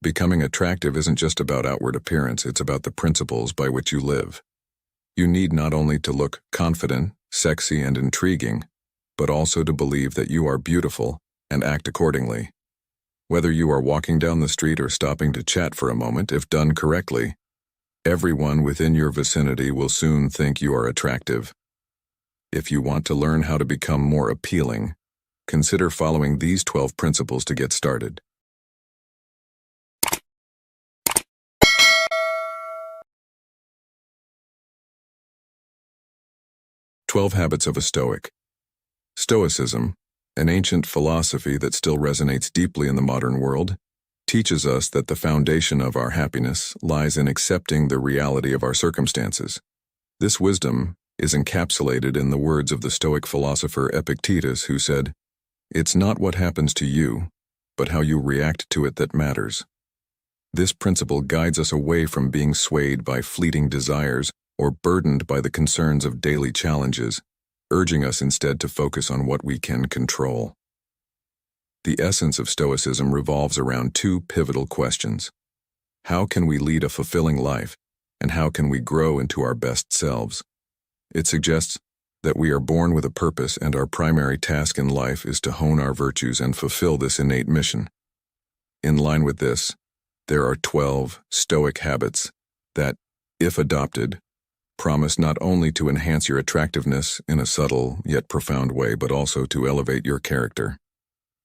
Becoming attractive isn't just about outward appearance, it's about the principles by which you live. You need not only to look confident, sexy, and intriguing, but also to believe that you are beautiful and act accordingly. Whether you are walking down the street or stopping to chat for a moment, if done correctly, everyone within your vicinity will soon think you are attractive. If you want to learn how to become more appealing, consider following these 12 principles to get started. "12 Habits of a Stoic." Stoicism, an ancient philosophy that still resonates deeply in the modern world, teaches us that the foundation of our happiness lies in accepting the reality of our circumstances. This wisdom is encapsulated in the words of the Stoic philosopher Epictetus, who said, "It's not what happens to you, but how you react to it that matters." This principle guides us away from being swayed by fleeting desires or burdened by the concerns of daily challenges, urging us instead to focus on what we can control. The essence of Stoicism revolves around two pivotal questions. How can we lead a fulfilling life, and how can we grow into our best selves? It suggests that we are born with a purpose, and our primary task in life is to hone our virtues and fulfill this innate mission. In line with this, there are 12 Stoic habits that, if adopted, promise not only to enhance your attractiveness in a subtle yet profound way, but also to elevate your character.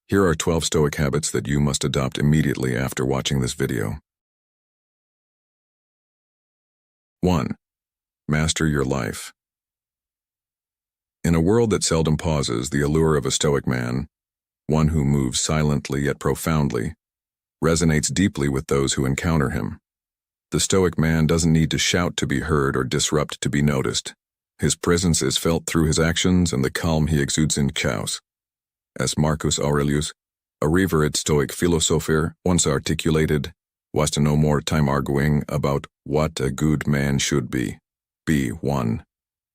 Here are 12 Stoic habits that you must adopt immediately after watching this video. 1. Master your life. In a world that seldom pauses, the allure of a Stoic man, one who moves silently yet profoundly, resonates deeply with those who encounter him. The Stoic man doesn't need to shout to be heard or disrupt to be noticed. His presence is felt through his actions and the calm he exudes in chaos. As Marcus Aurelius, a revered Stoic philosopher, once articulated, "Waste no more time arguing about what a good man should be. Be one."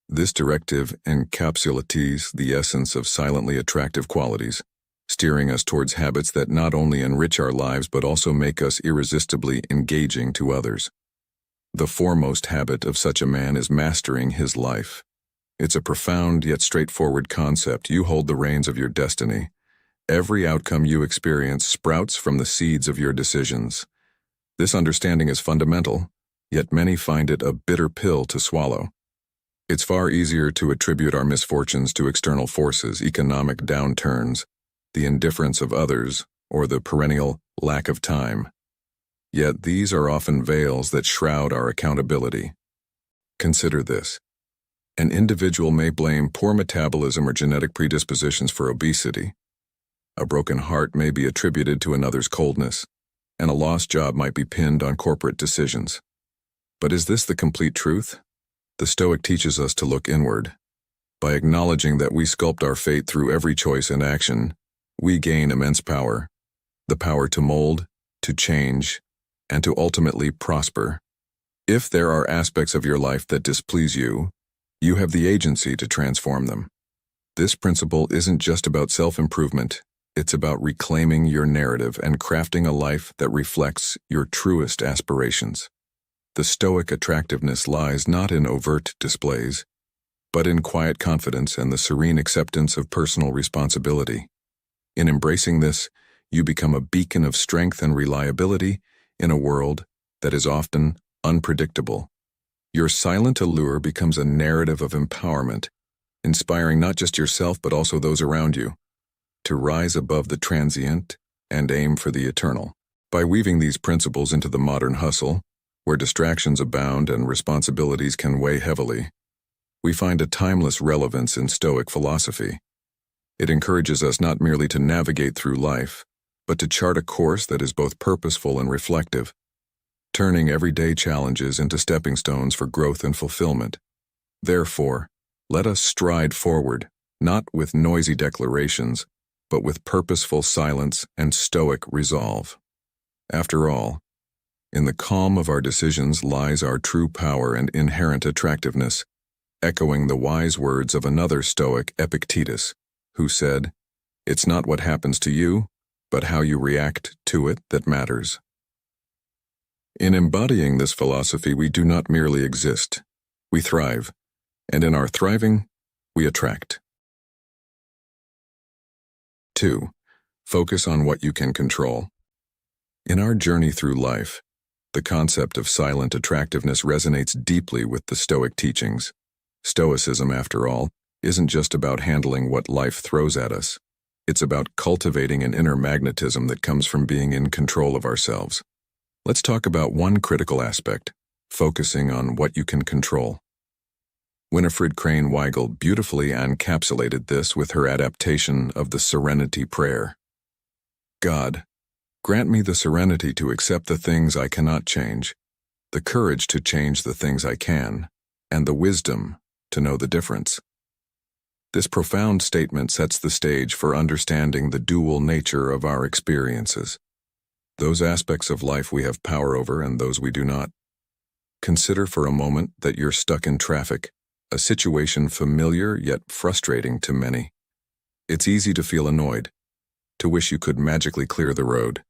This directive encapsulates the essence of silently attractive qualities, steering us towards habits that not only enrich our lives but also make us irresistibly engaging to others. The foremost habit of such a man is mastering his life. It's a profound yet straightforward concept. You hold the reins of your destiny. Every outcome you experience sprouts from the seeds of your decisions. This understanding is fundamental, yet many find it a bitter pill to swallow. It's far easier to attribute our misfortunes to external forces, economic downturns, the indifference of others, or the perennial lack of time. Yet these are often veils that shroud our accountability. Consider this. An individual may blame poor metabolism or genetic predispositions for obesity. A broken heart may be attributed to another's coldness, and a lost job might be pinned on corporate decisions. But is this the complete truth? The Stoic teaches us to look inward. By acknowledging that we sculpt our fate through every choice and action, we gain immense power, the power to mold, to change, and to ultimately prosper. If there are aspects of your life that displease you, you have the agency to transform them. This principle isn't just about self-improvement, it's about reclaiming your narrative and crafting a life that reflects your truest aspirations. The Stoic attractiveness lies not in overt displays, but in quiet confidence and the serene acceptance of personal responsibility. In embracing this, you become a beacon of strength and reliability in a world that is often unpredictable. Your silent allure becomes a narrative of empowerment, inspiring not just yourself but also those around you to rise above the transient and aim for the eternal. By weaving these principles into the modern hustle, where distractions abound and responsibilities can weigh heavily, we find a timeless relevance in Stoic philosophy. It encourages us not merely to navigate through life, but to chart a course that is both purposeful and reflective, turning everyday challenges into stepping stones for growth and fulfillment. Therefore, let us stride forward, not with noisy declarations, but with purposeful silence and Stoic resolve. After all, in the calm of our decisions lies our true power and inherent attractiveness, echoing the wise words of another Stoic, Epictetus, who said, "It's not what happens to you, but how you react to it that matters." In embodying this philosophy, we do not merely exist, we thrive, and in our thriving, we attract. 2. Focus on what you can control. In our journey through life, the concept of silent attractiveness resonates deeply with the Stoic teachings. Stoicism, after all, isn't just about handling what life throws at us. It's about cultivating an inner magnetism that comes from being in control of ourselves. Let's talk about one critical aspect, focusing on what you can control. Winifred Crane Weigel beautifully encapsulated this with her adaptation of the Serenity Prayer. God, grant me the serenity to accept the things I cannot change, the courage to change the things I can, and the wisdom to know the difference. This profound statement sets the stage for understanding the dual nature of our experiences. Those aspects of life we have power over and those we do not. Consider for a moment that you're stuck in traffic, a situation familiar yet frustrating to many. It's easy to feel annoyed, to wish you could magically clear the road.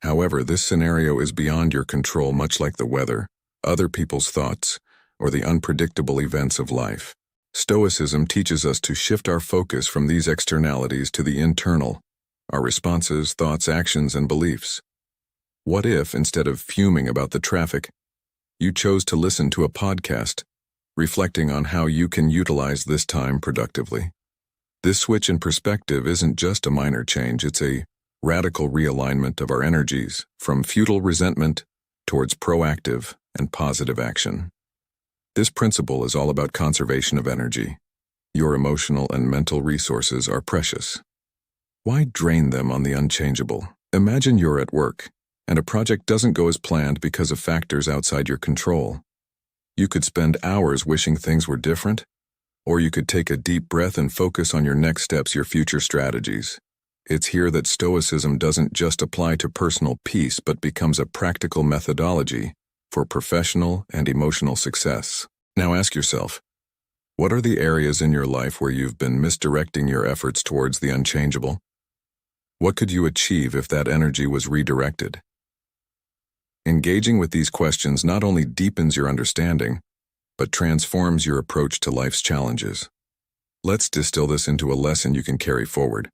However, this scenario is beyond your control, much like the weather, other people's thoughts, or the unpredictable events of life. Stoicism teaches us to shift our focus from these externalities to the internal, our responses, thoughts, actions, and beliefs. What if, instead of fuming about the traffic, you chose to listen to a podcast, reflecting on how you can utilize this time productively? This switch in perspective isn't just a minor change, it's a radical realignment of our energies from futile resentment towards proactive and positive action. This principle is all about conservation of energy. Your emotional and mental resources are precious. Why drain them on the unchangeable? Imagine you're at work, and a project doesn't go as planned because of factors outside your control. You could spend hours wishing things were different, or you could take a deep breath and focus on your next steps, your future strategies. It's here that Stoicism doesn't just apply to personal peace but becomes a practical methodology for professional and emotional success. Now ask yourself, what are the areas in your life where you've been misdirecting your efforts towards the unchangeable? What could you achieve if that energy was redirected? Engaging with these questions not only deepens your understanding, but transforms your approach to life's challenges. Let's distill this into a lesson you can carry forward.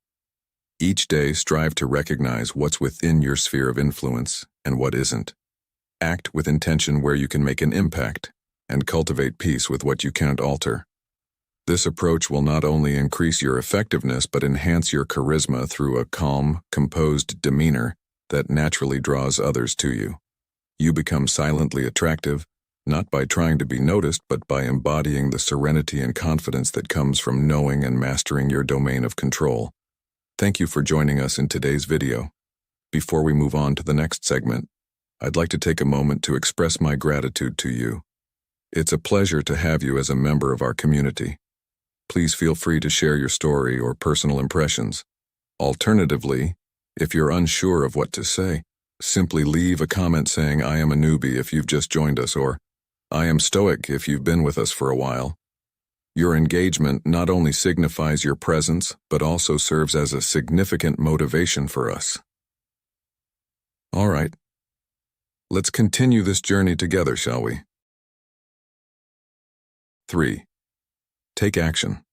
Each day, strive to recognize what's within your sphere of influence and what isn't. Act with intention where you can make an impact, and cultivate peace with what you can't alter. This approach will not only increase your effectiveness but enhance your charisma through a calm, composed demeanor that naturally draws others to you. You become silently attractive, not by trying to be noticed, but by embodying the serenity and confidence that comes from knowing and mastering your domain of control. Thank you for joining us in today's video. Before we move on to the next segment, I'd like to take a moment to express my gratitude to you. It's a pleasure to have you as a member of our community. Please feel free to share your story or personal impressions. Alternatively, if you're unsure of what to say, simply leave a comment saying, "I am a newbie" if you've just joined us, or "I am Stoic" if you've been with us for a while. Your engagement not only signifies your presence, but also serves as a significant motivation for us. All right, let's continue this journey together, shall we? 3. Take action.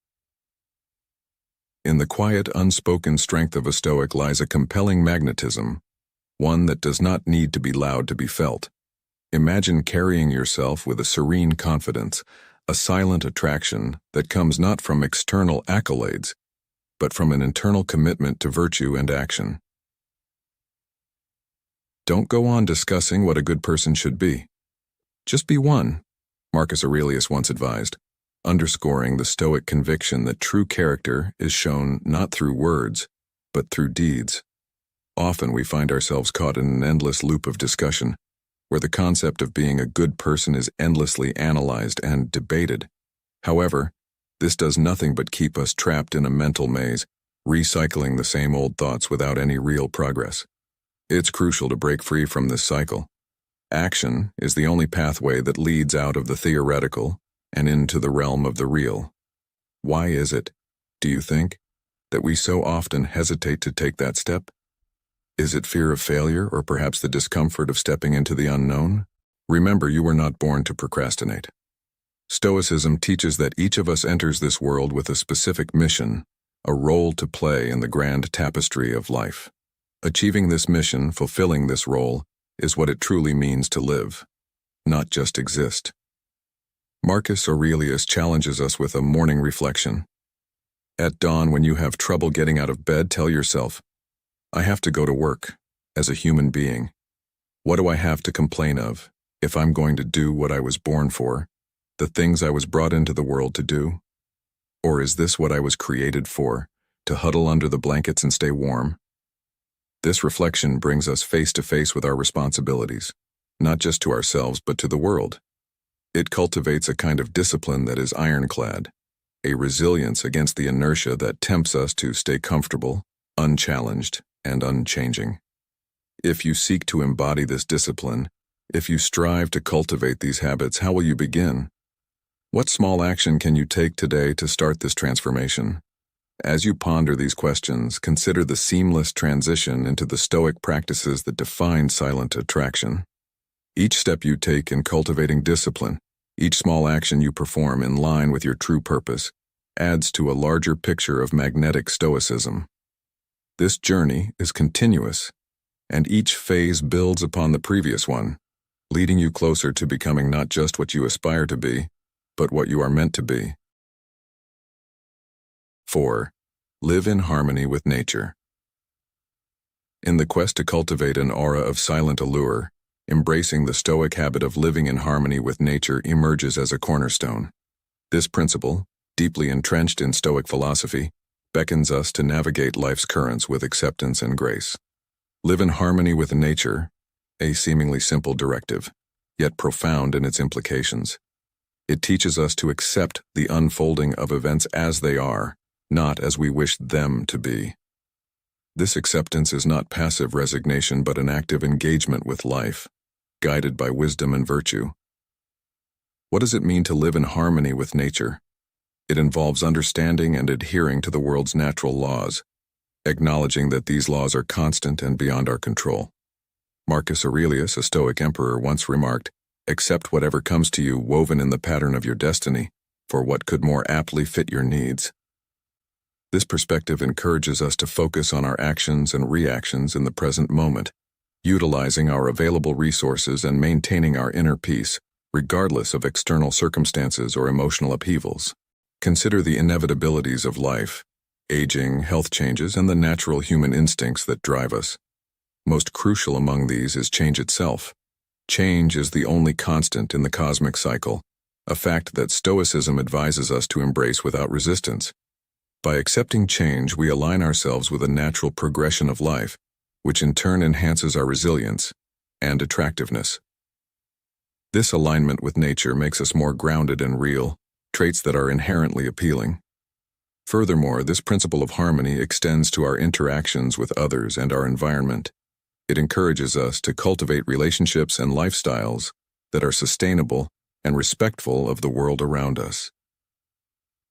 In the quiet, unspoken strength of a Stoic lies a compelling magnetism, one that does not need to be loud to be felt. Imagine carrying yourself with a serene confidence, a silent attraction that comes not from external accolades, but from an internal commitment to virtue and action. Don't go on discussing what a good person should be. Just be one, Marcus Aurelius once advised, underscoring the Stoic conviction that true character is shown not through words, but through deeds. Often we find ourselves caught in an endless loop of discussion, where the concept of being a good person is endlessly analyzed and debated. However, this does nothing but keep us trapped in a mental maze, recycling the same old thoughts without any real progress. It's crucial to break free from this cycle. Action is the only pathway that leads out of the theoretical and into the realm of the real. Why is it, do you think, that we so often hesitate to take that step? Is it fear of failure or perhaps the discomfort of stepping into the unknown? Remember, you were not born to procrastinate. Stoicism teaches that each of us enters this world with a specific mission, a role to play in the grand tapestry of life. Achieving this mission, fulfilling this role, is what it truly means to live, not just exist. Marcus Aurelius challenges us with a morning reflection. At dawn, when you have trouble getting out of bed, tell yourself, I have to go to work, as a human being. What do I have to complain of, if I'm going to do what I was born for, the things I was brought into the world to do? Or is this what I was created for, to huddle under the blankets and stay warm? This reflection brings us face to face with our responsibilities, not just to ourselves but to the world. It cultivates a kind of discipline that is ironclad, a resilience against the inertia that tempts us to stay comfortable, unchallenged, and unchanging. If you seek to embody this discipline, if you strive to cultivate these habits, how will you begin? What small action can you take today to start this transformation? As you ponder these questions, consider the seamless transition into the Stoic practices that define silent attraction. Each step you take in cultivating discipline, each small action you perform in line with your true purpose, adds to a larger picture of magnetic Stoicism. This journey is continuous, and each phase builds upon the previous one, leading you closer to becoming not just what you aspire to be, but what you are meant to be. 4. Live in harmony with nature. In the quest to cultivate an aura of silent allure, embracing the Stoic habit of living in harmony with nature emerges as a cornerstone. This principle, deeply entrenched in Stoic philosophy, beckons us to navigate life's currents with acceptance and grace. Live in harmony with nature, a seemingly simple directive, yet profound in its implications. It teaches us to accept the unfolding of events as they are, not as we wish them to be. This acceptance is not passive resignation but an active engagement with life, guided by wisdom and virtue. What does it mean to live in harmony with nature? It involves understanding and adhering to the world's natural laws, acknowledging that these laws are constant and beyond our control. Marcus Aurelius, a Stoic emperor, once remarked, "Accept whatever comes to you woven in the pattern of your destiny, for what could more aptly fit your needs?" This perspective encourages us to focus on our actions and reactions in the present moment, utilizing our available resources and maintaining our inner peace, regardless of external circumstances or emotional upheavals. Consider the inevitabilities of life, aging, health changes, and the natural human instincts that drive us. Most crucial among these is change itself. Change is the only constant in the cosmic cycle, a fact that Stoicism advises us to embrace without resistance. By accepting change, we align ourselves with a natural progression of life, which in turn enhances our resilience and attractiveness. This alignment with nature makes us more grounded and real, traits that are inherently appealing. Furthermore, this principle of harmony extends to our interactions with others and our environment. It encourages us to cultivate relationships and lifestyles that are sustainable and respectful of the world around us.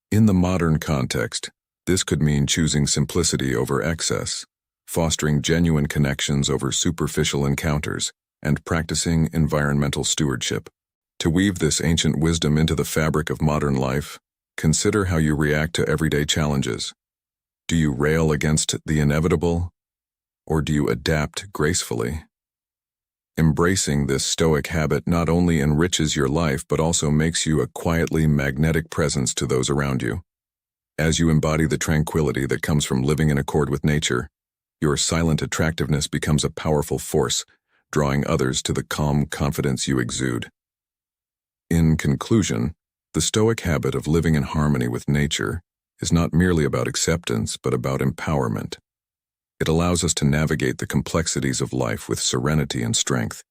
In the modern context, this could mean choosing simplicity over excess, fostering genuine connections over superficial encounters, and practicing environmental stewardship. To weave this ancient wisdom into the fabric of modern life, consider how you react to everyday challenges. Do you rail against the inevitable, or do you adapt gracefully? Embracing this Stoic habit not only enriches your life but also makes you a quietly magnetic presence to those around you. As you embody the tranquility that comes from living in accord with nature, your silent attractiveness becomes a powerful force, drawing others to the calm confidence you exude. In conclusion, the Stoic habit of living in harmony with nature is not merely about acceptance but about empowerment. It allows us to navigate the complexities of life with serenity and strength,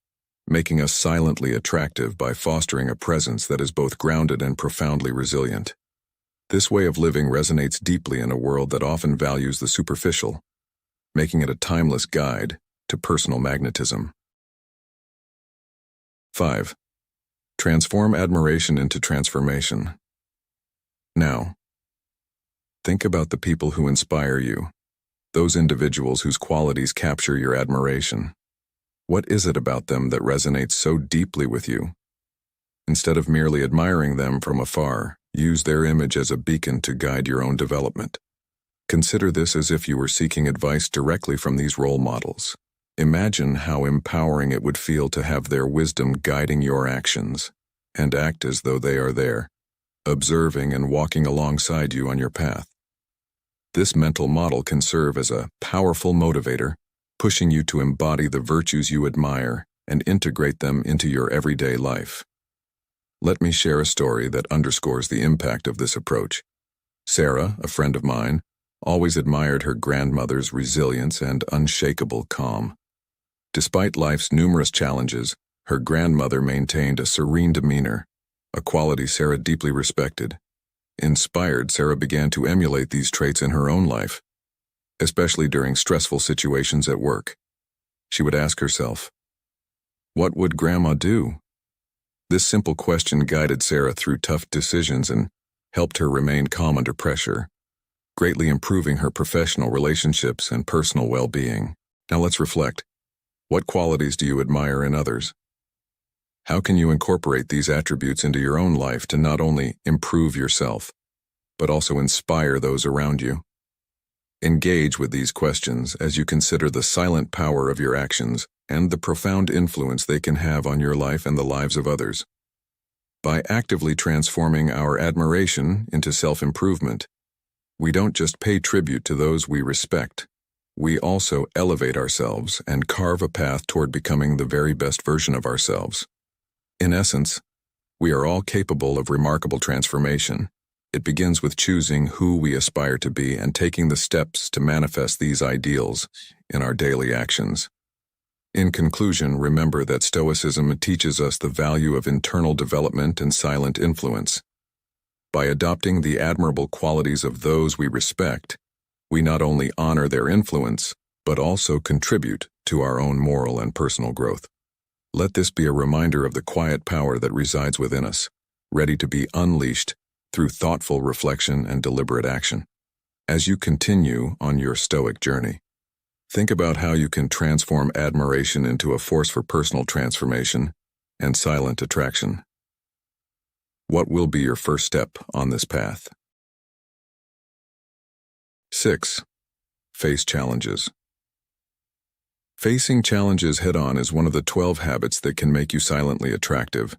making us silently attractive by fostering a presence that is both grounded and profoundly resilient. This way of living resonates deeply in a world that often values the superficial, making it a timeless guide to personal magnetism. 5. Transform admiration into transformation. Now, think about the people who inspire you. those individuals whose qualities capture your admiration. What is it about them that resonates so deeply with you? Instead of merely admiring them from afar, use their image as a beacon to guide your own development. Consider this as if you were seeking advice directly from these role models. Imagine how empowering it would feel to have their wisdom guiding your actions, and act as though they are there, observing and walking alongside you on your path. This mental model can serve as a powerful motivator, pushing you to embody the virtues you admire and integrate them into your everyday life. Let me share a story that underscores the impact of this approach. Sarah, a friend of mine, always admired her grandmother's resilience and unshakable calm. Despite life's numerous challenges, her grandmother maintained a serene demeanor, a quality Sarah deeply respected. Inspired, Sarah began to emulate these traits in her own life, especially during stressful situations at work. She would ask herself, "What would Grandma do?" This simple question guided Sarah through tough decisions and helped her remain calm under pressure, greatly improving her professional relationships and personal well-being. Now let's reflect. What qualities do you admire in others? How can you incorporate these attributes into your own life to not only improve yourself, but also inspire those around you? Engage with these questions as you consider the silent power of your actions and the profound influence they can have on your life and the lives of others. By actively transforming our admiration into self-improvement, we don't just pay tribute to those we respect, we also elevate ourselves and carve a path toward becoming the very best version of ourselves. In essence, we are all capable of remarkable transformation. It begins with choosing who we aspire to be and taking the steps to manifest these ideals in our daily actions. In conclusion, remember that Stoicism teaches us the value of internal development and silent influence. By adopting the admirable qualities of those we respect, we not only honor their influence, but also contribute to our own moral and personal growth. Let this be a reminder of the quiet power that resides within us, ready to be unleashed through thoughtful reflection and deliberate action. As you continue on your Stoic journey, think about how you can transform admiration into a force for personal transformation and silent attraction. What will be your first step on this path? 6. Face challenges. Facing challenges head-on is one of the 12 habits that can make you silently attractive,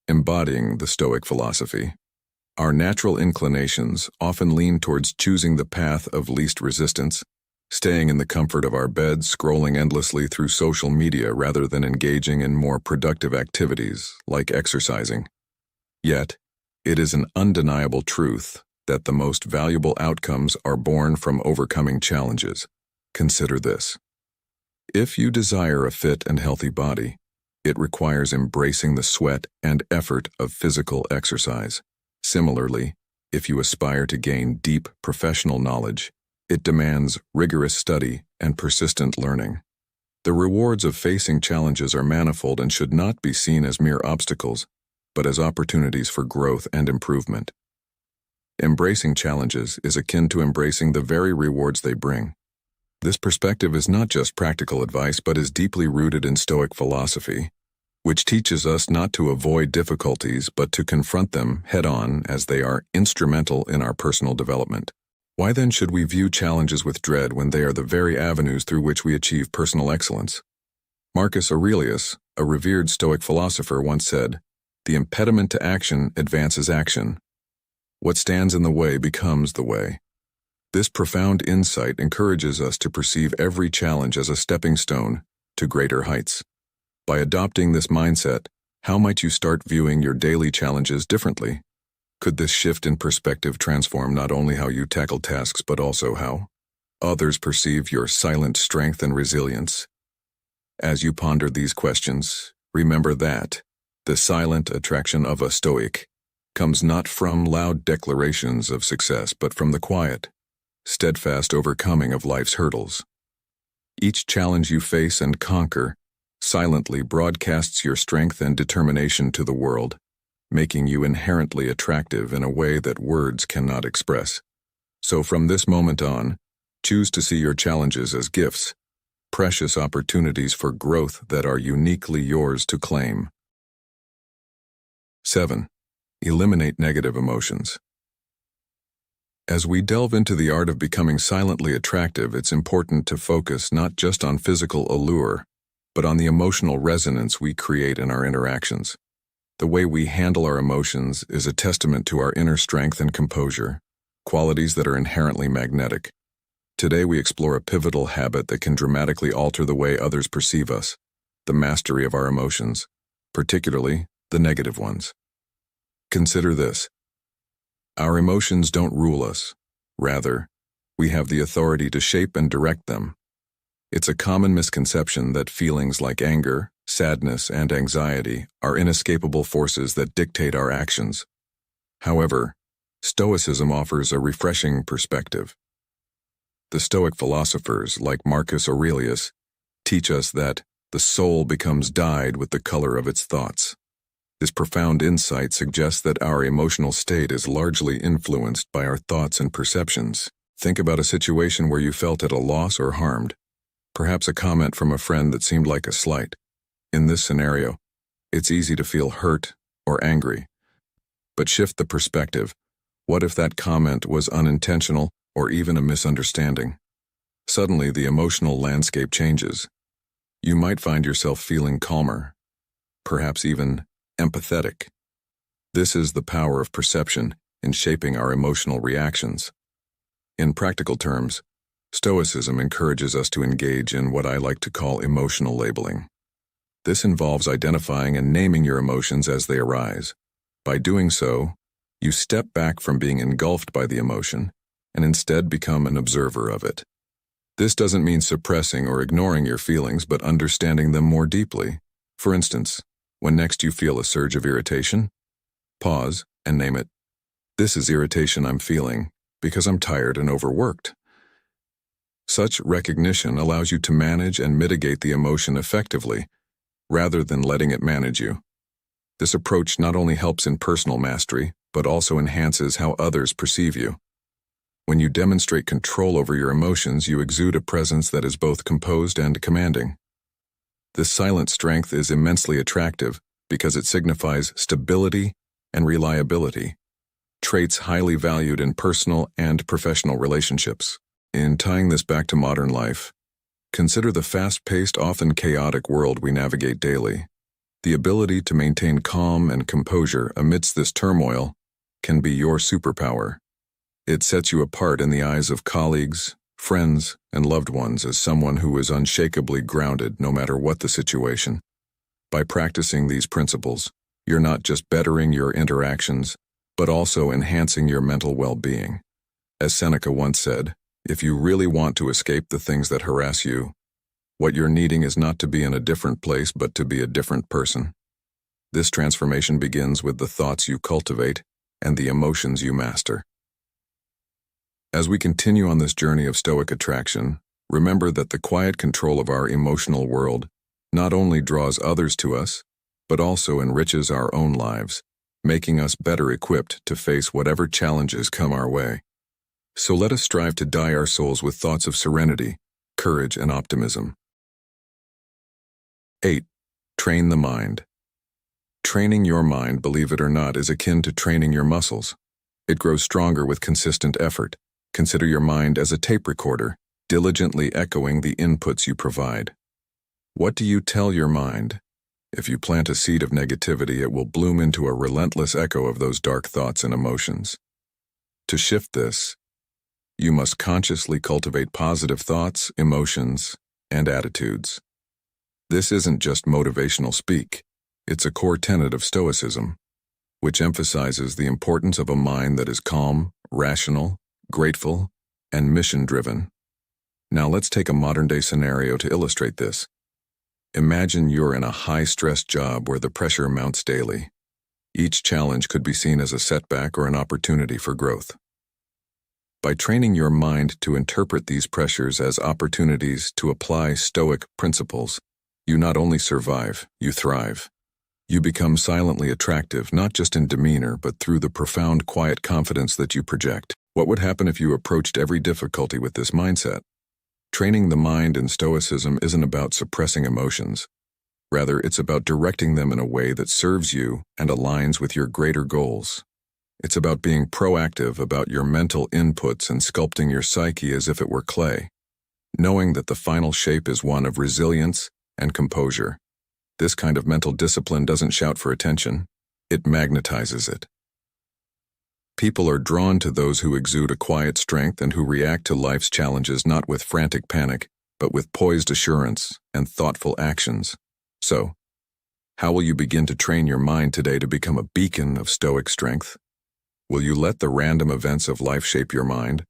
embodying the Stoic philosophy. Our natural inclinations often lean towards choosing the path of least resistance, staying in the comfort of our beds, scrolling endlessly through social media rather than engaging in more productive activities like exercising. Yet, it is an undeniable truth that the most valuable outcomes are born from overcoming challenges. Consider this. If you desire a fit and healthy body, it requires embracing the sweat and effort of physical exercise. Similarly, if you aspire to gain deep professional knowledge, it demands rigorous study and persistent learning. The rewards of facing challenges are manifold and should not be seen as mere obstacles, but as opportunities for growth and improvement. Embracing challenges is akin to embracing the very rewards they bring. This perspective is not just practical advice but is deeply rooted in Stoic philosophy, which teaches us not to avoid difficulties but to confront them head-on as they are instrumental in our personal development. Why then should we view challenges with dread when they are the very avenues through which we achieve personal excellence? Marcus Aurelius, a revered Stoic philosopher, once said, "The impediment to action advances action. What stands in the way becomes the way." This profound insight encourages us to perceive every challenge as a stepping stone to greater heights. By adopting this mindset, how might you start viewing your daily challenges differently? Could this shift in perspective transform not only how you tackle tasks but also how others perceive your silent strength and resilience? As you ponder these questions, remember that the silent attraction of a Stoic comes not from loud declarations of success but from the quiet, steadfast overcoming of life's hurdles. Each challenge you face and conquer silently broadcasts your strength and determination to the world, making you inherently attractive in a way that words cannot express. So from this moment on, Choose to see your challenges as gifts, precious opportunities for growth that are uniquely yours to claim. 7. Eliminate negative emotions. As we delve into the art of becoming silently attractive, it's important to focus not just on physical allure, but on the emotional resonance we create in our interactions. The way we handle our emotions is a testament to our inner strength and composure, qualities that are inherently magnetic. Today we explore a pivotal habit that can dramatically alter the way others perceive us, the mastery of our emotions, particularly the negative ones. Consider this. Our emotions don't rule us. Rather, we have the authority to shape and direct them. It's a common misconception that feelings like anger, sadness, and anxiety are inescapable forces that dictate our actions. However, Stoicism offers a refreshing perspective. The Stoic philosophers, like Marcus Aurelius, teach us that the soul becomes dyed with the color of its thoughts. This profound insight suggests that our emotional state is largely influenced by our thoughts and perceptions. Think about a situation where you felt at a loss or harmed, perhaps a comment from a friend that seemed like a slight. In this scenario, it's easy to feel hurt or angry. But shift the perspective. What if that comment was unintentional or even a misunderstanding? Suddenly, the emotional landscape changes. You might find yourself feeling calmer, perhaps even empathetic. This is the power of perception in shaping our emotional reactions. In practical terms, Stoicism encourages us to engage in what I like to call emotional labeling. This involves identifying and naming your emotions as they arise. By doing so, you step back from being engulfed by the emotion and instead become an observer of it. This doesn't mean suppressing or ignoring your feelings, but understanding them more deeply. For instance, when next you feel a surge of irritation, pause and name it. This is irritation I'm feeling because I'm tired and overworked. Such recognition allows you to manage and mitigate the emotion effectively, rather than letting it manage you. This approach not only helps in personal mastery, but also enhances how others perceive you. When you demonstrate control over your emotions, you exude a presence that is both composed and commanding. This silent strength is immensely attractive because it signifies stability and reliability, traits highly valued in personal and professional relationships. In tying this back to modern life, consider the fast-paced, often chaotic world we navigate daily. The ability to maintain calm and composure amidst this turmoil can be your superpower. It sets you apart in the eyes of colleagues, friends, and loved ones as someone who is unshakably grounded no matter what the situation. By practicing these principles, you're not just bettering your interactions, but also enhancing your mental well-being. As Seneca once said, if you really want to escape the things that harass you, what you're needing is not to be in a different place, but to be a different person. This transformation begins with the thoughts you cultivate and the emotions you master. As we continue on this journey of Stoic attraction, remember that the quiet control of our emotional world not only draws others to us, but also enriches our own lives, making us better equipped to face whatever challenges come our way. So let us strive to dye our souls with thoughts of serenity, courage, and optimism. 8. Train the mind. Training your mind, believe it or not, is akin to training your muscles. It grows stronger with consistent effort. Consider your mind as a tape recorder, diligently echoing the inputs you provide. What do you tell your mind? If you plant a seed of negativity, it will bloom into a relentless echo of those dark thoughts and emotions. To shift this, you must consciously cultivate positive thoughts, emotions, and attitudes. This isn't just motivational speak. It's a core tenet of Stoicism, which emphasizes the importance of a mind that is calm, rational, grateful, and mission-driven. Now let's take a modern-day scenario to illustrate this. Imagine you're in a high-stress job where the pressure mounts daily. Each challenge could be seen as a setback or an opportunity for growth. By training your mind to interpret these pressures as opportunities to apply Stoic principles, you not only survive, you thrive. You become silently attractive, not just in demeanor, but through the profound quiet confidence that you project. What would happen if you approached every difficulty with this mindset? Training the mind in Stoicism isn't about suppressing emotions. Rather, it's about directing them in a way that serves you and aligns with your greater goals. It's about being proactive about your mental inputs and sculpting your psyche as if it were clay, knowing that the final shape is one of resilience and composure. This kind of mental discipline doesn't shout for attention, it magnetizes it. People are drawn to those who exude a quiet strength and who react to life's challenges not with frantic panic, but with poised assurance and thoughtful actions. So, how will you begin to train your mind today to become a beacon of Stoic strength? Will you let the random events of life shape your mind,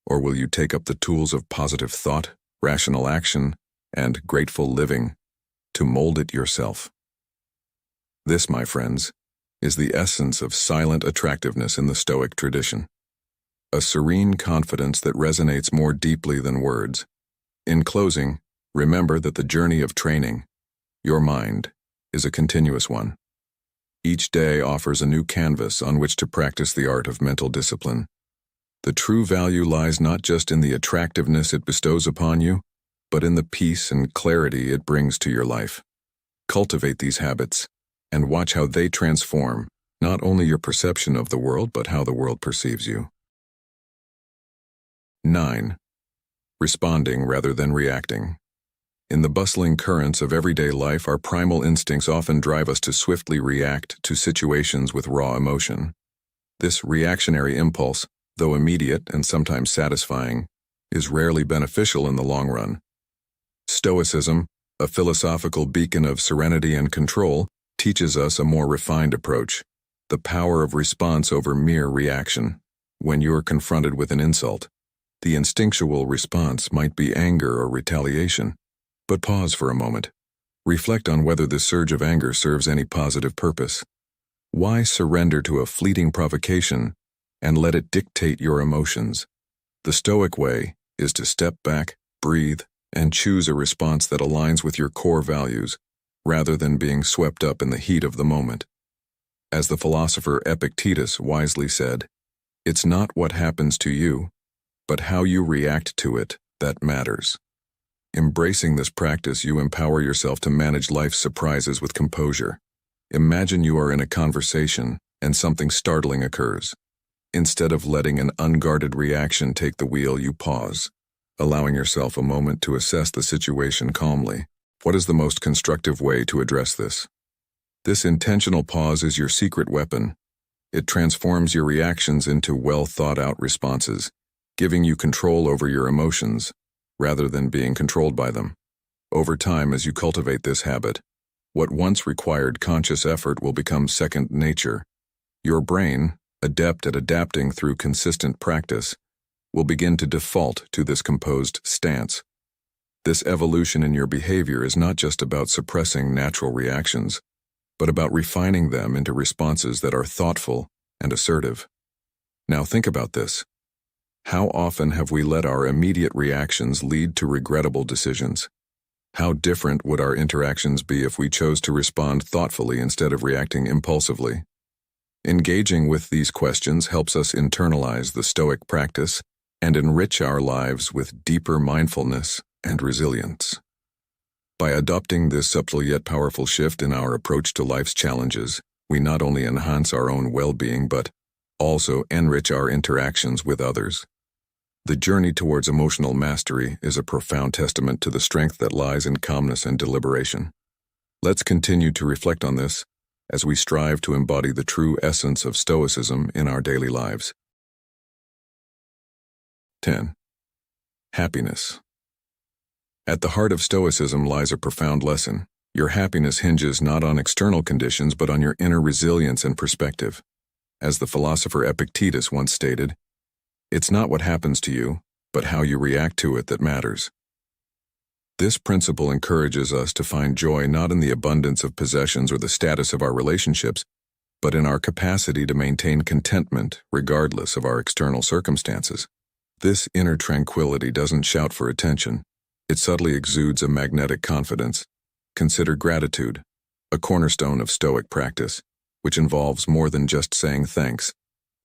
or will you take up the tools of positive thought, rational action, and grateful living to mold it yourself? This, my friends, is the essence of silent attractiveness in the Stoic tradition. A serene confidence that resonates more deeply than words. In closing, remember that the journey of training your mind is a continuous one. Each day offers a new canvas on which to practice the art of mental discipline. The true value lies not just in the attractiveness it bestows upon you, but in the peace and clarity it brings to your life. Cultivate these habits, and watch how they transform not only your perception of the world, but how the world perceives you. 9. Responding rather than reacting. In the bustling currents of everyday life, our primal instincts often drive us to swiftly react to situations with raw emotion. This reactionary impulse, though immediate and sometimes satisfying, is rarely beneficial in the long run. Stoicism, a philosophical beacon of serenity and control, teaches us a more refined approach, the power of response over mere reaction. When you're confronted with an insult, the instinctual response might be anger or retaliation. But pause for a moment. Reflect on whether this surge of anger serves any positive purpose. Why surrender to a fleeting provocation and let it dictate your emotions? The Stoic way is to step back, breathe, and choose a response that aligns with your core values, rather than being swept up in the heat of the moment. As the philosopher Epictetus wisely said, "It's not what happens to you, but how you react to it that matters." Embracing this practice, you empower yourself to manage life's surprises with composure. Imagine you are in a conversation and something startling occurs. Instead of letting an unguarded reaction take the wheel, you pause, allowing yourself a moment to assess the situation calmly. What is the most constructive way to address this? This intentional pause is your secret weapon. It transforms your reactions into well-thought-out responses, giving you control over your emotions, rather than being controlled by them. Over time, as you cultivate this habit, what once required conscious effort will become second nature. Your brain, adept at adapting through consistent practice, will begin to default to this composed stance. This evolution in your behavior is not just about suppressing natural reactions, but about refining them into responses that are thoughtful and assertive. Now think about this. How often have we let our immediate reactions lead to regrettable decisions? How different would our interactions be if we chose to respond thoughtfully instead of reacting impulsively? Engaging with these questions helps us internalize the Stoic practice and enrich our lives with deeper mindfulness and resilience. By adopting this subtle yet powerful shift in our approach to life's challenges, we not only enhance our own well-being but also enrich our interactions with others. The journey towards emotional mastery is a profound testament to the strength that lies in calmness and deliberation. Let's continue to reflect on this as we strive to embody the true essence of Stoicism in our daily lives. 10. Happiness. At the heart of Stoicism lies a profound lesson. Your happiness hinges not on external conditions but on your inner resilience and perspective. As the philosopher Epictetus once stated, "It's not what happens to you, but how you react to it that matters." This principle encourages us to find joy not in the abundance of possessions or the status of our relationships, but in our capacity to maintain contentment regardless of our external circumstances. This inner tranquility doesn't shout for attention. It subtly exudes a magnetic confidence. Consider gratitude, a cornerstone of Stoic practice, which involves more than just saying thanks.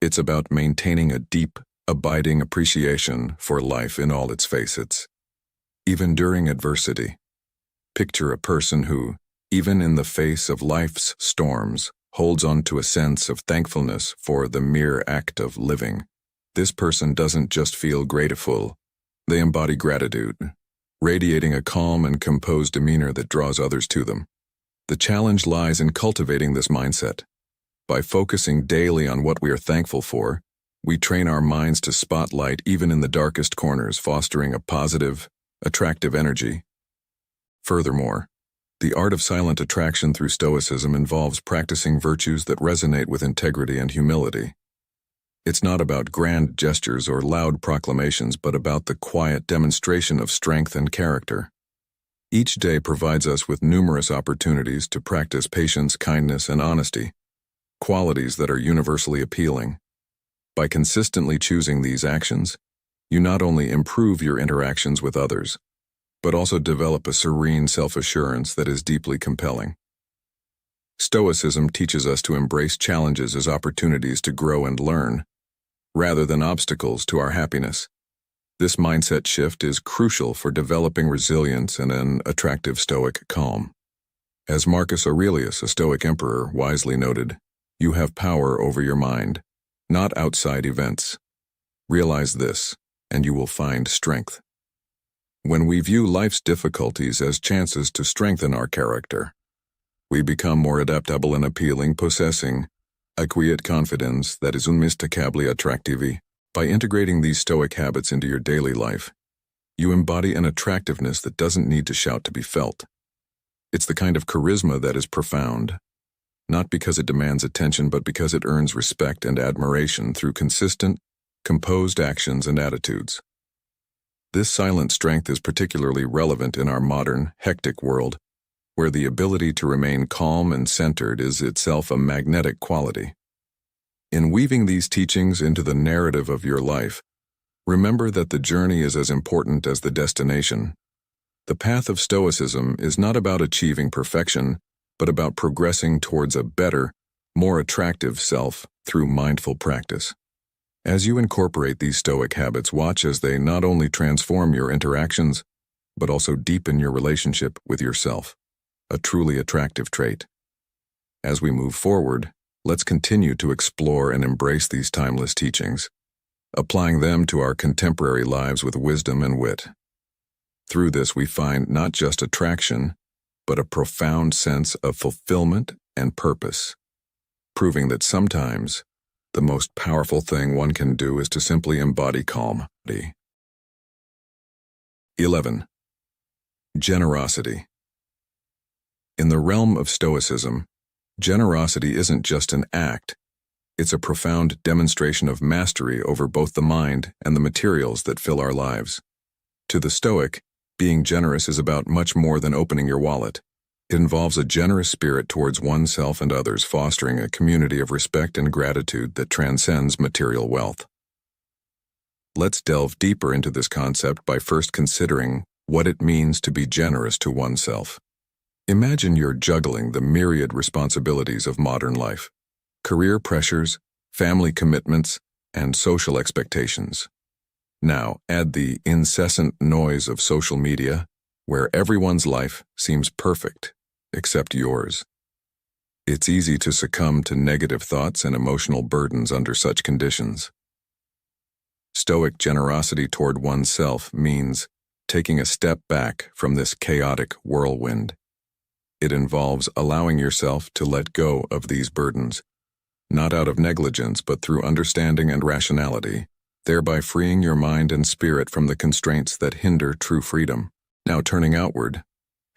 It's about maintaining a deep, abiding appreciation for life in all its facets. Even during adversity, picture a person who, even in the face of life's storms, holds on to a sense of thankfulness for the mere act of living. This person doesn't just feel grateful, they embody gratitude, radiating a calm and composed demeanor that draws others to them. The challenge lies in cultivating this mindset. By focusing daily on what we are thankful for, we train our minds to spotlight even in the darkest corners, fostering a positive, attractive energy. Furthermore, the art of silent attraction through Stoicism involves practicing virtues that resonate with integrity and humility. It's not about grand gestures or loud proclamations, but about the quiet demonstration of strength and character. Each day provides us with numerous opportunities to practice patience, kindness, and honesty, qualities that are universally appealing. By consistently choosing these actions, you not only improve your interactions with others, but also develop a serene self-assurance that is deeply compelling. Stoicism teaches us to embrace challenges as opportunities to grow and learn, rather than obstacles to our happiness. This mindset shift is crucial for developing resilience and an attractive Stoic calm. As Marcus Aurelius, a Stoic emperor, wisely noted, "You have power over your mind, not outside events. Realize this, and you will find strength." When we view life's difficulties as chances to strengthen our character, we become more adaptable and appealing, possessing a quiet confidence that is unmistakably attractive. By integrating these Stoic habits into your daily life, you embody an attractiveness that doesn't need to shout to be felt. It's the kind of charisma that is profound, not because it demands attention, but because it earns respect and admiration through consistent, composed actions and attitudes. This silent strength is particularly relevant in our modern, hectic world, where the ability to remain calm and centered is itself a magnetic quality. In weaving these teachings into the narrative of your life, remember that the journey is as important as the destination. The path of Stoicism is not about achieving perfection, but about progressing towards a better, more attractive self through mindful practice. As you incorporate these Stoic habits, watch as they not only transform your interactions, but also deepen your relationship with yourself, a truly attractive trait. As we move forward, let's continue to explore and embrace these timeless teachings, applying them to our contemporary lives with wisdom and wit. Through this, we find not just attraction, but a profound sense of fulfillment and purpose, proving that sometimes the most powerful thing one can do is to simply embody calm. 11. Generosity. In the realm of Stoicism, generosity isn't just an act, it's a profound demonstration of mastery over both the mind and the materials that fill our lives. To the Stoic, being generous is about much more than opening your wallet. It involves a generous spirit towards oneself and others, fostering a community of respect and gratitude that transcends material wealth. Let's delve deeper into this concept by first considering what it means to be generous to oneself. Imagine you're juggling the myriad responsibilities of modern life: career pressures, family commitments, and social expectations. Now, add the incessant noise of social media, where everyone's life seems perfect, except yours. It's easy to succumb to negative thoughts and emotional burdens under such conditions. Stoic generosity toward oneself means taking a step back from this chaotic whirlwind. It involves allowing yourself to let go of these burdens, not out of negligence but through understanding and rationality, thereby freeing your mind and spirit from the constraints that hinder true freedom. Now, turning outward,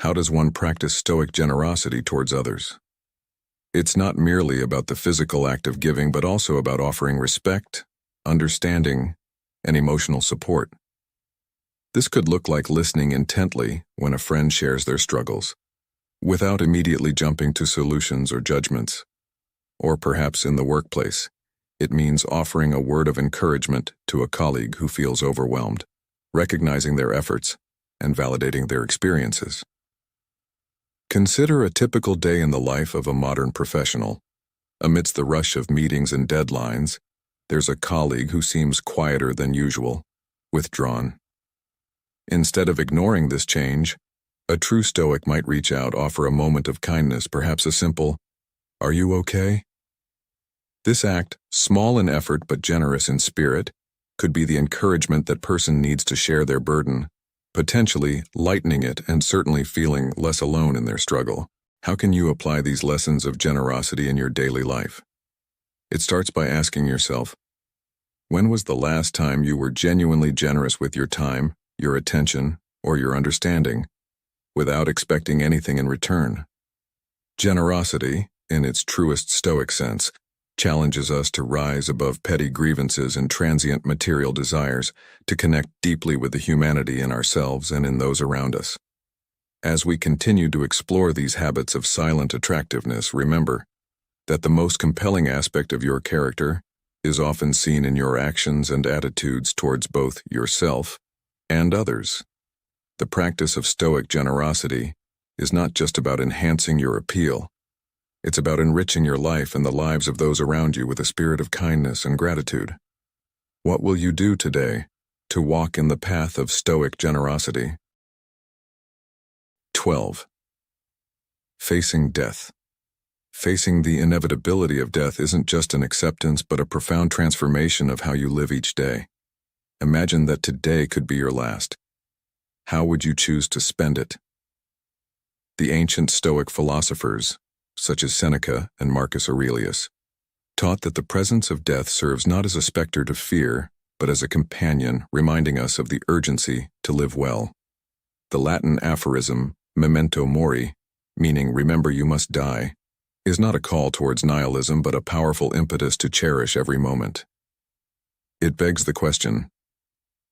how does one practice Stoic generosity towards others? It's not merely about the physical act of giving, but also about offering respect, understanding, and emotional support. This could look like listening intently when a friend shares their struggles, without immediately jumping to solutions or judgments. Or perhaps in the workplace, it means offering a word of encouragement to a colleague who feels overwhelmed, recognizing their efforts and validating their experiences. Consider a typical day in the life of a modern professional. Amidst the rush of meetings and deadlines, There's a colleague who seems quieter than usual, withdrawn. Instead of ignoring this change, a true Stoic might reach out, offer a moment of kindness, perhaps a simple, "Are you okay?" This act, small in effort but generous in spirit, could be the encouragement that person needs to share their burden, potentially lightening it and certainly feeling less alone in their struggle. How can you apply these lessons of generosity in your daily life? It starts by asking yourself, when was the last time you were genuinely generous with your time, your attention, or your understanding, without expecting anything in return? Generosity, in its truest Stoic sense, challenges us to rise above petty grievances and transient material desires, to connect deeply with the humanity in ourselves and in those around us. As we continue to explore these habits of silent attractiveness, remember that the most compelling aspect of your character is often seen in your actions and attitudes towards both yourself and others. The practice of Stoic generosity is not just about enhancing your appeal. It's about enriching your life and the lives of those around you with a spirit of kindness and gratitude. What will you do today to walk in the path of Stoic generosity? 12. Facing death. Facing the inevitability of death isn't just an acceptance but a profound transformation of how you live each day. Imagine that today could be your last. How would you choose to spend it? The ancient Stoic philosophers, such as Seneca and Marcus Aurelius, taught that the presence of death serves not as a specter to fear, but as a companion, reminding us of the urgency to live well. The Latin aphorism, memento mori, meaning remember you must die, is not a call towards nihilism but a powerful impetus to cherish every moment. It begs the question,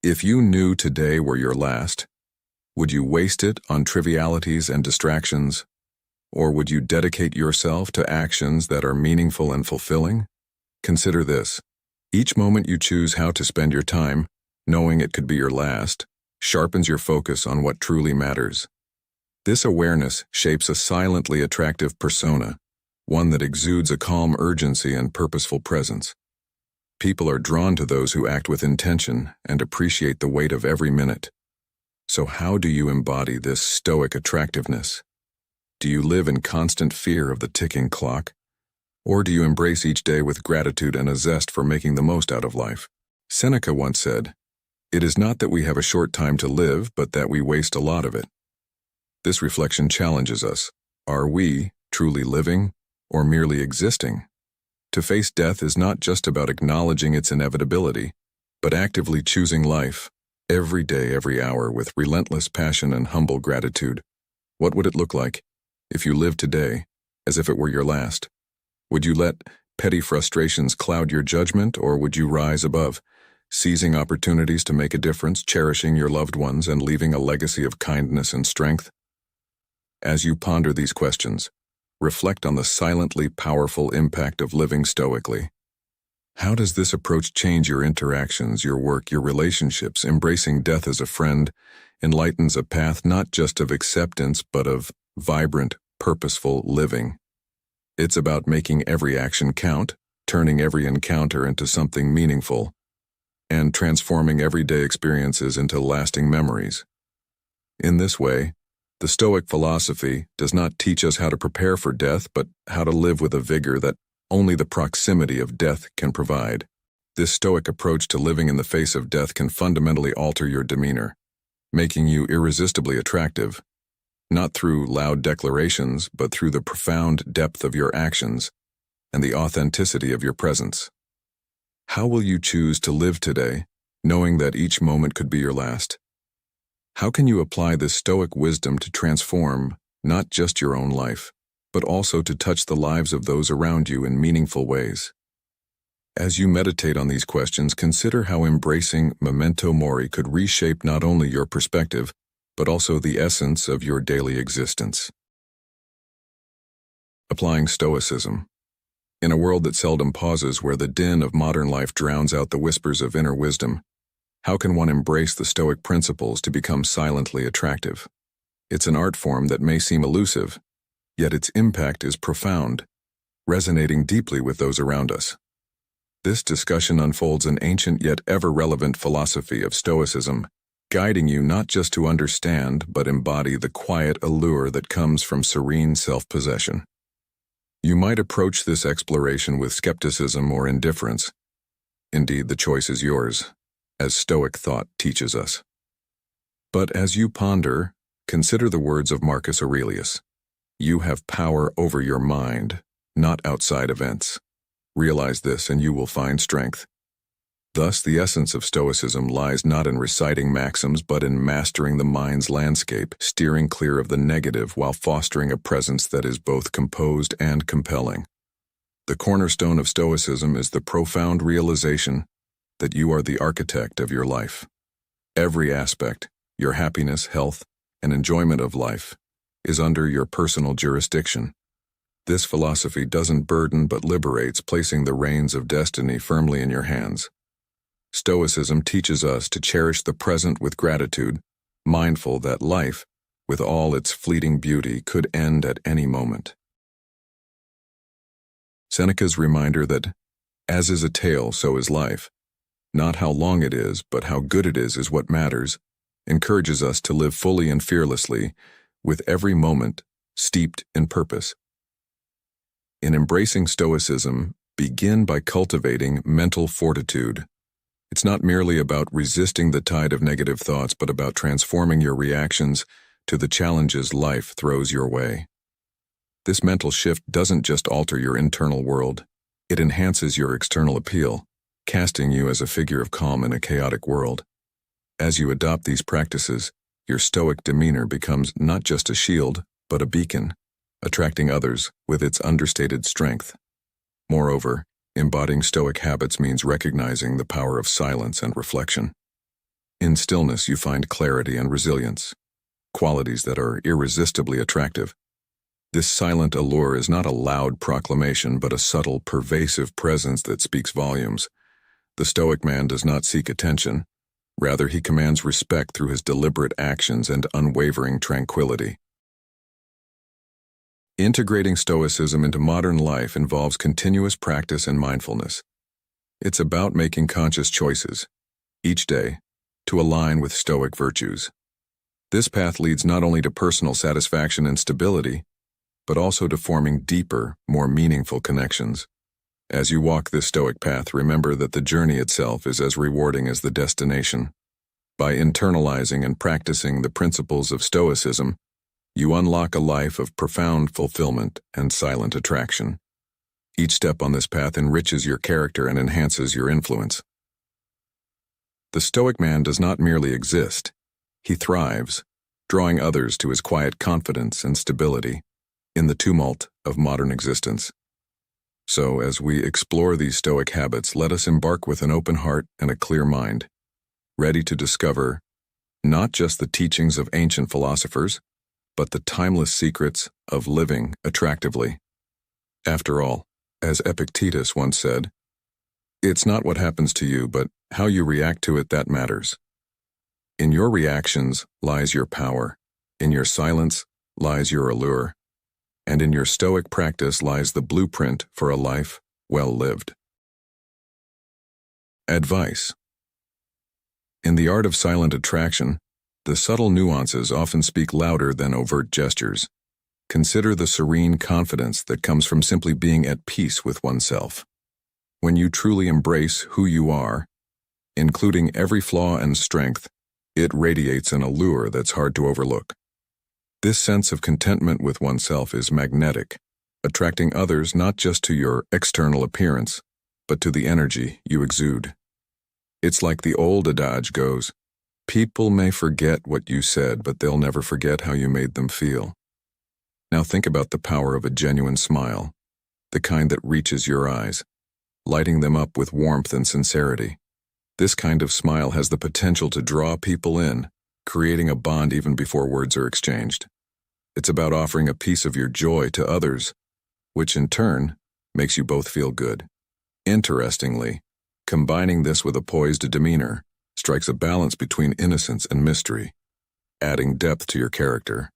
if you knew today were your last, would you waste it on trivialities and distractions? Or would you dedicate yourself to actions that are meaningful and fulfilling? Consider this. Each moment you choose how to spend your time, knowing it could be your last, sharpens your focus on what truly matters. This awareness shapes a silently attractive persona, one that exudes a calm urgency and purposeful presence. People are drawn to those who act with intention and appreciate the weight of every minute. So how do you embody this Stoic attractiveness? Do you live in constant fear of the ticking clock? Or do you embrace each day with gratitude and a zest for making the most out of life? Seneca once said, "It is not that we have a short time to live, but that we waste a lot of it." This reflection challenges us. Are we truly living or merely existing? To face death is not just about acknowledging its inevitability, but actively choosing life, every day, every hour, with relentless passion and humble gratitude. What would it look like if you lived today as if it were your last? Would you let petty frustrations cloud your judgment, or would you rise above, seizing opportunities to make a difference, cherishing your loved ones, and leaving a legacy of kindness and strength? As you ponder these questions, reflect on the silently powerful impact of living stoically. How does this approach change your interactions, your work, your relationships? Embracing death as a friend enlightens a path not just of acceptance, but of vibrant, purposeful living. It's about making every action count, turning every encounter into something meaningful, and transforming everyday experiences into lasting memories. In this way, the Stoic philosophy does not teach us how to prepare for death, but how to live with a vigor that only the proximity of death can provide. This Stoic approach to living in the face of death can fundamentally alter your demeanor, making you irresistibly attractive, not through loud declarations, but through the profound depth of your actions and the authenticity of your presence. How will you choose to live today, knowing that each moment could be your last? How can you apply this Stoic wisdom to transform not just your own life, but also to touch the lives of those around you in meaningful ways? As you meditate on these questions, consider how embracing memento mori could reshape not only your perspective, but also the essence of your daily existence. Applying Stoicism. In a world that seldom pauses, where the din of modern life drowns out the whispers of inner wisdom, how can one embrace the Stoic principles to become silently attractive? It's an art form that may seem elusive, yet its impact is profound, resonating deeply with those around us. This discussion unfolds an ancient yet ever-relevant philosophy of Stoicism, guiding you not just to understand but embody the quiet allure that comes from serene self-possession. You might approach this exploration with skepticism or indifference. Indeed, the choice is yours, as Stoic thought teaches us. But as you ponder, consider the words of Marcus Aurelius. You have power over your mind, not outside events. Realize this and you will find strength. Thus, the essence of Stoicism lies not in reciting maxims but in mastering the mind's landscape, steering clear of the negative while fostering a presence that is both composed and compelling. The cornerstone of Stoicism is the profound realization that you are the architect of your life. Every aspect, your happiness, health, and enjoyment of life, is under your personal jurisdiction. This philosophy doesn't burden but liberates, placing the reins of destiny firmly in your hands. Stoicism teaches us to cherish the present with gratitude, mindful that life, with all its fleeting beauty, could end at any moment. Seneca's reminder that, as is a tale, so is life, not how long it is, but how good it is what matters, encourages us to live fully and fearlessly, with every moment steeped in purpose. In embracing Stoicism, begin by cultivating mental fortitude. It's not merely about resisting the tide of negative thoughts, but about transforming your reactions to the challenges life throws your way. This mental shift doesn't just alter your internal world, it enhances your external appeal, casting you as a figure of calm in a chaotic world. As you adopt these practices, your Stoic demeanor becomes not just a shield, but a beacon, attracting others with its understated strength. Moreover, embodying Stoic habits means recognizing the power of silence and reflection. In stillness, you find clarity and resilience, qualities that are irresistibly attractive. This silent allure is not a loud proclamation, but a subtle, pervasive presence that speaks volumes. The Stoic man does not seek attention. Rather, he commands respect through his deliberate actions and unwavering tranquility. Integrating Stoicism into modern life involves continuous practice and mindfulness. It's about making conscious choices, each day, to align with Stoic virtues. This path leads not only to personal satisfaction and stability, but also to forming deeper, more meaningful connections. As you walk this Stoic path, remember that the journey itself is as rewarding as the destination. By internalizing and practicing the principles of Stoicism, you unlock a life of profound fulfillment and silent attraction. Each step on this path enriches your character and enhances your influence. The Stoic man does not merely exist, he thrives, drawing others to his quiet confidence and stability in the tumult of modern existence. So, as we explore these Stoic habits, let us embark with an open heart and a clear mind, ready to discover not just the teachings of ancient philosophers, but the timeless secrets of living attractively. After all, as Epictetus once said, it's not what happens to you, but how you react to it that matters. In your reactions lies your power, in your silence lies your allure, and in your Stoic practice lies the blueprint for a life well lived. Advice. In the art of silent attraction, the subtle nuances often speak louder than overt gestures. Consider the serene confidence that comes from simply being at peace with oneself. When you truly embrace who you are, including every flaw and strength, it radiates an allure that's hard to overlook. This sense of contentment with oneself is magnetic, attracting others not just to your external appearance, but to the energy you exude. It's like the old adage goes, people may forget what you said, but they'll never forget how you made them feel. Now think about the power of a genuine smile, the kind that reaches your eyes, lighting them up with warmth and sincerity. This kind of smile has the potential to draw people in, creating a bond even before words are exchanged. It's about offering a piece of your joy to others, which in turn makes you both feel good. Interestingly, combining this with a poised demeanor strikes a balance between innocence and mystery, adding depth to your character.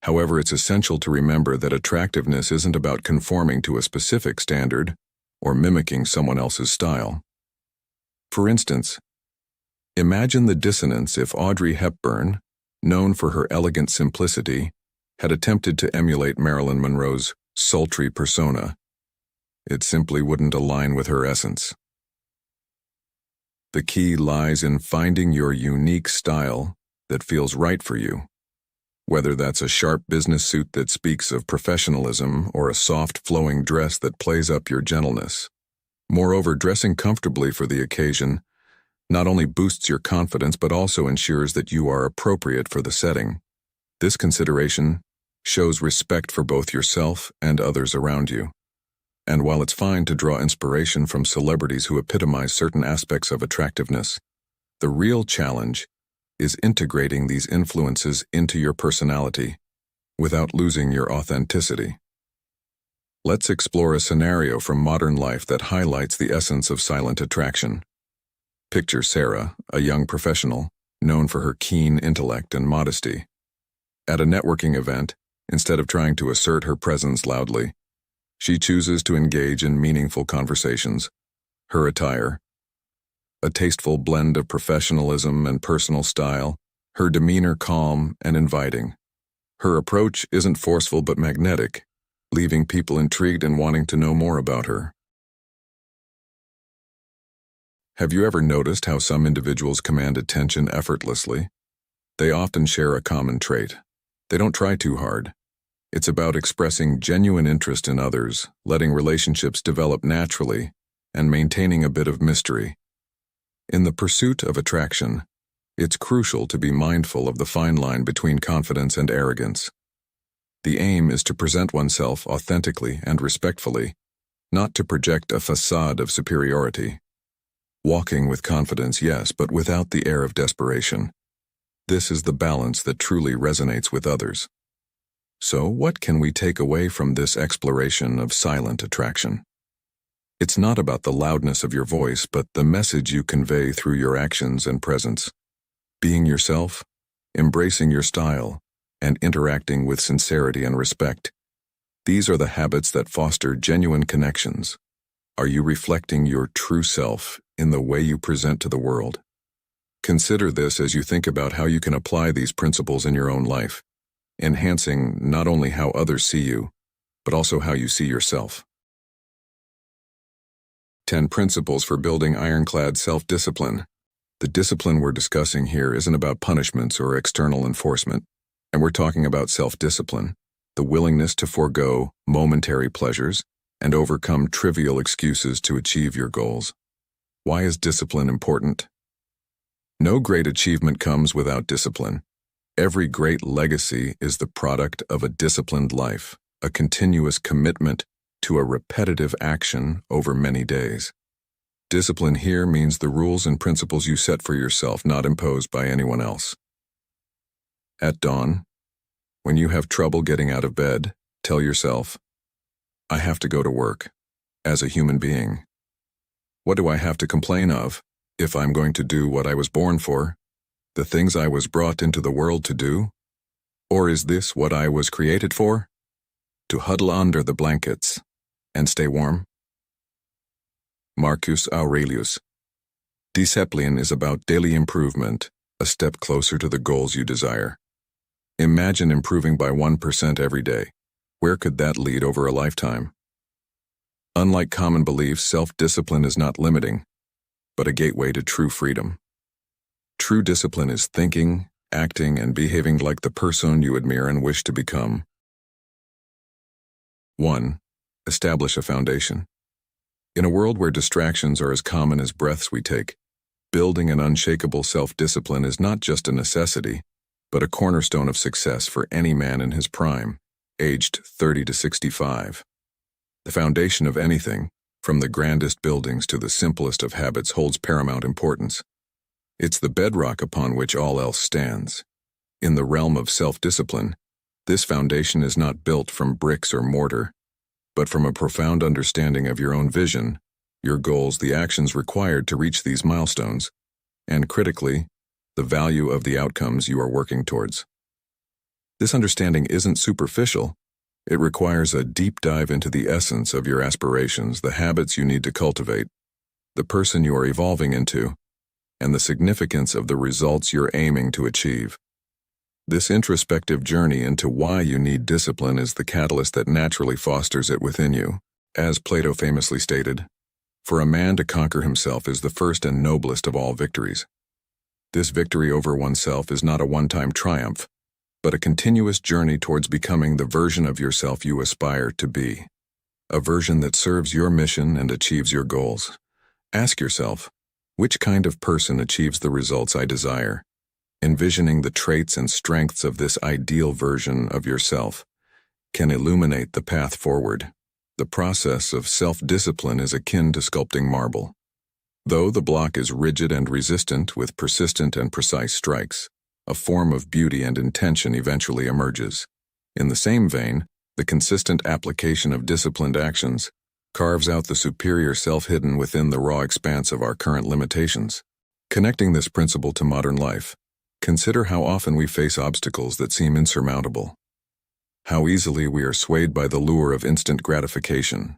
However, it's essential to remember that attractiveness isn't about conforming to a specific standard, or mimicking someone else's style. For instance, imagine the dissonance if Audrey Hepburn, known for her elegant simplicity, had attempted to emulate Marilyn Monroe's sultry persona. It simply wouldn't align with her essence. The key lies in finding your unique style that feels right for you, whether that's a sharp business suit that speaks of professionalism or a soft, flowing dress that plays up your gentleness. Moreover, dressing comfortably for the occasion not only boosts your confidence but also ensures that you are appropriate for the setting. This consideration shows respect for both yourself and others around you. And while it's fine to draw inspiration from celebrities who epitomize certain aspects of attractiveness, the real challenge is integrating these influences into your personality without losing your authenticity. Let's explore a scenario from modern life that highlights the essence of silent attraction. Picture Sarah, a young professional, known for her keen intellect and modesty. At a networking event, instead of trying to assert her presence loudly, she chooses to engage in meaningful conversations. Her attire, a tasteful blend of professionalism and personal style, her demeanor calm and inviting. Her approach isn't forceful but magnetic, leaving people intrigued and wanting to know more about her. Have you ever noticed how some individuals command attention effortlessly? They often share a common trait. They don't try too hard. It's about expressing genuine interest in others, letting relationships develop naturally, and maintaining a bit of mystery. In the pursuit of attraction, it's crucial to be mindful of the fine line between confidence and arrogance. The aim is to present oneself authentically and respectfully, not to project a facade of superiority. Walking with confidence, yes, but without the air of desperation. This is the balance that truly resonates with others. So, what can we take away from this exploration of silent attraction? It's not about the loudness of your voice, but the message you convey through your actions and presence. Being yourself, embracing your style, and interacting with sincerity and respect. These are the habits that foster genuine connections. Are you reflecting your true self in the way you present to the world? Consider this as you think about how you can apply these principles in your own life, enhancing not only how others see you, but also how you see yourself. 10 Principles for Building Ironclad Self-Discipline. The discipline we're discussing here isn't about punishments or external enforcement, and we're talking about self-discipline, the willingness to forego momentary pleasures and overcome trivial excuses to achieve your goals. Why is discipline important? No great achievement comes without discipline. Every great legacy is the product of a disciplined life, a continuous commitment to a repetitive action over many days. Discipline here means the rules and principles you set for yourself, not imposed by anyone else. At dawn, when you have trouble getting out of bed, tell yourself, I have to go to work, as a human being. What do I have to complain of if I'm going to do what I was born for, the things I was brought into the world to do? Or is this what I was created for? To huddle under the blankets and stay warm? Marcus Aurelius. Discipline is about daily improvement, a step closer to the goals you desire. Imagine improving by 1% every day. Where could that lead over a lifetime? Unlike common beliefs, self-discipline is not limiting, but a gateway to true freedom. True discipline is thinking, acting, and behaving like the person you admire and wish to become. 1. Establish a foundation. In a world where distractions are as common as breaths we take, building an unshakable self-discipline is not just a necessity, but a cornerstone of success for any man in his prime, aged 30 to 65. The foundation of anything, from the grandest buildings to the simplest of habits, holds paramount importance. It's the bedrock upon which all else stands. In the realm of self-discipline, this foundation is not built from bricks or mortar, but from a profound understanding of your own vision, your goals, the actions required to reach these milestones, and critically, the value of the outcomes you are working towards. This understanding isn't superficial, It requires a deep dive into the essence of your aspirations, the habits you need to cultivate, the person you are evolving into, and the significance of the results you're aiming to achieve. This introspective journey into why you need discipline is the catalyst that naturally fosters it within you. As Plato famously stated, "For a man to conquer himself is the first and noblest of all victories." This victory over oneself is not a one-time triumph, but a continuous journey towards becoming the version of yourself you aspire to be. A version that serves your mission and achieves your goals. Ask yourself, which kind of person achieves the results I desire? Envisioning the traits and strengths of this ideal version of yourself can illuminate the path forward. The process of self-discipline is akin to sculpting marble. Though the block is rigid and resistant with persistent and precise strikes, a form of beauty and intention eventually emerges. In the same vein, the consistent application of disciplined actions carves out the superior self hidden within the raw expanse of our current limitations. Connecting this principle to modern life, consider how often we face obstacles that seem insurmountable. How easily we are swayed by the lure of instant gratification,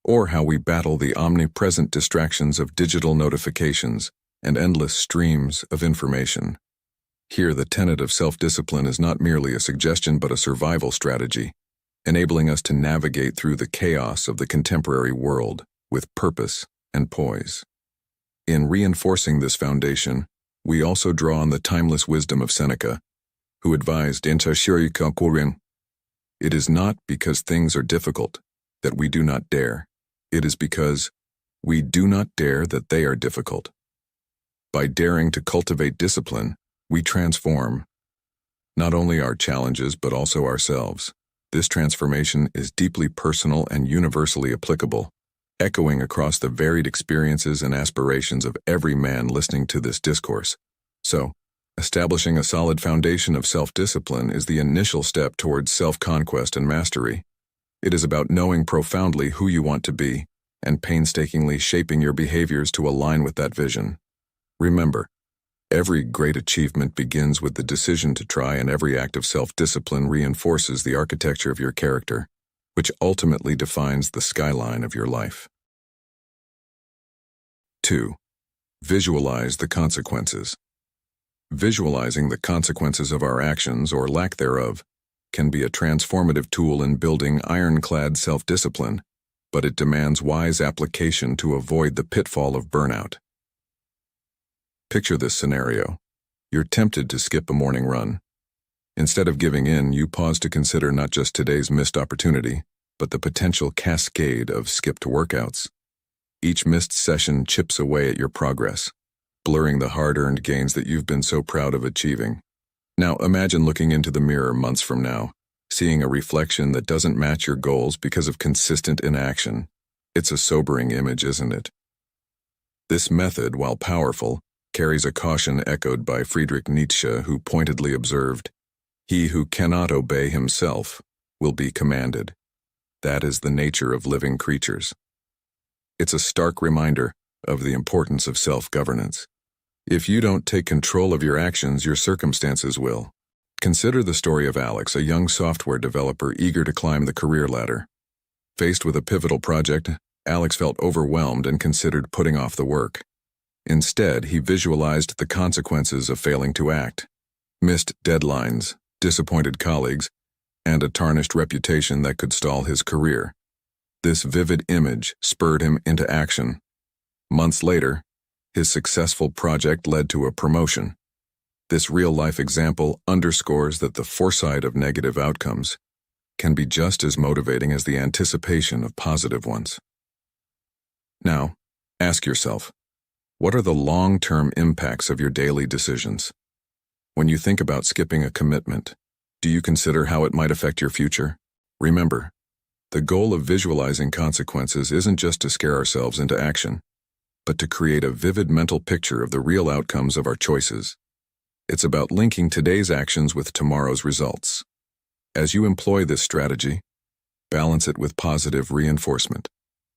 or how we battle the omnipresent distractions of digital notifications and endless streams of information. Here, the tenet of self-discipline is not merely a suggestion but a survival strategy, enabling us to navigate through the chaos of the contemporary world with purpose and poise. In reinforcing this foundation, we also draw on the timeless wisdom of Seneca, who advised, "It is not because things are difficult that we do not dare. It is because we do not dare that they are difficult." By daring to cultivate discipline, we transform not only our challenges but also ourselves. This transformation is deeply personal and universally applicable, echoing across the varied experiences and aspirations of every man listening to this discourse. So, establishing a solid foundation of self-discipline is the initial step towards self-conquest and mastery. It is about knowing profoundly who you want to be and painstakingly shaping your behaviors to align with that vision. Remember, every great achievement begins with the decision to try, and every act of self-discipline reinforces the architecture of your character, which ultimately defines the skyline of your life. 2. Visualize the consequences. Visualizing the consequences of our actions, or lack thereof, can be a transformative tool in building ironclad self-discipline, but it demands wise application to avoid the pitfall of burnout. Picture this scenario. You're tempted to skip a morning run. Instead of giving in, you pause to consider not just today's missed opportunity, but the potential cascade of skipped workouts. Each missed session chips away at your progress, blurring the hard-earned gains that you've been so proud of achieving. Now imagine looking into the mirror months from now, seeing a reflection that doesn't match your goals because of consistent inaction. It's a sobering image, isn't it? This method, while powerful, carries a caution echoed by Friedrich Nietzsche, who pointedly observed, "He who cannot obey himself will be commanded." That is the nature of living creatures. It's a stark reminder of the importance of self-governance. If you don't take control of your actions, your circumstances will. Consider the story of Alex, a young software developer eager to climb the career ladder. Faced with a pivotal project, Alex felt overwhelmed and considered putting off the work. Instead, he visualized the consequences of failing to act: missed deadlines, disappointed colleagues, and a tarnished reputation that could stall his career. This vivid image spurred him into action. Months later, his successful project led to a promotion. This real-life example underscores that the foresight of negative outcomes can be just as motivating as the anticipation of positive ones. Now, ask yourself, what are the long-term impacts of your daily decisions? When you think about skipping a commitment, do you consider how it might affect your future? Remember, the goal of visualizing consequences isn't just to scare ourselves into action, but to create a vivid mental picture of the real outcomes of our choices. It's about linking today's actions with tomorrow's results. As you employ this strategy, balance it with positive reinforcement.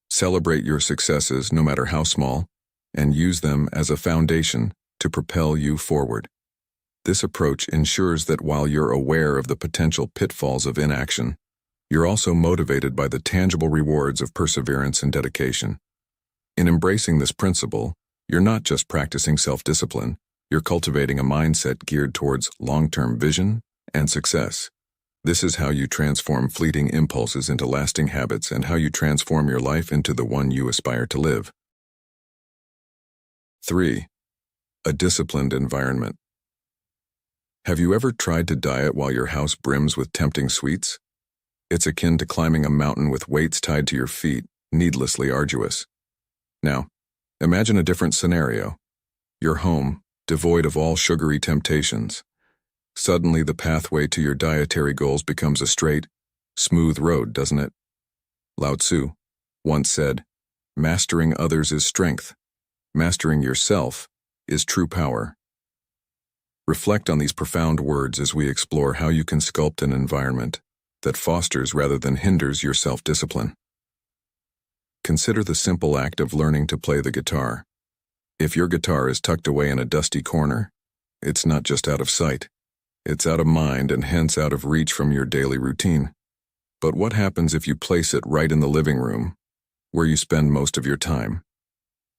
Celebrate your successes, no matter how small, and use them as a foundation to propel you forward. This approach ensures that while you're aware of the potential pitfalls of inaction, You're also motivated by the tangible rewards of perseverance and dedication. In embracing this principle, you're not just practicing self-discipline, you're cultivating a mindset geared towards long-term vision and success. This is how you transform fleeting impulses into lasting habits and how you transform your life into the one you aspire to live. 3. A disciplined environment. Have you ever tried to diet while your house brims with tempting sweets? It's akin to climbing a mountain with weights tied to your feet, needlessly arduous. Now, imagine a different scenario. Your home, devoid of all sugary temptations. Suddenly the pathway to your dietary goals becomes a straight, smooth road, doesn't it? Lao Tzu once said, "Mastering others is strength. Mastering yourself is true power." Reflect on these profound words as we explore how you can sculpt an environment that fosters rather than hinders your self-discipline. Consider the simple act of learning to play the guitar. If your guitar is tucked away in a dusty corner, it's not just out of sight. It's out of mind and hence out of reach from your daily routine. But what happens if you place it right in the living room, where you spend most of your time?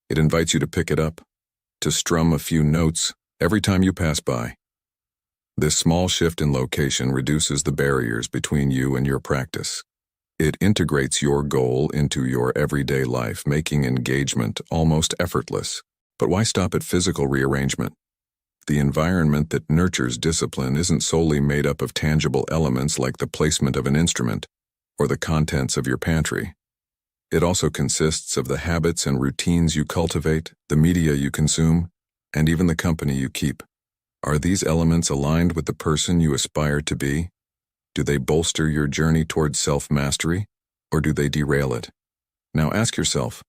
It invites you to pick it up, to strum a few notes every time you pass by. This small shift in location reduces the barriers between you and your practice. It integrates your goal into your everyday life, making engagement almost effortless. But why stop at physical rearrangement? The environment that nurtures discipline isn't solely made up of tangible elements like the placement of an instrument or the contents of your pantry. It also consists of the habits and routines you cultivate, the media you consume, and even the company you keep. Are these elements aligned with the person you aspire to be? Do they bolster your journey towards self-mastery, or do they derail it? Now ask yourself,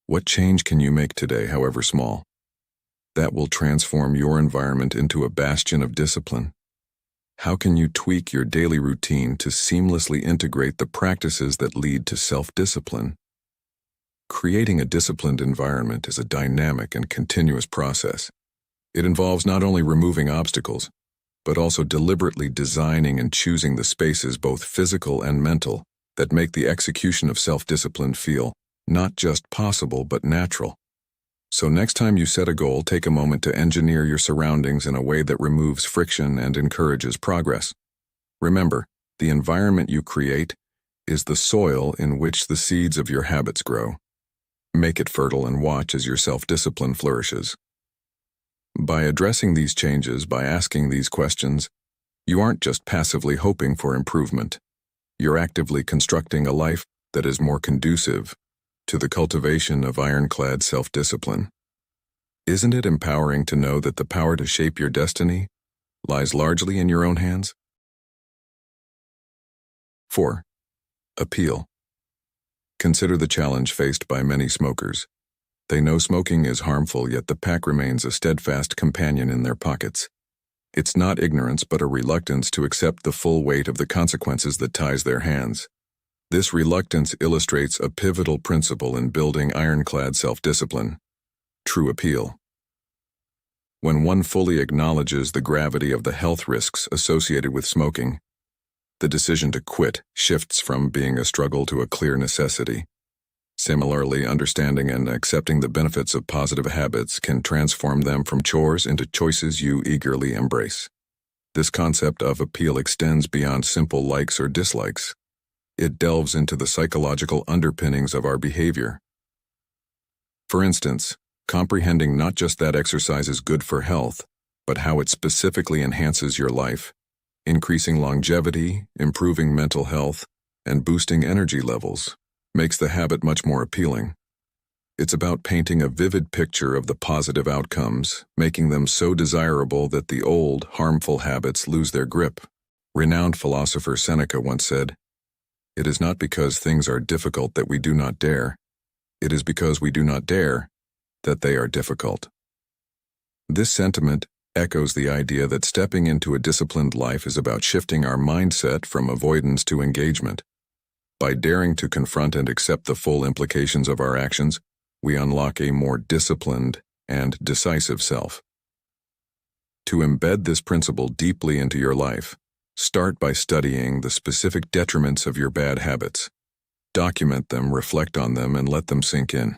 what change can you make today, however small, that will transform your environment into a bastion of discipline? How can you tweak your daily routine to seamlessly integrate the practices that lead to self-discipline? Creating a disciplined environment is a dynamic and continuous process. It involves not only removing obstacles, but also deliberately designing and choosing the spaces, both physical and mental, that make the execution of self-discipline feel not just possible but natural. So next time you set a goal, take a moment to engineer your surroundings in a way that removes friction and encourages progress. Remember, the environment you create is the soil in which the seeds of your habits grow. Make it fertile and watch as your self-discipline flourishes. By addressing these changes, by asking these questions, you aren't just passively hoping for improvement. You're actively constructing a life that is more conducive to the cultivation of ironclad self-discipline. Isn't it empowering to know that the power to shape your destiny lies largely in your own hands? 4. Appeal. Consider the challenge faced by many smokers. They know smoking is harmful, yet the pack remains a steadfast companion in their pockets. It's not ignorance, but a reluctance to accept the full weight of the consequences that ties their hands. This reluctance illustrates a pivotal principle in building ironclad self-discipline: true appeal. When one fully acknowledges the gravity of the health risks associated with smoking, the decision to quit shifts from being a struggle to a clear necessity. Similarly, understanding and accepting the benefits of positive habits can transform them from chores into choices you eagerly embrace. This concept of appeal extends beyond simple likes or dislikes. It delves into the psychological underpinnings of our behavior. For instance, comprehending not just that exercise is good for health, but how it specifically enhances your life, increasing longevity, improving mental health, and boosting energy levels, makes the habit much more appealing. It's about painting a vivid picture of the positive outcomes, making them so desirable that the old, harmful habits lose their grip. Renowned philosopher Seneca once said, "It is not because things are difficult that we do not dare. It is because we do not dare that they are difficult." This sentiment echoes the idea that stepping into a disciplined life is about shifting our mindset from avoidance to engagement. By daring to confront and accept the full implications of our actions, we unlock a more disciplined and decisive self. To embed this principle deeply into your life, Start by studying the specific detriments of your bad habits. Document them, reflect on them, and let them sink in.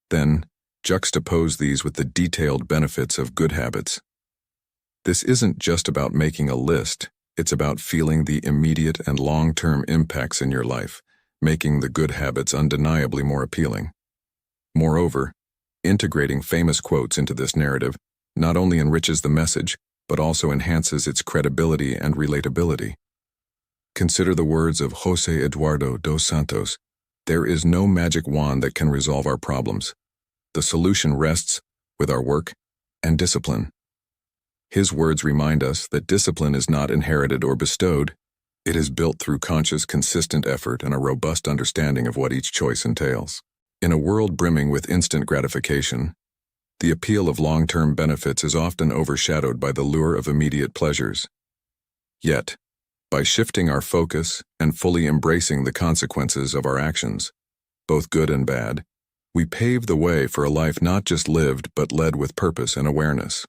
Then, juxtapose these with the detailed benefits of good habits. This isn't just about making a list, it's about feeling the immediate and long-term impacts in your life, making the good habits undeniably more appealing. Moreover, integrating famous quotes into this narrative not only enriches the message, but also enhances its credibility and relatability. Consider the words of José Eduardo dos Santos. There is no magic wand that can resolve our problems. The solution rests with our work and discipline. His words remind us that discipline is not inherited or bestowed. It is built through conscious, consistent effort and a robust understanding of what each choice entails. In a world brimming with instant gratification, the appeal of long-term benefits is often overshadowed by the lure of immediate pleasures. Yet, by shifting our focus and fully embracing the consequences of our actions, both good and bad, we pave the way for a life not just lived but led with purpose and awareness.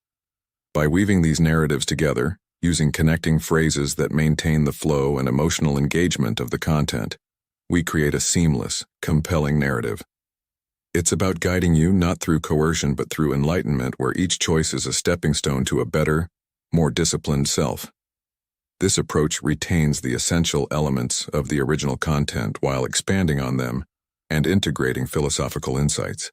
By weaving these narratives together, using connecting phrases that maintain the flow and emotional engagement of the content, we create a seamless, compelling narrative. It's about guiding you not through coercion but through enlightenment, where each choice is a stepping stone to a better, more disciplined self. This approach retains the essential elements of the original content while expanding on them and integrating philosophical insights,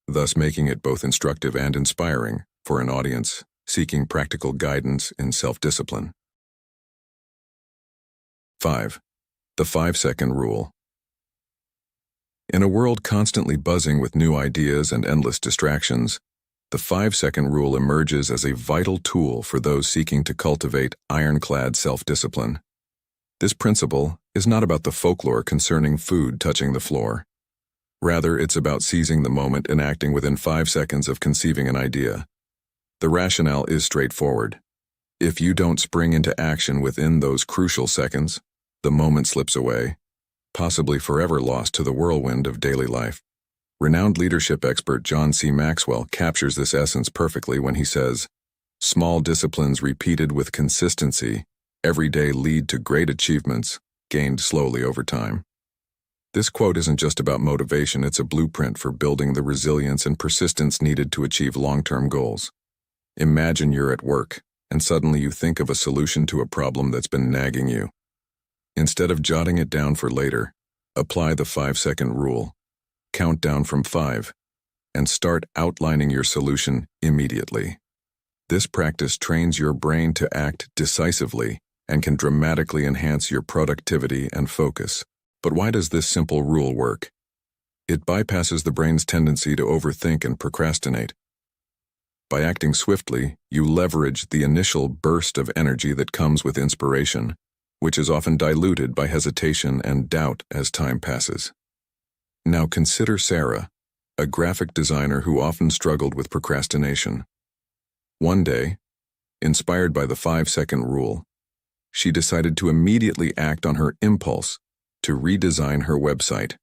thus making it both instructive and inspiring for an audience seeking practical guidance in self-discipline. 5. The 5-second rule. In a world constantly buzzing with new ideas and endless distractions, the 5-second rule emerges as a vital tool for those seeking to cultivate ironclad self-discipline. This principle is not about the folklore concerning food touching the floor. Rather, it's about seizing the moment and acting within 5 seconds of conceiving an idea. The rationale is straightforward. If you don't spring into action within those crucial seconds, the moment slips away, possibly forever lost to the whirlwind of daily life. Renowned leadership expert John C. Maxwell captures this essence perfectly when he says, "Small disciplines repeated with consistency every day lead to great achievements gained slowly over time." This quote isn't just about motivation, it's a blueprint for building the resilience and persistence needed to achieve long-term goals. Imagine you're at work, and suddenly you think of a solution to a problem that's been nagging you. Instead of jotting it down for later, apply the 5-second rule. Count down from 5, and start outlining your solution immediately. This practice trains your brain to act decisively and can dramatically enhance your productivity and focus. But why does this simple rule work? It bypasses the brain's tendency to overthink and procrastinate. By acting swiftly, you leverage the initial burst of energy that comes with inspiration, which is often diluted by hesitation and doubt as time passes. Now consider Sarah, a graphic designer who often struggled with procrastination. One day, inspired by the 5-second rule, she decided to immediately act on her impulse to redesign her website,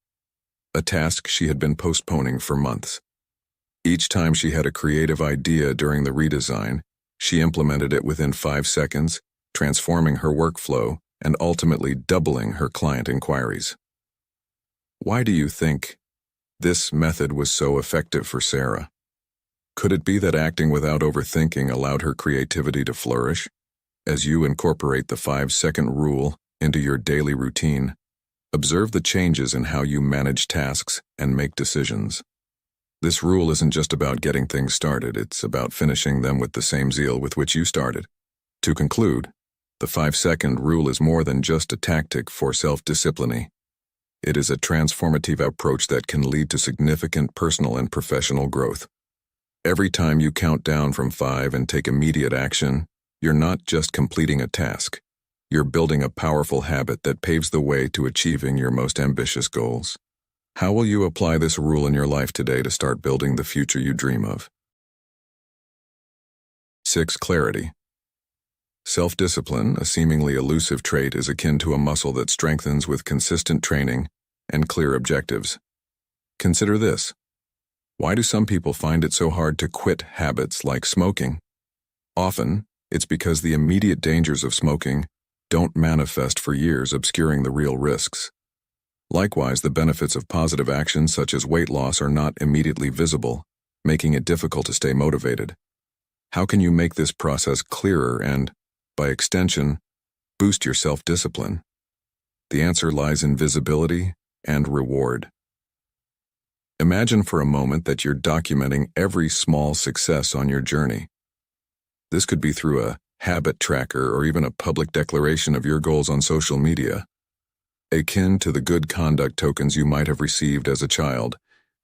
a task she had been postponing for months. Each time she had a creative idea during the redesign, she implemented it within 5 seconds, transforming her workflow and ultimately doubling her client inquiries. Why do you think this method was so effective for Sarah? Could it be that acting without overthinking allowed her creativity to flourish? As you incorporate the 5-second rule into your daily routine, observe the changes in how you manage tasks and make decisions. This rule isn't just about getting things started, it's about finishing them with the same zeal with which you started. To conclude, the 5-second rule is more than just a tactic for self-discipline. It is a transformative approach that can lead to significant personal and professional growth. Every time you count down from 5 and take immediate action, you're not just completing a task. You're building a powerful habit that paves the way to achieving your most ambitious goals. How will you apply this rule in your life today to start building the future you dream of? 6. Clarity. Self-discipline, a seemingly elusive trait, is akin to a muscle that strengthens with consistent training and clear objectives. Consider this. Why do some people find it so hard to quit habits like smoking? Often, It's because the immediate dangers of smoking don't manifest for years, obscuring the real risks. Likewise, the benefits of positive actions such as weight loss are not immediately visible, making it difficult to stay motivated. How can you make this process clearer and, by extension, boost your self-discipline? The answer lies in visibility and reward. Imagine for a moment that you're documenting every small success on your journey. This could be through a habit tracker or even a public declaration of your goals on social media, akin to the good conduct tokens you might have received as a child,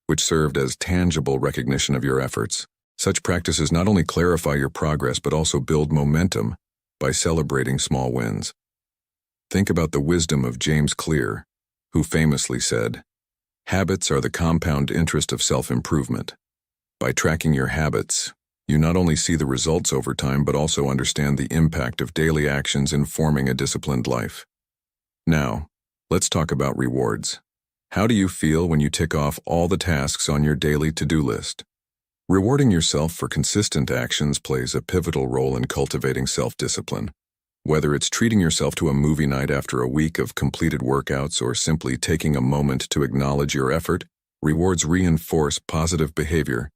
which served as tangible recognition of your efforts. Such practices not only clarify your progress but also build momentum by celebrating small wins. Think about the wisdom of James Clear, who famously said, "Habits are the compound interest of self-improvement." By tracking your habits, you not only see the results over time but also understand the impact of daily actions in forming a disciplined life. Now, let's talk about rewards. How do you feel when you tick off all the tasks on your daily to-do list? Rewarding yourself for consistent actions plays a pivotal role in cultivating self-discipline. Whether it's treating yourself to a movie night after a week of completed workouts or simply taking a moment to acknowledge your effort, rewards reinforce positive behavior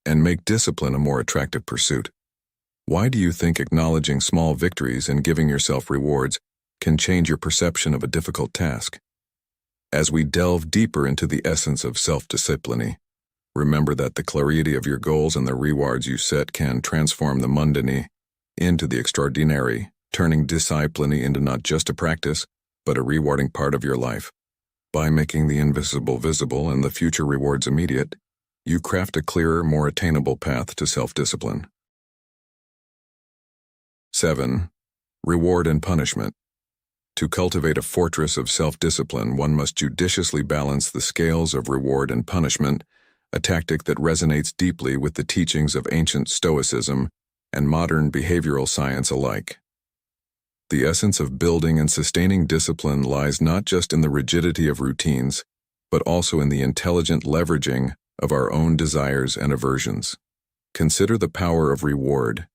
and make discipline a more attractive pursuit. Why do you think acknowledging small victories and giving yourself rewards can change your perception of a difficult task? As we delve deeper into the essence of self-discipline, remember that the clarity of your goals and the rewards you set can transform the mundane into the extraordinary, turning discipline into not just a practice, but a rewarding part of your life. By making the invisible visible and the future rewards immediate, you craft a clearer, more attainable path to self-discipline. 7. Reward and punishment. To cultivate a fortress of self-discipline, one must judiciously balance the scales of reward and punishment, a tactic that resonates deeply with the teachings of ancient Stoicism and modern behavioral science alike. The essence of building and sustaining discipline lies not just in the rigidity of routines, but also in the intelligent leveraging of our own desires and aversions. Consider the power of reward.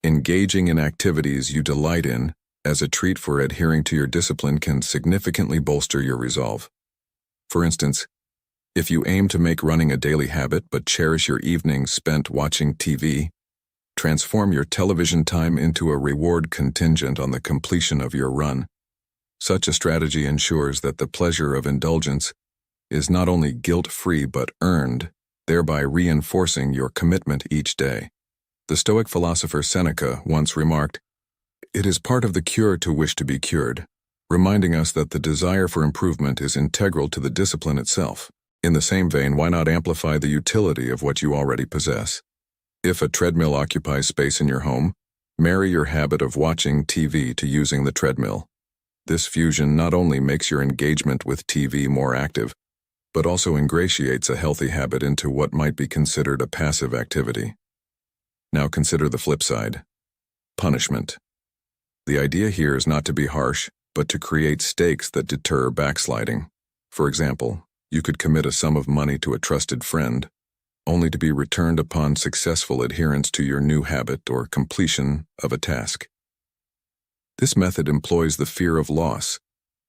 Engaging in activities you delight in as a treat for adhering to your discipline can significantly bolster your resolve. For instance, if you aim to make running a daily habit but cherish your evenings spent watching TV, transform your television time into a reward contingent on the completion of your run. Such a strategy ensures that the pleasure of indulgence is not only guilt-free but earned, thereby reinforcing your commitment each day. The Stoic philosopher Seneca once remarked, "It is part of the cure to wish to be cured," reminding us that the desire for improvement is integral to the discipline itself. In the same vein, why not amplify the utility of what you already possess? If a treadmill occupies space in your home, marry your habit of watching TV to using the treadmill. This fusion not only makes your engagement with TV more active, but also ingratiates a healthy habit into what might be considered a passive activity. Now consider the flip side: punishment. The idea here is not to be harsh, but to create stakes that deter backsliding. For example, you could commit a sum of money to a trusted friend, only to be returned upon successful adherence to your new habit or completion of a task. This method employs the fear of loss,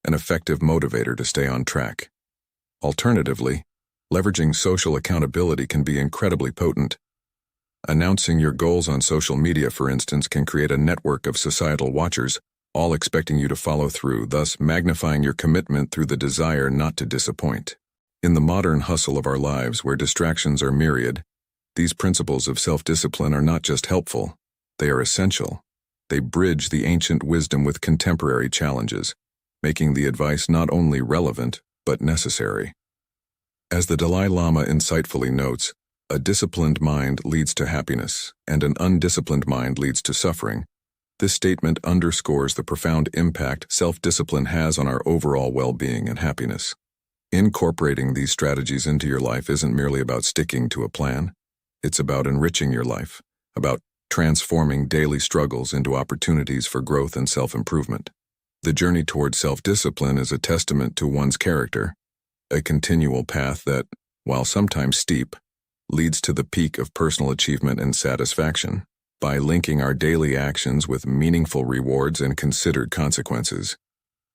an effective motivator to stay on track. Alternatively, leveraging social accountability can be incredibly potent. Announcing your goals on social media, for instance, can create a network of societal watchers, all expecting you to follow through, thus magnifying your commitment through the desire not to disappoint. In the modern hustle of our lives, where distractions are myriad, these principles of self-discipline are not just helpful, they are essential. They bridge the ancient wisdom with contemporary challenges, making the advice not only relevant, but necessary. As the Dalai Lama insightfully notes, a disciplined mind leads to happiness, and an undisciplined mind leads to suffering. This statement underscores the profound impact self-discipline has on our overall well-being and happiness. Incorporating these strategies into your life isn't merely about sticking to a plan. It's about enriching your life, about transforming daily struggles into opportunities for growth and self-improvement. The journey toward self-discipline is a testament to one's character, a continual path that, while sometimes steep, leads to the peak of personal achievement and satisfaction. By linking our daily actions with meaningful rewards and considered consequences,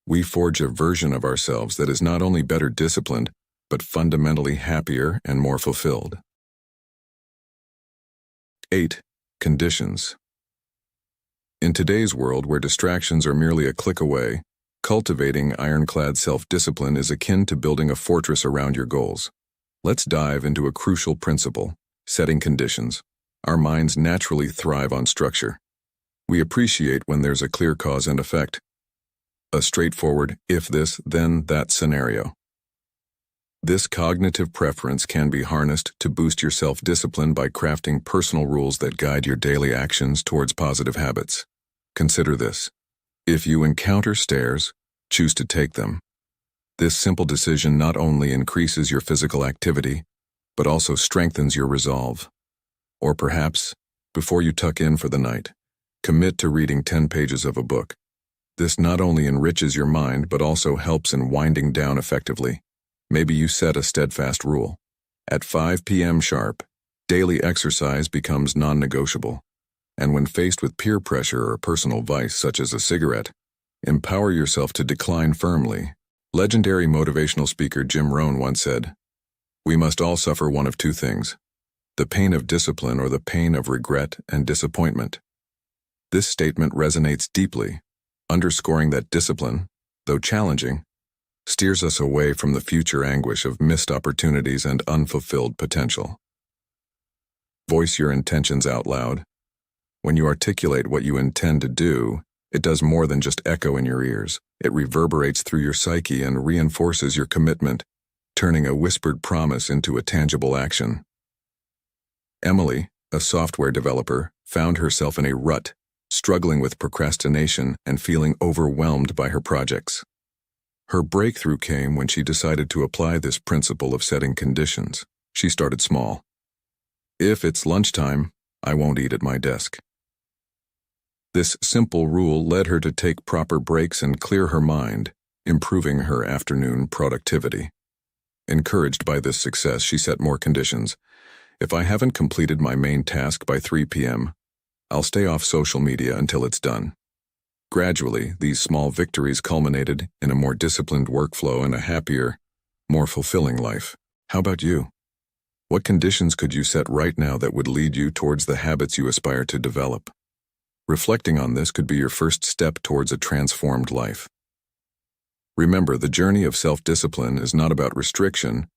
we forge a version of ourselves that is not only better disciplined, but fundamentally happier and more fulfilled. 8. Conditions. In today's world where distractions are merely a click away, cultivating ironclad self-discipline is akin to building a fortress around your goals. Let's dive into a crucial principle: setting conditions. Our minds naturally thrive on structure. We appreciate when there's a clear cause and effect, a straightforward if this, then that scenario. This cognitive preference can be harnessed to boost your self-discipline by crafting personal rules that guide your daily actions towards positive habits. Consider this. If you encounter stairs, choose to take them. This simple decision not only increases your physical activity, but also strengthens your resolve. Or perhaps, before you tuck in for the night, commit to reading 10 pages of a book. This not only enriches your mind, but also helps in winding down effectively. Maybe you set a steadfast rule. At 5 p.m. sharp, daily exercise becomes non-negotiable. And when faced with peer pressure or personal vice such as a cigarette, empower yourself to decline firmly. Legendary motivational speaker Jim Rohn once said, "We must all suffer one of two things, the pain of discipline or the pain of regret and disappointment." This statement resonates deeply, underscoring that discipline, though challenging, steers us away from the future anguish of missed opportunities and unfulfilled potential. Voice your intentions out loud. When you articulate what you intend to do, it does more than just echo in your ears. It reverberates through your psyche and reinforces your commitment, turning a whispered promise into a tangible action. Emily, a software developer, found herself in a rut, struggling with procrastination and feeling overwhelmed by her projects. Her breakthrough came when she decided to apply this principle of setting conditions. She started small. If it's lunchtime, I won't eat at my desk. This simple rule led her to take proper breaks and clear her mind, improving her afternoon productivity. Encouraged by this success, she set more conditions. If I haven't completed my main task by 3 p.m., I'll stay off social media until it's done. Gradually, these small victories culminated in a more disciplined workflow and a happier, more fulfilling life. How about you? What conditions could you set right now that would lead you towards the habits you aspire to develop? Reflecting on this could be your first step towards a transformed life. Remember, the journey of self-discipline is not about restriction,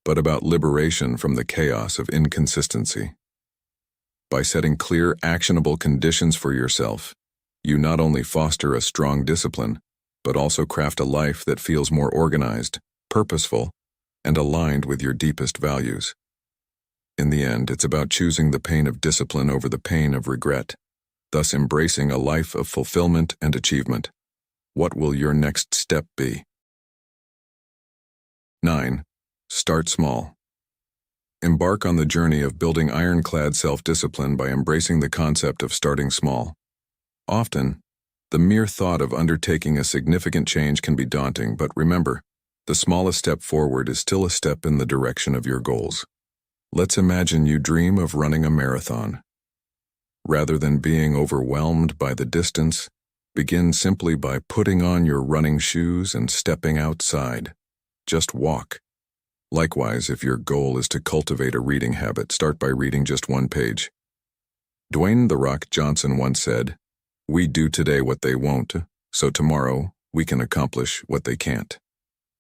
but about liberation from the chaos of inconsistency. By setting clear, actionable conditions for yourself, you not only foster a strong discipline, but also craft a life that feels more organized, purposeful, and aligned with your deepest values. In the end, it's about choosing the pain of discipline over the pain of regret, thus embracing a life of fulfillment and achievement. What will your next step be? 9. Start small. Embark on the journey of building ironclad self-discipline by embracing the concept of starting small. Often, the mere thought of undertaking a significant change can be daunting, but remember, the smallest step forward is still a step in the direction of your goals. Let's imagine you dream of running a marathon. Rather than being overwhelmed by the distance, begin simply by putting on your running shoes and stepping outside. Just walk. Likewise, if your goal is to cultivate a reading habit, start by reading just one page. Dwayne "The Rock" Johnson once said, "We do today what they won't, so tomorrow we can accomplish what they can't."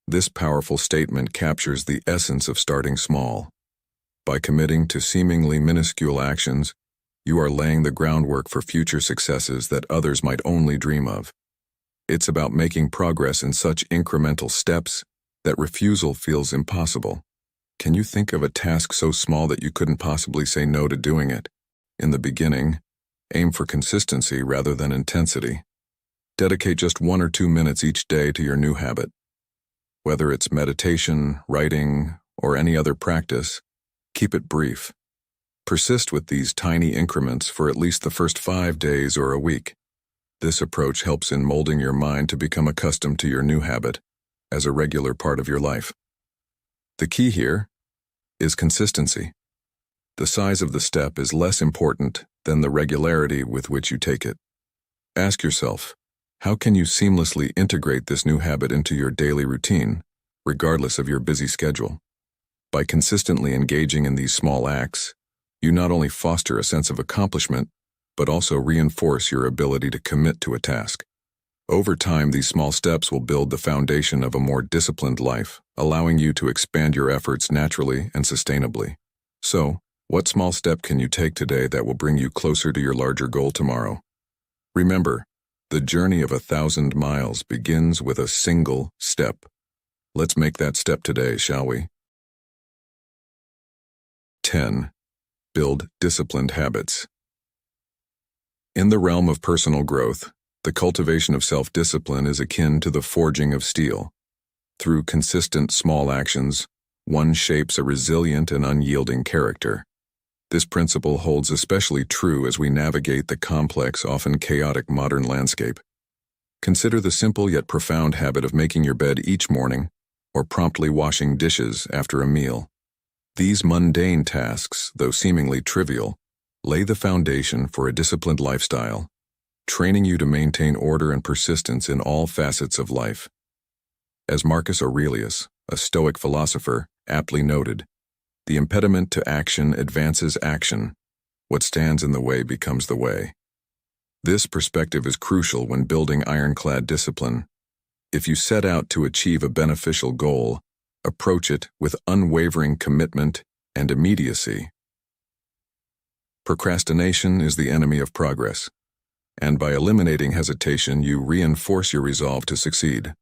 This powerful statement captures the essence of starting small. By committing to seemingly minuscule actions, you are laying the groundwork for future successes that others might only dream of. It's about making progress in such incremental steps that refusal feels impossible. Can you think of a task so small that you couldn't possibly say no to doing it? In the beginning, aim for consistency rather than intensity. Dedicate just 1 or 2 minutes each day to your new habit. Whether it's meditation, writing, or any other practice, keep it brief. Persist with these tiny increments for at least the first 5 days or a week. This approach helps in molding your mind to become accustomed to your new habit as a regular part of your life. The key here is consistency. The size of the step is less important than the regularity with which you take it. Ask yourself, how can you seamlessly integrate this new habit into your daily routine, regardless of your busy schedule? By consistently engaging in these small acts, you not only foster a sense of accomplishment, but also reinforce your ability to commit to a task. Over time, these small steps will build the foundation of a more disciplined life, allowing you to expand your efforts naturally and sustainably. So, what small step can you take today that will bring you closer to your larger goal tomorrow? Remember, the journey of 1,000 miles begins with a single step. Let's make that step today, shall we? 10. Build disciplined habits. In the realm of personal growth, the cultivation of self-discipline is akin to the forging of steel. Through consistent small actions, one shapes a resilient and unyielding character. This principle holds especially true as we navigate the complex, often chaotic modern landscape. Consider the simple yet profound habit of making your bed each morning, or promptly washing dishes after a meal. These mundane tasks, though seemingly trivial, lay the foundation for a disciplined lifestyle, training you to maintain order and persistence in all facets of life. As Marcus Aurelius, a Stoic philosopher, aptly noted, the impediment to action advances action. What stands in the way becomes the way. This perspective is crucial when building ironclad discipline. If you set out to achieve a beneficial goal, approach it with unwavering commitment and immediacy. Procrastination is the enemy of progress, and by eliminating hesitation, you reinforce your resolve to succeed.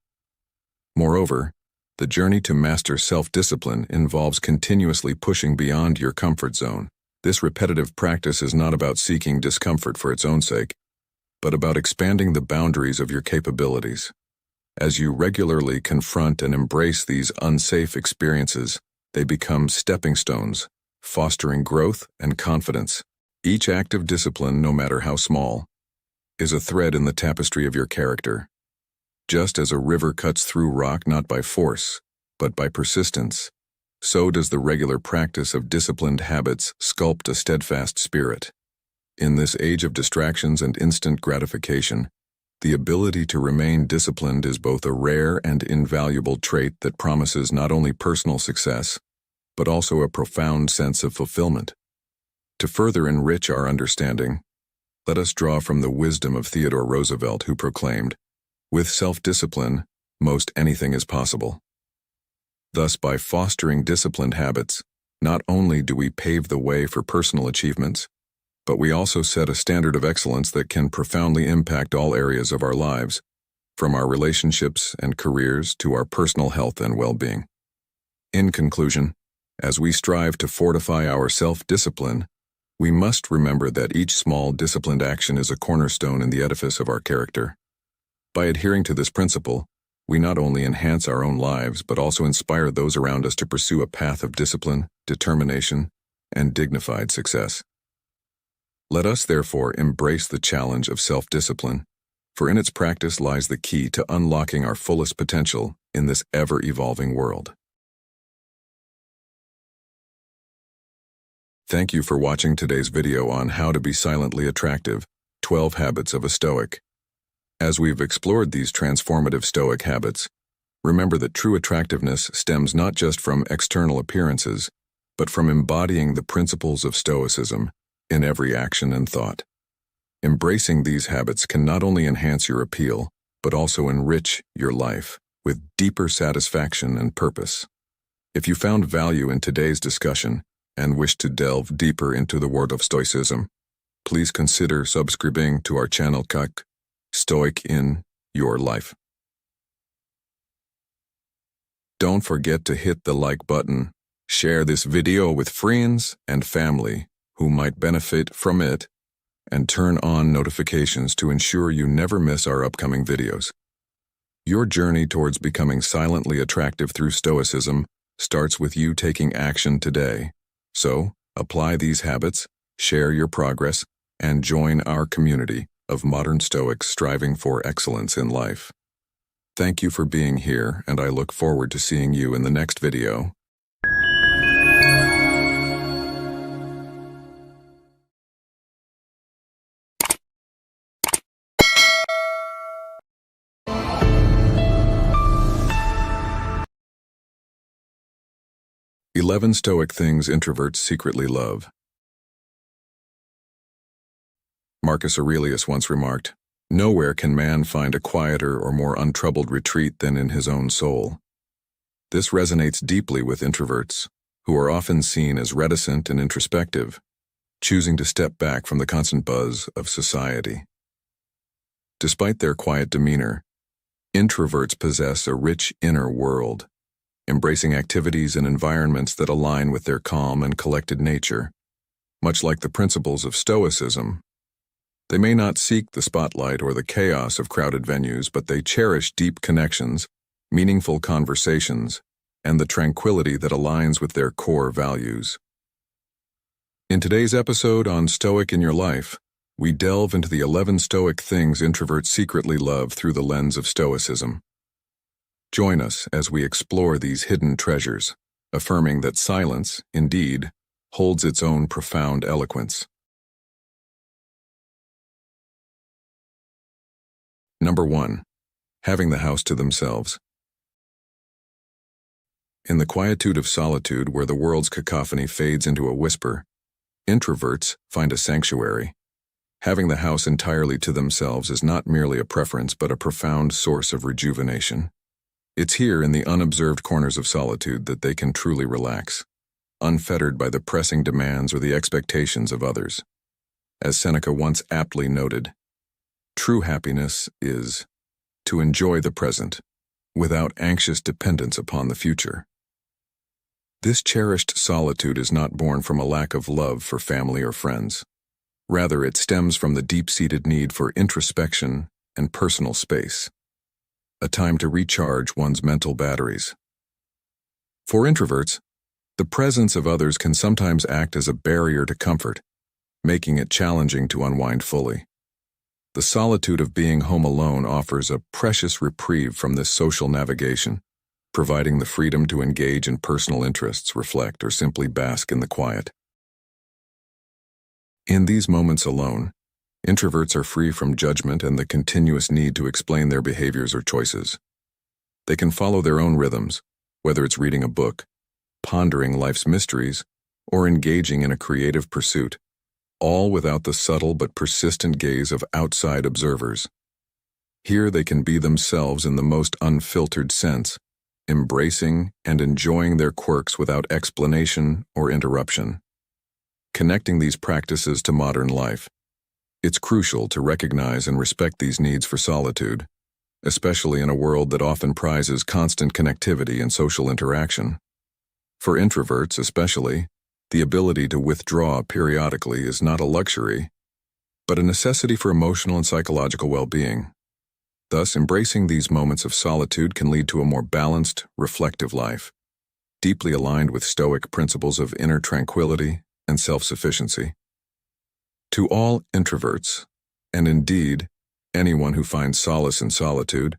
Moreover, the journey to master self-discipline involves continuously pushing beyond your comfort zone. This repetitive practice is not about seeking discomfort for its own sake, but about expanding the boundaries of your capabilities. As you regularly confront and embrace these unsafe experiences, they become stepping stones, fostering growth and confidence. Each act of discipline, no matter how small, is a thread in the tapestry of your character. Just as a river cuts through rock not by force, but by persistence, so does the regular practice of disciplined habits sculpt a steadfast spirit. In this age of distractions and instant gratification, the ability to remain disciplined is both a rare and invaluable trait that promises not only personal success, but also a profound sense of fulfillment. To further enrich our understanding, let us draw from the wisdom of Theodore Roosevelt, who proclaimed, "With self-discipline, most anything is possible." Thus, by fostering disciplined habits, not only do we pave the way for personal achievements, but we also set a standard of excellence that can profoundly impact all areas of our lives, from our relationships and careers to our personal health and well-being. In conclusion, as we strive to fortify our self-discipline, we must remember that each small disciplined action is a cornerstone in the edifice of our character. By adhering to this principle, we not only enhance our own lives, but also inspire those around us to pursue a path of discipline, determination, and dignified success. Let us therefore embrace the challenge of self-discipline, for in its practice lies the key to unlocking our fullest potential in this ever-evolving world. Thank you for watching today's video on how to be silently attractive, 12 Habits of a Stoic. As we've explored these transformative Stoic habits, remember that true attractiveness stems not just from external appearances, but from embodying the principles of Stoicism in every action and thought. Embracing these habits can not only enhance your appeal, but also enrich your life with deeper satisfaction and purpose. If you found value in today's discussion and wish to delve deeper into the world of Stoicism, please consider subscribing to our channel Stoic in your life. Don't forget to hit the like button, share this video with friends and family who might benefit from it, and turn on notifications to ensure you never miss our upcoming videos. Your journey towards becoming silently attractive through Stoicism starts with you taking action today. So, apply these habits, share your progress, and join our community of modern Stoics striving for excellence in life. Thank you for being here, and I look forward to seeing you in the next video. 11 Stoic Things Introverts Secretly Love. Marcus Aurelius once remarked, "Nowhere can man find a quieter or more untroubled retreat than in his own soul." This resonates deeply with introverts, who are often seen as reticent and introspective, choosing to step back from the constant buzz of society. Despite their quiet demeanor, introverts possess a rich inner world, embracing activities and environments that align with their calm and collected nature. Much like the principles of Stoicism, they may not seek the spotlight or the chaos of crowded venues, but they cherish deep connections, meaningful conversations, and the tranquility that aligns with their core values. In today's episode on Stoic in Your Life, we delve into the 11 Stoic things introverts secretly love through the lens of Stoicism. Join us as we explore these hidden treasures, affirming that silence, indeed, holds its own profound eloquence. Number 1. Having the house to themselves. In the quietude of solitude, where the world's cacophony fades into a whisper, introverts find a sanctuary. Having the house entirely to themselves is not merely a preference, but a profound source of rejuvenation. It's here in the unobserved corners of solitude that they can truly relax, unfettered by the pressing demands or the expectations of others. As Seneca once aptly noted, true happiness is to enjoy the present without anxious dependence upon the future. This cherished solitude is not born from a lack of love for family or friends. Rather, it stems from the deep-seated need for introspection and personal space, a time to recharge one's mental batteries. For introverts, the presence of others can sometimes act as a barrier to comfort, making it challenging to unwind fully. The solitude of being home alone offers a precious reprieve from this social navigation, providing the freedom to engage in personal interests, reflect, or simply bask in the quiet. In these moments alone, introverts are free from judgment and the continuous need to explain their behaviors or choices. They can follow their own rhythms, whether it's reading a book, pondering life's mysteries, or engaging in a creative pursuit, all without the subtle but persistent gaze of outside observers. Here they can be themselves in the most unfiltered sense, embracing and enjoying their quirks without explanation or interruption. Connecting these practices to modern life, it's crucial to recognize and respect these needs for solitude, especially in a world that often prizes constant connectivity and social interaction. For introverts especially, the ability to withdraw periodically is not a luxury, but a necessity for emotional and psychological well-being. Thus, embracing these moments of solitude can lead to a more balanced, reflective life, deeply aligned with Stoic principles of inner tranquility and self-sufficiency. To all introverts, and indeed anyone who finds solace in solitude,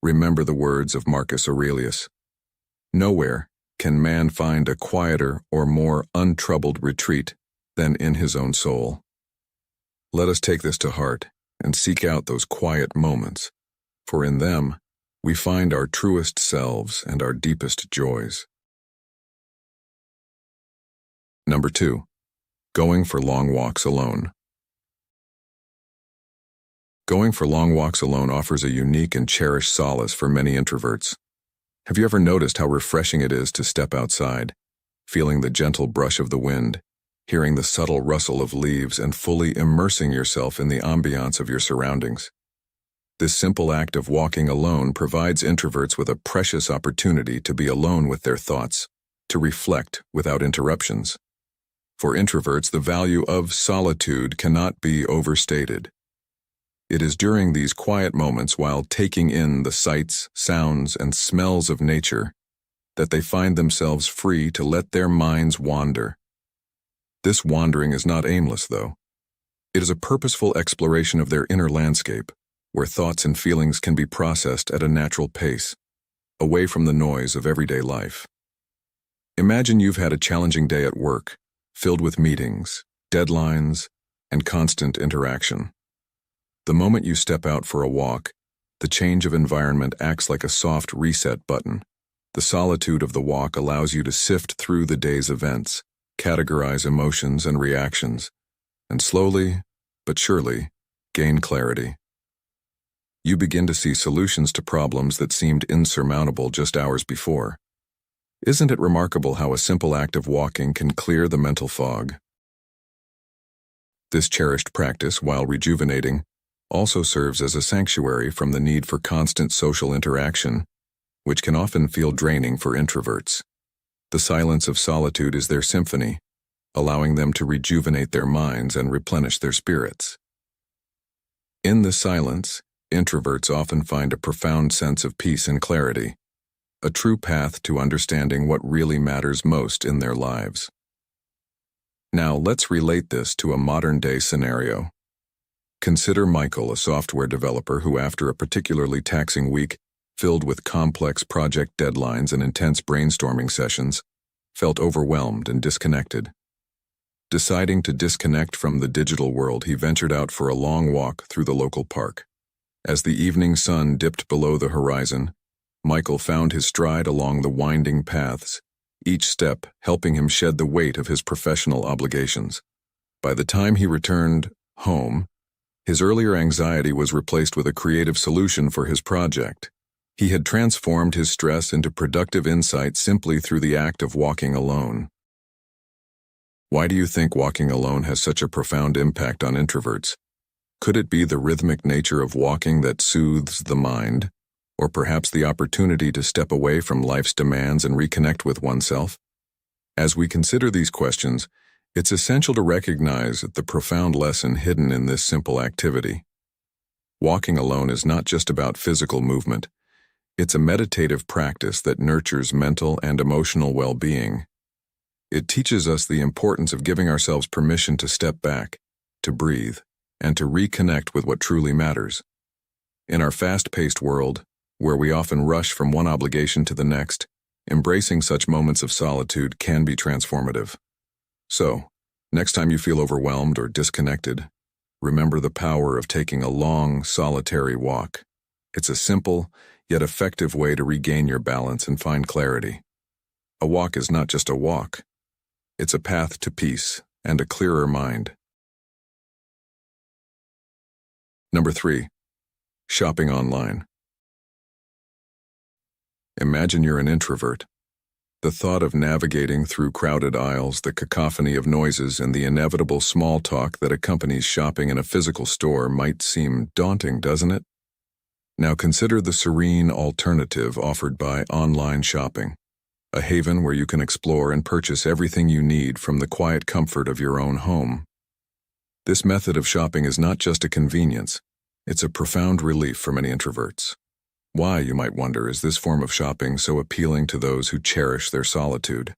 remember the words of Marcus Aurelius. Nowhere can man find a quieter or more untroubled retreat than in his own soul. Let us take this to heart and seek out those quiet moments, for in them we find our truest selves and our deepest joys. Number 2. Going for long walks alone. Going for long walks alone offers a unique and cherished solace for many introverts. Have you ever noticed how refreshing it is to step outside, feeling the gentle brush of the wind, hearing the subtle rustle of leaves, and fully immersing yourself in the ambiance of your surroundings? This simple act of walking alone provides introverts with a precious opportunity to be alone with their thoughts, to reflect without interruptions. For introverts, the value of solitude cannot be overstated. It is during these quiet moments, while taking in the sights, sounds, and smells of nature, that they find themselves free to let their minds wander. This wandering is not aimless, though. It is a purposeful exploration of their inner landscape, where thoughts and feelings can be processed at a natural pace, away from the noise of everyday life. Imagine you've had a challenging day at work, filled with meetings, deadlines, and constant interaction. The moment you step out for a walk, the change of environment acts like a soft reset button. The solitude of the walk allows you to sift through the day's events, categorize emotions and reactions, and slowly, but surely, gain clarity. You begin to see solutions to problems that seemed insurmountable just hours before. Isn't it remarkable how a simple act of walking can clear the mental fog? This cherished practice, while rejuvenating, also serves as a sanctuary from the need for constant social interaction, which can often feel draining for introverts. The silence of solitude is their symphony, allowing them to rejuvenate their minds and replenish their spirits. In this silence, introverts often find a profound sense of peace and clarity, a true path to understanding what really matters most in their lives. Now, let's relate this to a modern-day scenario. Consider Michael, a software developer who, after a particularly taxing week, filled with complex project deadlines and intense brainstorming sessions, felt overwhelmed and disconnected. Deciding to disconnect from the digital world, he ventured out for a long walk through the local park. As the evening sun dipped below the horizon, Michael found his stride along the winding paths, each step helping him shed the weight of his professional obligations. By the time he returned home, his earlier anxiety was replaced with a creative solution for his project. He had transformed his stress into productive insight simply through the act of walking alone. Why do you think walking alone has such a profound impact on introverts? Could it be the rhythmic nature of walking that soothes the mind, or perhaps the opportunity to step away from life's demands and reconnect with oneself? As we consider these questions, it's essential to recognize the profound lesson hidden in this simple activity. Walking alone is not just about physical movement. It's a meditative practice that nurtures mental and emotional well-being. It teaches us the importance of giving ourselves permission to step back, to breathe, and to reconnect with what truly matters. In our fast-paced world, where we often rush from one obligation to the next, embracing such moments of solitude can be transformative. So, next time you feel overwhelmed or disconnected, remember the power of taking a long, solitary walk. It's a simple, yet effective way to regain your balance and find clarity. A walk is not just a walk. It's a path to peace and a clearer mind. Number 3. Shopping online. Imagine you're an introvert. The thought of navigating through crowded aisles, the cacophony of noises, and the inevitable small talk that accompanies shopping in a physical store might seem daunting, doesn't it? Now consider the serene alternative offered by online shopping, a haven where you can explore and purchase everything you need from the quiet comfort of your own home. This method of shopping is not just a convenience, it's a profound relief for many introverts. Why, you might wonder, is this form of shopping so appealing to those who cherish their solitude?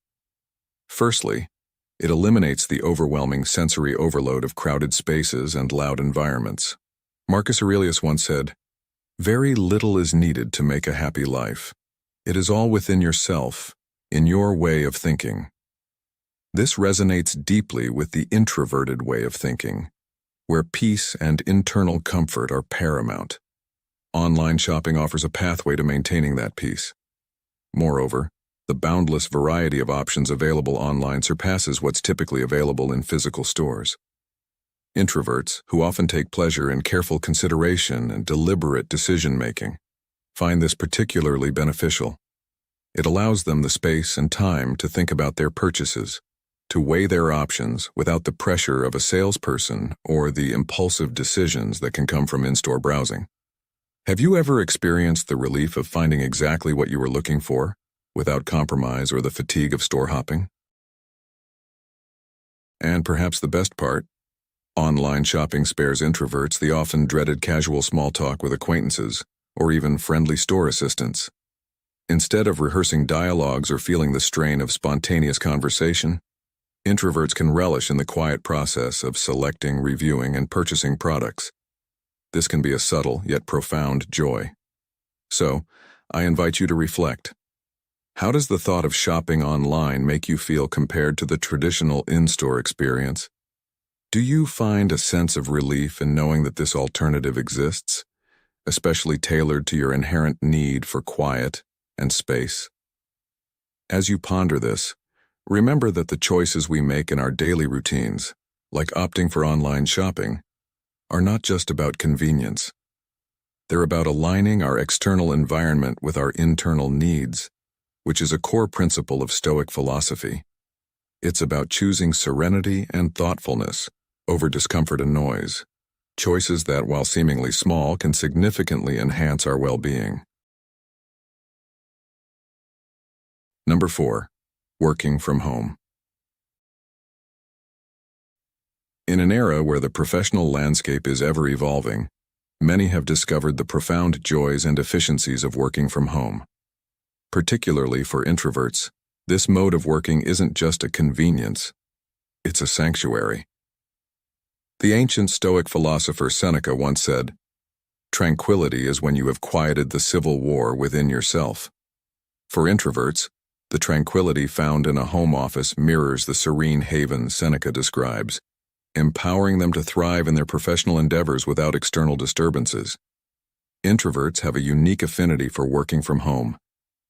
Firstly, it eliminates the overwhelming sensory overload of crowded spaces and loud environments. Marcus Aurelius once said, "Very little is needed to make a happy life. It is all within yourself, in your way of thinking." This resonates deeply with the introverted way of thinking, where peace and internal comfort are paramount. Online shopping offers a pathway to maintaining that peace. Moreover, the boundless variety of options available online surpasses what's typically available in physical stores. Introverts, who often take pleasure in careful consideration and deliberate decision-making, find this particularly beneficial. It allows them the space and time to think about their purchases, to weigh their options without the pressure of a salesperson or the impulsive decisions that can come from in-store browsing. Have you ever experienced the relief of finding exactly what you were looking for, without compromise or the fatigue of store hopping? And perhaps the best part, online shopping spares introverts the often dreaded casual small talk with acquaintances, or even friendly store assistants. Instead of rehearsing dialogues or feeling the strain of spontaneous conversation, introverts can relish in the quiet process of selecting, reviewing, and purchasing products. This can be a subtle yet profound joy. So, I invite you to reflect. How does the thought of shopping online make you feel compared to the traditional in-store experience? Do you find a sense of relief in knowing that this alternative exists, especially tailored to your inherent need for quiet and space? As you ponder this, remember that the choices we make in our daily routines, like opting for online shopping, are not just about convenience. They're about aligning our external environment with our internal needs, which is a core principle of Stoic philosophy. It's about choosing serenity and thoughtfulness over discomfort and noise, choices that, while seemingly small, can significantly enhance our well-being. Number 4. Working from home. In an era where the professional landscape is ever-evolving, many have discovered the profound joys and efficiencies of working from home. Particularly for introverts, this mode of working isn't just a convenience, it's a sanctuary. The ancient Stoic philosopher Seneca once said, "Tranquility is when you have quieted the civil war within yourself." For introverts, the tranquility found in a home office mirrors the serene haven Seneca describes, empowering them to thrive in their professional endeavors without external disturbances. Introverts have a unique affinity for working from home,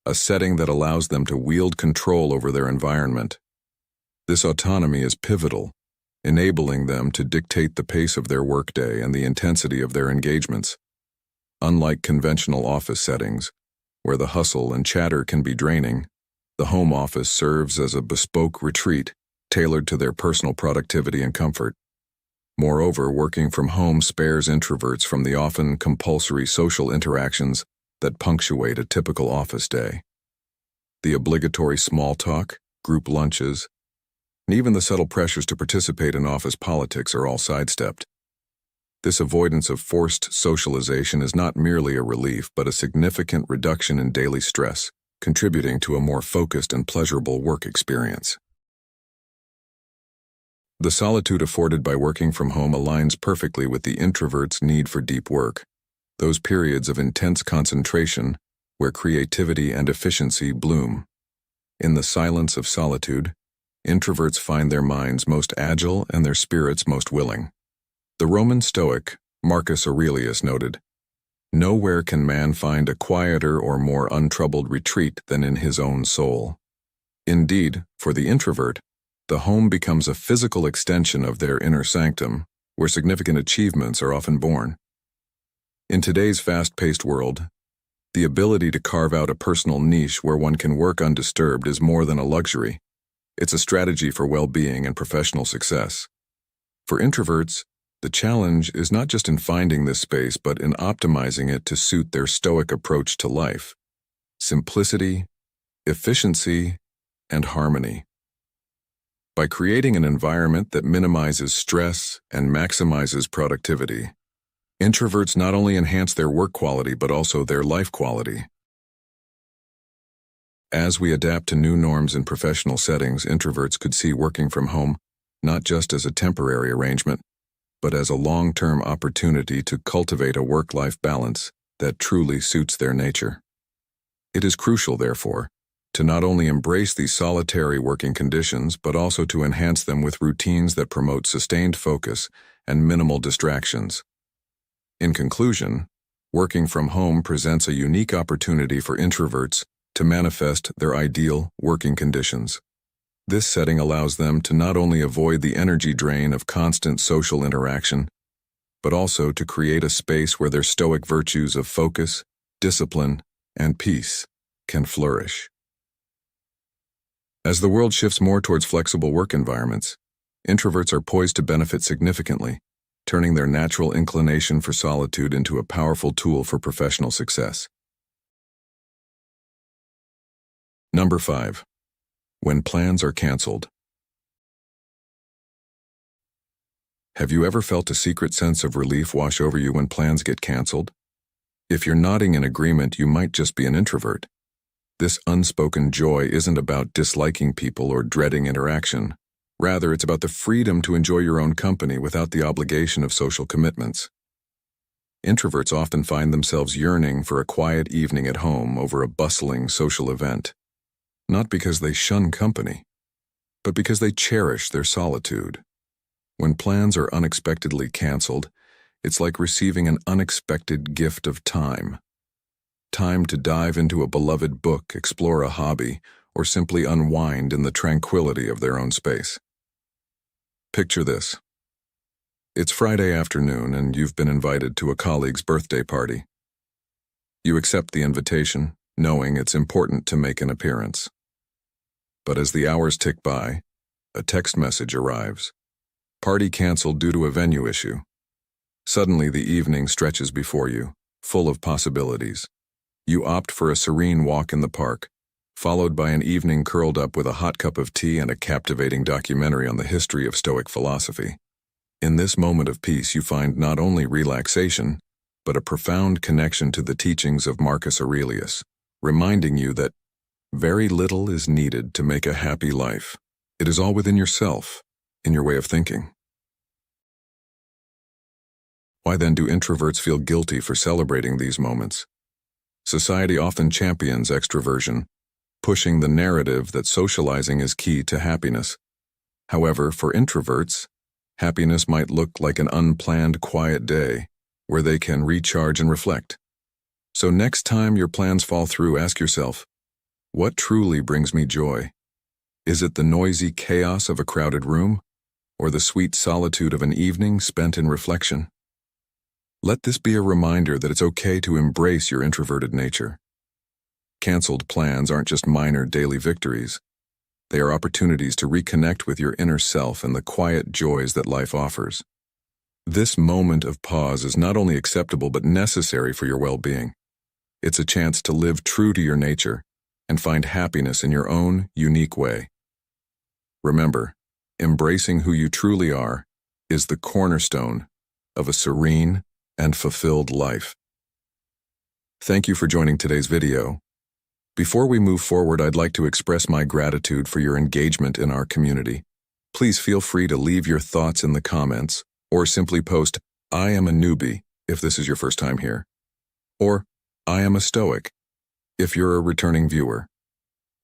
a setting that allows them to wield control over their environment. This autonomy is pivotal, enabling them to dictate the pace of their workday and the intensity of their engagements. Unlike conventional office settings, where the hustle and chatter can be draining, the home office serves as a bespoke retreat tailored to their personal productivity and comfort. Moreover, working from home spares introverts from the often compulsory social interactions that punctuate a typical office day. The obligatory small talk, group lunches, and even the subtle pressures to participate in office politics are all sidestepped. This avoidance of forced socialization is not merely a relief, but a significant reduction in daily stress, contributing to a more focused and pleasurable work experience. The solitude afforded by working from home aligns perfectly with the introvert's need for deep work, those periods of intense concentration where creativity and efficiency bloom. In the silence of solitude, introverts find their minds most agile and their spirits most willing. The Roman Stoic, Marcus Aurelius, noted, "Nowhere can man find a quieter or more untroubled retreat than in his own soul." Indeed, for the introvert, the home becomes a physical extension of their inner sanctum, where significant achievements are often born. In today's fast-paced world, the ability to carve out a personal niche where one can work undisturbed is more than a luxury. It's a strategy for well-being and professional success. For introverts, the challenge is not just in finding this space, but in optimizing it to suit their Stoic approach to life: simplicity, efficiency, and harmony. By creating an environment that minimizes stress and maximizes productivity, introverts not only enhance their work quality but also their life quality. As we adapt to new norms in professional settings, introverts could see working from home not just as a temporary arrangement, but as a long-term opportunity to cultivate a work-life balance that truly suits their nature. It is crucial, therefore, to not only embrace these solitary working conditions, but also to enhance them with routines that promote sustained focus and minimal distractions. In conclusion, working from home presents a unique opportunity for introverts to manifest their ideal working conditions. This setting allows them to not only avoid the energy drain of constant social interaction, but also to create a space where their Stoic virtues of focus, discipline, and peace can flourish. As the world shifts more towards flexible work environments, introverts are poised to benefit significantly, turning their natural inclination for solitude into a powerful tool for professional success. Number 5. When plans are canceled. Have you ever felt a secret sense of relief wash over you when plans get canceled? If you're nodding in agreement, you might just be an introvert. This unspoken joy isn't about disliking people or dreading interaction. Rather, it's about the freedom to enjoy your own company without the obligation of social commitments. Introverts often find themselves yearning for a quiet evening at home over a bustling social event, not because they shun company, but because they cherish their solitude. When plans are unexpectedly canceled, it's like receiving an unexpected gift of time. Time to dive into a beloved book, explore a hobby, or simply unwind in the tranquility of their own space. Picture this. It's Friday afternoon and you've been invited to a colleague's birthday party. You accept the invitation, knowing it's important to make an appearance. But as the hours tick by, a text message arrives. Party canceled due to a venue issue. Suddenly the evening stretches before you, full of possibilities. You opt for a serene walk in the park, followed by an evening curled up with a hot cup of tea and a captivating documentary on the history of Stoic philosophy. In this moment of peace you find not only relaxation, but a profound connection to the teachings of Marcus Aurelius, reminding you that very little is needed to make a happy life. It is all within yourself, in your way of thinking. Why then do introverts feel guilty for celebrating these moments? Society often champions extroversion, pushing the narrative that socializing is key to happiness. However, for introverts, happiness might look like an unplanned quiet day where they can recharge and reflect. So next time your plans fall through, ask yourself, what truly brings me joy? Is it the noisy chaos of a crowded room, or the sweet solitude of an evening spent in reflection? Let this be a reminder that it's okay to embrace your introverted nature. Canceled plans aren't just minor daily victories. They are opportunities to reconnect with your inner self and the quiet joys that life offers. This moment of pause is not only acceptable but necessary for your well-being. It's a chance to live true to your nature and find happiness in your own unique way. Remember, embracing who you truly are is the cornerstone of a serene and fulfilled life. Thank you for joining today's video. Before we move forward, I'd like to express my gratitude for your engagement in our community. Please feel free to leave your thoughts in the comments, or simply post, "I am a newbie," if this is your first time here, or "I am a Stoic," if you're a returning viewer.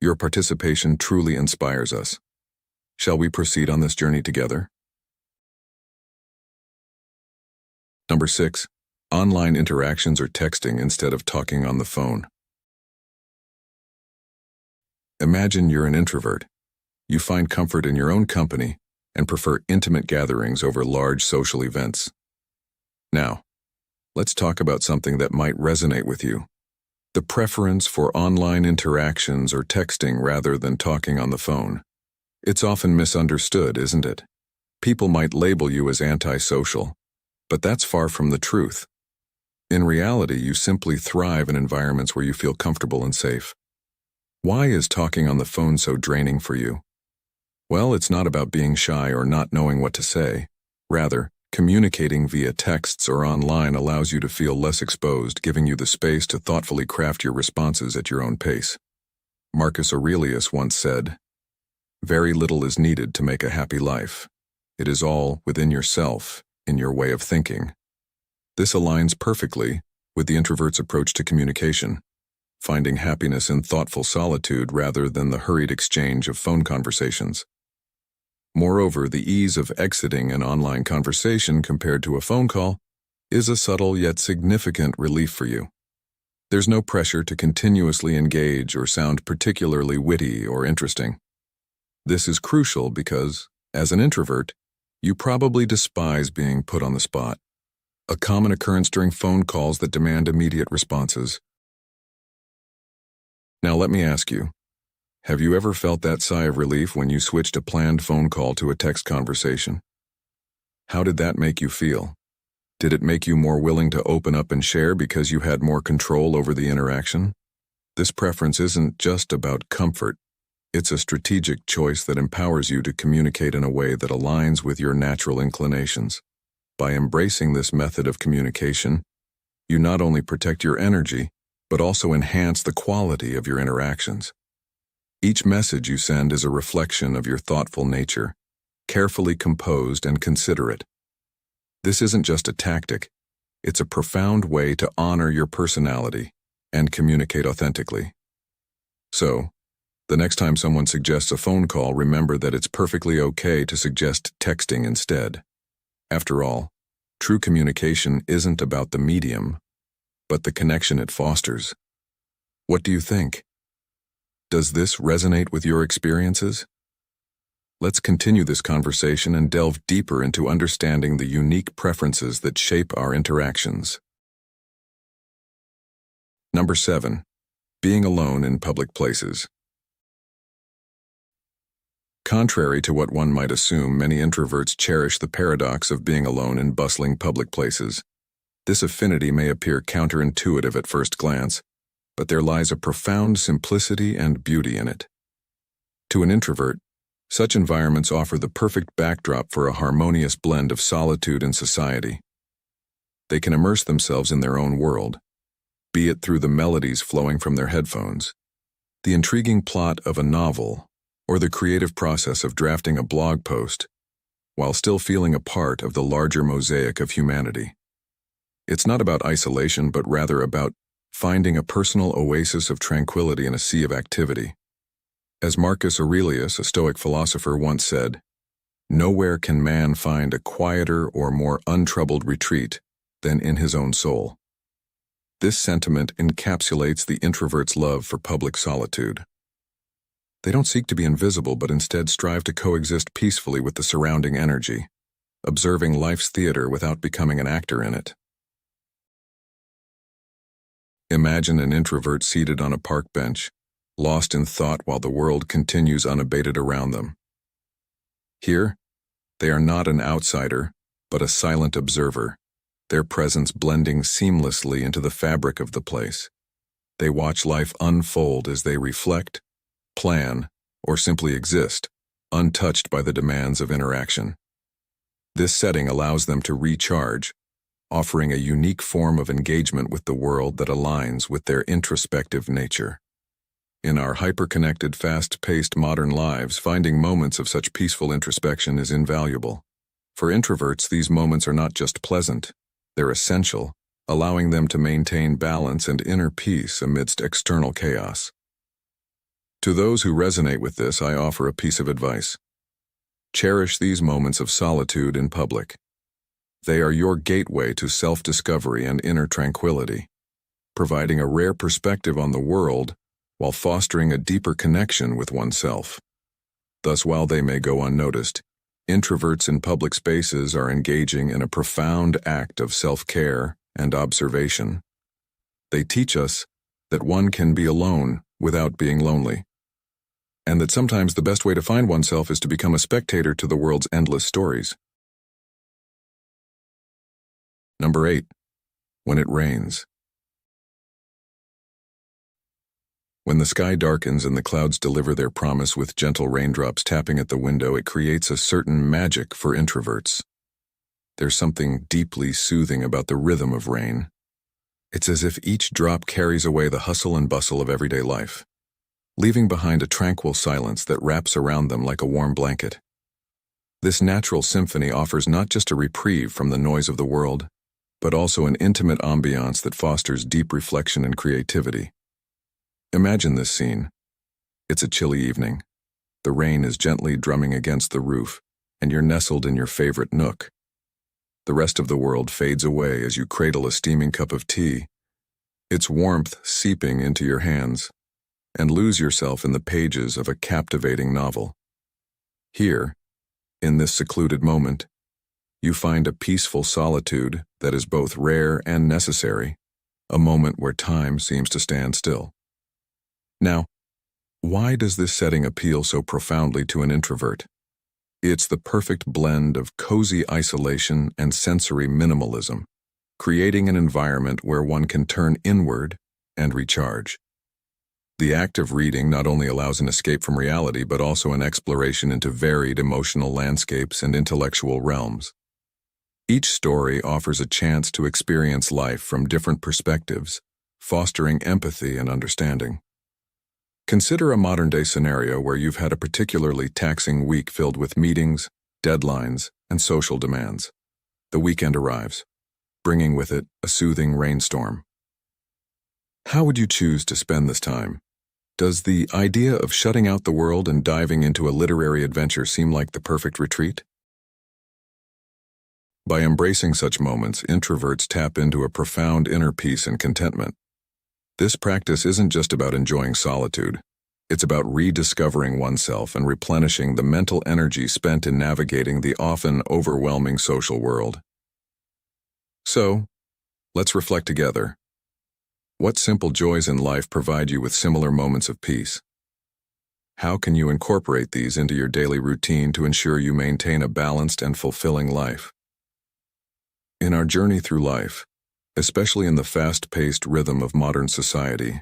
Your participation truly inspires us. Shall we proceed on this journey together? Number 6. Online interactions or texting instead of talking on the phone. Imagine you're an introvert. You find comfort in your own company and prefer intimate gatherings over large social events. Now, let's talk about something that might resonate with you. The preference for online interactions or texting rather than talking on the phone. It's often misunderstood, isn't it? People might label you as antisocial, but that's far from the truth. In reality, you simply thrive in environments where you feel comfortable and safe. Why is talking on the phone so draining for you? Well, it's not about being shy or not knowing what to say. Rather, communicating via texts or online allows you to feel less exposed, giving you the space to thoughtfully craft your responses at your own pace. Marcus Aurelius once said, "Very little is needed to make a happy life. It is all within yourself, in your way of thinking." This aligns perfectly with the introvert's approach to communication, finding happiness in thoughtful solitude rather than the hurried exchange of phone conversations. Moreover, the ease of exiting an online conversation compared to a phone call is a subtle yet significant relief for you. There's no pressure to continuously engage or sound particularly witty or interesting. This is crucial because, as an introvert, you probably despise being put on the spot, a common occurrence during phone calls that demand immediate responses. Now let me ask you, have you ever felt that sigh of relief when you switched a planned phone call to a text conversation? How did that make you feel? Did it make you more willing to open up and share because you had more control over the interaction? This preference isn't just about comfort. It's a strategic choice that empowers you to communicate in a way that aligns with your natural inclinations. By embracing this method of communication, you not only protect your energy, but also enhance the quality of your interactions. Each message you send is a reflection of your thoughtful nature, carefully composed and considerate. This isn't just a tactic, it's a profound way to honor your personality and communicate authentically. So, the next time someone suggests a phone call, remember that it's perfectly okay to suggest texting instead. After all, true communication isn't about the medium, but the connection it fosters. What do you think? Does this resonate with your experiences? Let's continue this conversation and delve deeper into understanding the unique preferences that shape our interactions. Number 7. Being alone in public places. Contrary to what one might assume, many introverts cherish the paradox of being alone in bustling public places. This affinity may appear counterintuitive at first glance, but there lies a profound simplicity and beauty in it. To an introvert, such environments offer the perfect backdrop for a harmonious blend of solitude and society. They can immerse themselves in their own world, be it through the melodies flowing from their headphones, the intriguing plot of a novel, or the creative process of drafting a blog post, while still feeling a part of the larger mosaic of humanity. It's not about isolation, but rather about finding a personal oasis of tranquility in a sea of activity. As Marcus Aurelius, a Stoic philosopher, once said, "Nowhere can man find a quieter or more untroubled retreat than in his own soul." This sentiment encapsulates the introvert's love for public solitude. They don't seek to be invisible, but instead strive to coexist peacefully with the surrounding energy, observing life's theater without becoming an actor in it. Imagine an introvert seated on a park bench, lost in thought while the world continues unabated around them. Here, they are not an outsider, but a silent observer, their presence blending seamlessly into the fabric of the place. They watch life unfold as they reflect, plan, or simply exist, untouched by the demands of interaction. This setting allows them to recharge, offering a unique form of engagement with the world that aligns with their introspective nature. In our hyper-connected, fast-paced modern lives, finding moments of such peaceful introspection is invaluable. For introverts, these moments are not just pleasant, they're essential, allowing them to maintain balance and inner peace amidst external chaos. To those who resonate with this, I offer a piece of advice. Cherish these moments of solitude in public. They are your gateway to self-discovery and inner tranquility, providing a rare perspective on the world while fostering a deeper connection with oneself. Thus, while they may go unnoticed, introverts in public spaces are engaging in a profound act of self-care and observation. They teach us that one can be alone without being lonely, and that sometimes the best way to find oneself is to become a spectator to the world's endless stories. Number 8. When it rains. When the sky darkens and the clouds deliver their promise with gentle raindrops tapping at the window, it creates a certain magic for introverts. There's something deeply soothing about the rhythm of rain. It's as if each drop carries away the hustle and bustle of everyday life, leaving behind a tranquil silence that wraps around them like a warm blanket. This natural symphony offers not just a reprieve from the noise of the world, but also an intimate ambiance that fosters deep reflection and creativity. Imagine this scene. It's a chilly evening. The rain is gently drumming against the roof, and you're nestled in your favorite nook. The rest of the world fades away as you cradle a steaming cup of tea, its warmth seeping into your hands, and lose yourself in the pages of a captivating novel. Here, in this secluded moment, you find a peaceful solitude that is both rare and necessary, a moment where time seems to stand still. Now, why does this setting appeal so profoundly to an introvert? It's the perfect blend of cozy isolation and sensory minimalism, creating an environment where one can turn inward and recharge. The act of reading not only allows an escape from reality, but also an exploration into varied emotional landscapes and intellectual realms. Each story offers a chance to experience life from different perspectives, fostering empathy and understanding. Consider a modern-day scenario where you've had a particularly taxing week filled with meetings, deadlines, and social demands. The weekend arrives, bringing with it a soothing rainstorm. How would you choose to spend this time? Does the idea of shutting out the world and diving into a literary adventure seem like the perfect retreat? By embracing such moments, introverts tap into a profound inner peace and contentment. This practice isn't just about enjoying solitude. It's about rediscovering oneself and replenishing the mental energy spent in navigating the often overwhelming social world. So, let's reflect together. What simple joys in life provide you with similar moments of peace? How can you incorporate these into your daily routine to ensure you maintain a balanced and fulfilling life? In our journey through life, especially in the fast-paced rhythm of modern society,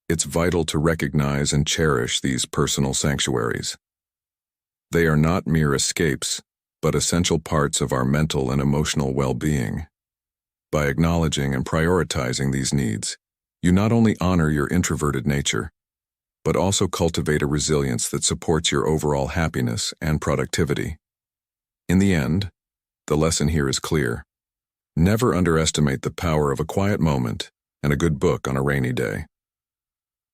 it's vital to recognize and cherish these personal sanctuaries. They are not mere escapes, but essential parts of our mental and emotional well-being. By acknowledging and prioritizing these needs, you not only honor your introverted nature, but also cultivate a resilience that supports your overall happiness and productivity. In the end, the lesson here is clear. Never underestimate the power of a quiet moment and a good book on a rainy day.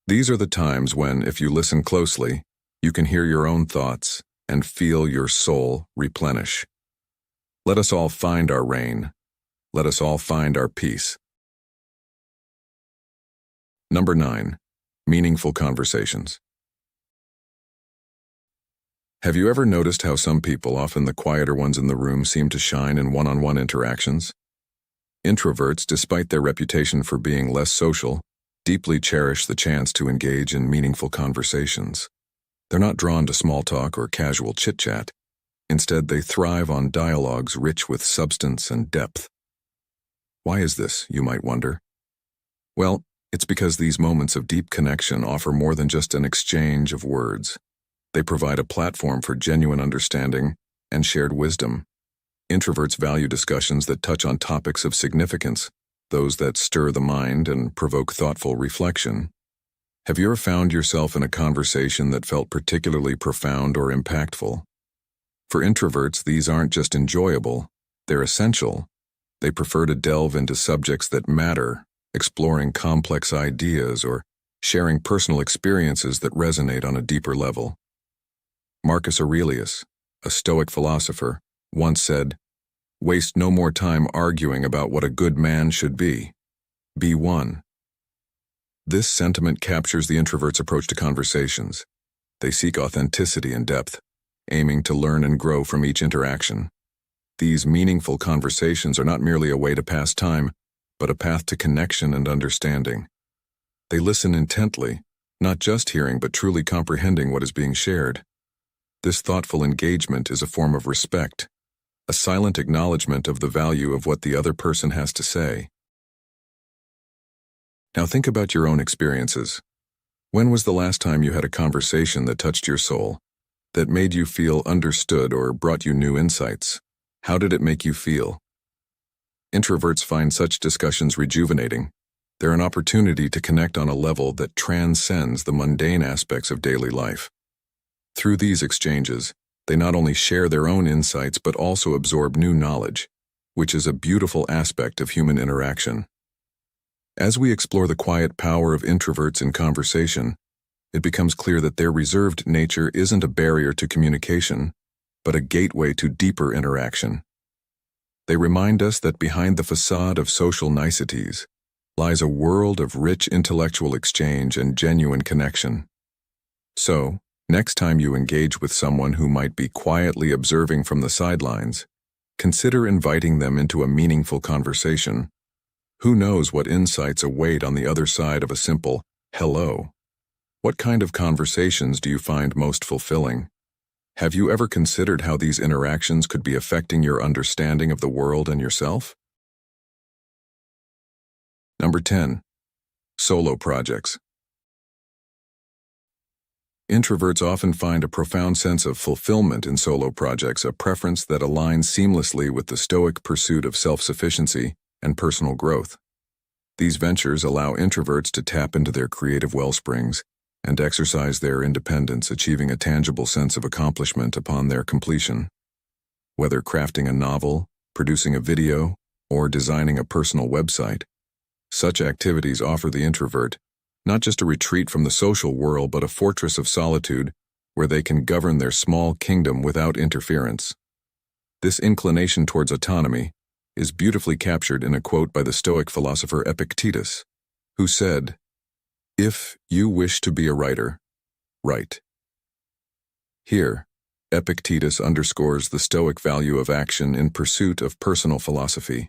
These are the times when, if you listen closely, you can hear your own thoughts and feel your soul replenish. Let us all find our rain. Let us all find our peace. Number 9. Meaningful conversations. Have you ever noticed how some people, often the quieter ones in the room, seem to shine in one-on-one interactions? Introverts, despite their reputation for being less social, deeply cherish the chance to engage in meaningful conversations. They're not drawn to small talk or casual chit-chat. Instead, they thrive on dialogues rich with substance and depth. Why is this, you might wonder? Well, it's because these moments of deep connection offer more than just an exchange of words. They provide a platform for genuine understanding and shared wisdom. Introverts value discussions that touch on topics of significance, those that stir the mind and provoke thoughtful reflection. Have you ever found yourself in a conversation that felt particularly profound or impactful? For introverts, these aren't just enjoyable, they're essential. They prefer to delve into subjects that matter, exploring complex ideas or sharing personal experiences that resonate on a deeper level. Marcus Aurelius, a Stoic philosopher, once said, "Waste no more time arguing about what a good man should be. Be one." This sentiment captures the introvert's approach to conversations. They seek authenticity and depth, aiming to learn and grow from each interaction. These meaningful conversations are not merely a way to pass time, but a path to connection and understanding. They listen intently, not just hearing but truly comprehending what is being shared. This thoughtful engagement is a form of respect, a silent acknowledgement of the value of what the other person has to say. Now think about your own experiences. When was the last time you had a conversation that touched your soul, that made you feel understood or brought you new insights? How did it make you feel? Introverts find such discussions rejuvenating. They're an opportunity to connect on a level that transcends the mundane aspects of daily life. Through these exchanges, they not only share their own insights but also absorb new knowledge, which is a beautiful aspect of human interaction. As we explore the quiet power of introverts in conversation, it becomes clear that their reserved nature isn't a barrier to communication, but a gateway to deeper interaction. They remind us that behind the facade of social niceties lies a world of rich intellectual exchange and genuine connection. So, next time you engage with someone who might be quietly observing from the sidelines, consider inviting them into a meaningful conversation. Who knows what insights await on the other side of a simple hello? What kind of conversations do you find most fulfilling? Have you ever considered how these interactions could be affecting your understanding of the world and yourself? Number 10. Solo projects. Introverts often find a profound sense of fulfillment in solo projects, a preference that aligns seamlessly with the Stoic pursuit of self-sufficiency and personal growth. These ventures allow introverts to tap into their creative wellsprings and exercise their independence, achieving a tangible sense of accomplishment upon their completion. Whether crafting a novel, producing a video, or designing a personal website, such activities offer the introvert not just a retreat from the social world but a fortress of solitude where they can govern their small kingdom without interference. This inclination towards autonomy is beautifully captured in a quote by the Stoic philosopher Epictetus, who said, "If you wish to be a writer, right. Here, Epictetus underscores the Stoic value of action in pursuit of personal philosophy,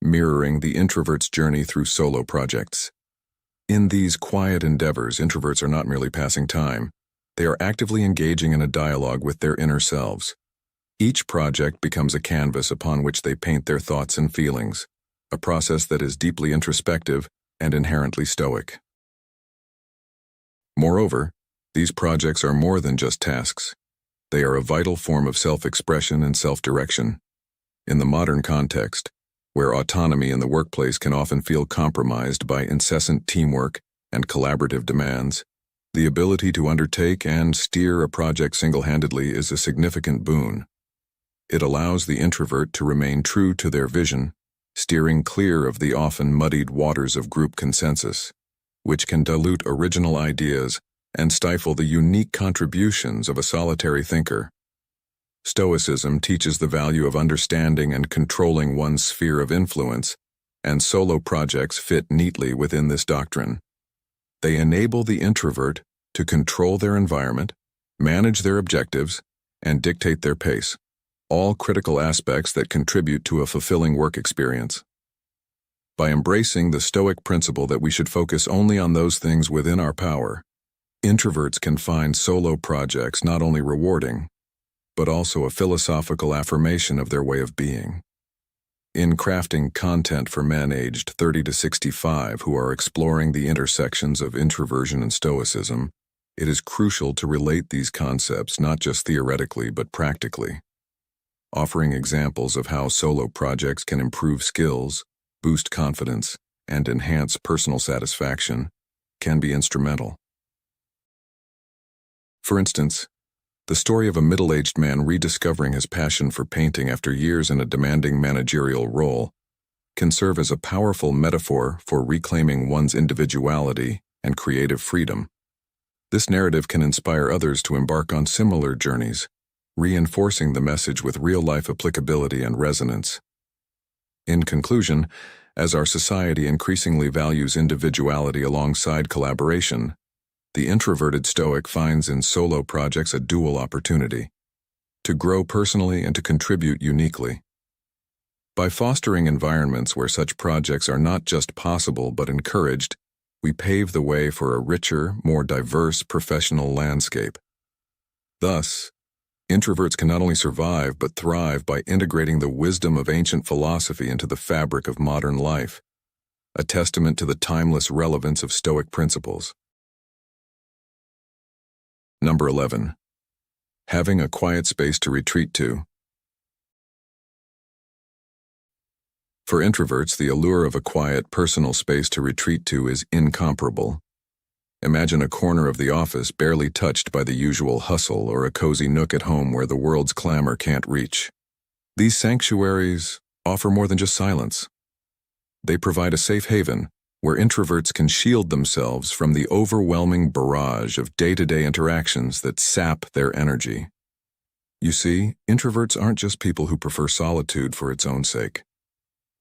mirroring the introvert's journey through solo projects. In these quiet endeavors, introverts are not merely passing time, they are actively engaging in a dialogue with their inner selves. Each project becomes a canvas upon which they paint their thoughts and feelings, a process that is deeply introspective and inherently Stoic. Moreover, these projects are more than just tasks. They are a vital form of self-expression and self-direction. In the modern context, where autonomy in the workplace can often feel compromised by incessant teamwork and collaborative demands, the ability to undertake and steer a project single-handedly is a significant boon. It allows the introvert to remain true to their vision, steering clear of the often muddied waters of group consensus, which can dilute original ideas and stifle the unique contributions of a solitary thinker. Stoicism teaches the value of understanding and controlling one's sphere of influence, and solo projects fit neatly within this doctrine. They enable the introvert to control their environment, manage their objectives, and dictate their pace, all critical aspects that contribute to a fulfilling work experience. By embracing the Stoic principle that we should focus only on those things within our power, introverts can find solo projects not only rewarding, but also a philosophical affirmation of their way of being. In crafting content for men aged 30 to 65 who are exploring the intersections of introversion and Stoicism, it is crucial to relate these concepts not just theoretically but practically. Offering examples of how solo projects can improve skills, boost confidence, and enhance personal satisfaction can be instrumental. For instance, the story of a middle-aged man rediscovering his passion for painting after years in a demanding managerial role can serve as a powerful metaphor for reclaiming one's individuality and creative freedom. This narrative can inspire others to embark on similar journeys, reinforcing the message with real-life applicability and resonance. In conclusion, as our society increasingly values individuality alongside collaboration, the introverted Stoic finds in solo projects a dual opportunity: to grow personally and to contribute uniquely. By fostering environments where such projects are not just possible but encouraged, we pave the way for a richer, more diverse professional landscape. Thus, introverts can not only survive but thrive by integrating the wisdom of ancient philosophy into the fabric of modern life, a testament to the timeless relevance of Stoic principles. Number 11. Having a quiet space to retreat to. For introverts, the allure of a quiet, personal space to retreat to is incomparable. Imagine a corner of the office barely touched by the usual hustle, or a cozy nook at home where the world's clamor can't reach. These sanctuaries offer more than just silence. They provide a safe haven where introverts can shield themselves from the overwhelming barrage of day-to-day interactions that sap their energy. You see, introverts aren't just people who prefer solitude for its own sake.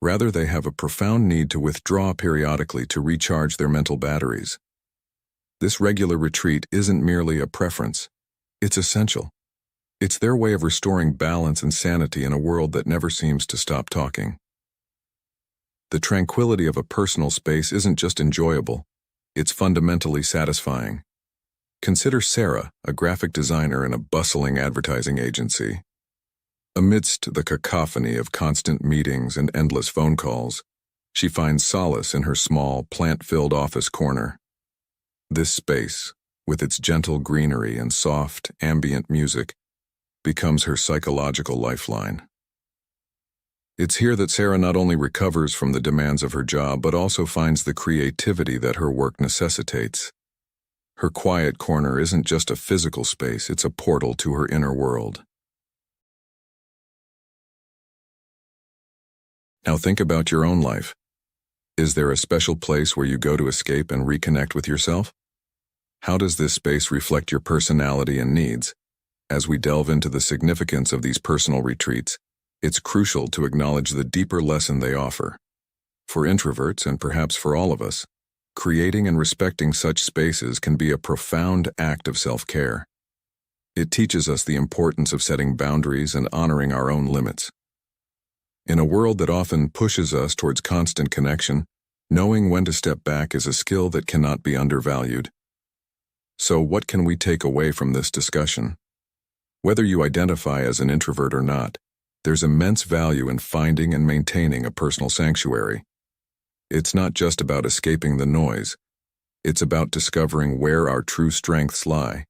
Rather, they have a profound need to withdraw periodically to recharge their mental batteries. This regular retreat isn't merely a preference, it's essential. It's their way of restoring balance and sanity in a world that never seems to stop talking. The tranquility of a personal space isn't just enjoyable, it's fundamentally satisfying. Consider Sarah, a graphic designer in a bustling advertising agency. Amidst the cacophony of constant meetings and endless phone calls, she finds solace in her small, plant-filled office corner. This space, with its gentle greenery and soft, ambient music, becomes her psychological lifeline. It's here that Sarah not only recovers from the demands of her job, but also finds the creativity that her work necessitates. Her quiet corner isn't just a physical space, it's a portal to her inner world. Now think about your own life. Is there a special place where you go to escape and reconnect with yourself? How does this space reflect your personality and needs? As we delve into the significance of these personal retreats, it's crucial to acknowledge the deeper lesson they offer. For introverts, and perhaps for all of us, Creating and respecting such spaces can be a profound act of self-care. It teaches us the importance of setting boundaries and honoring our own limits. In a world that often pushes us towards constant connection, knowing when to step back is a skill that cannot be undervalued. So what can we take away from this discussion? Whether you identify as an introvert or not, there's immense value in finding and maintaining a personal sanctuary. It's not just about escaping the noise. It's about discovering where our true strengths lie.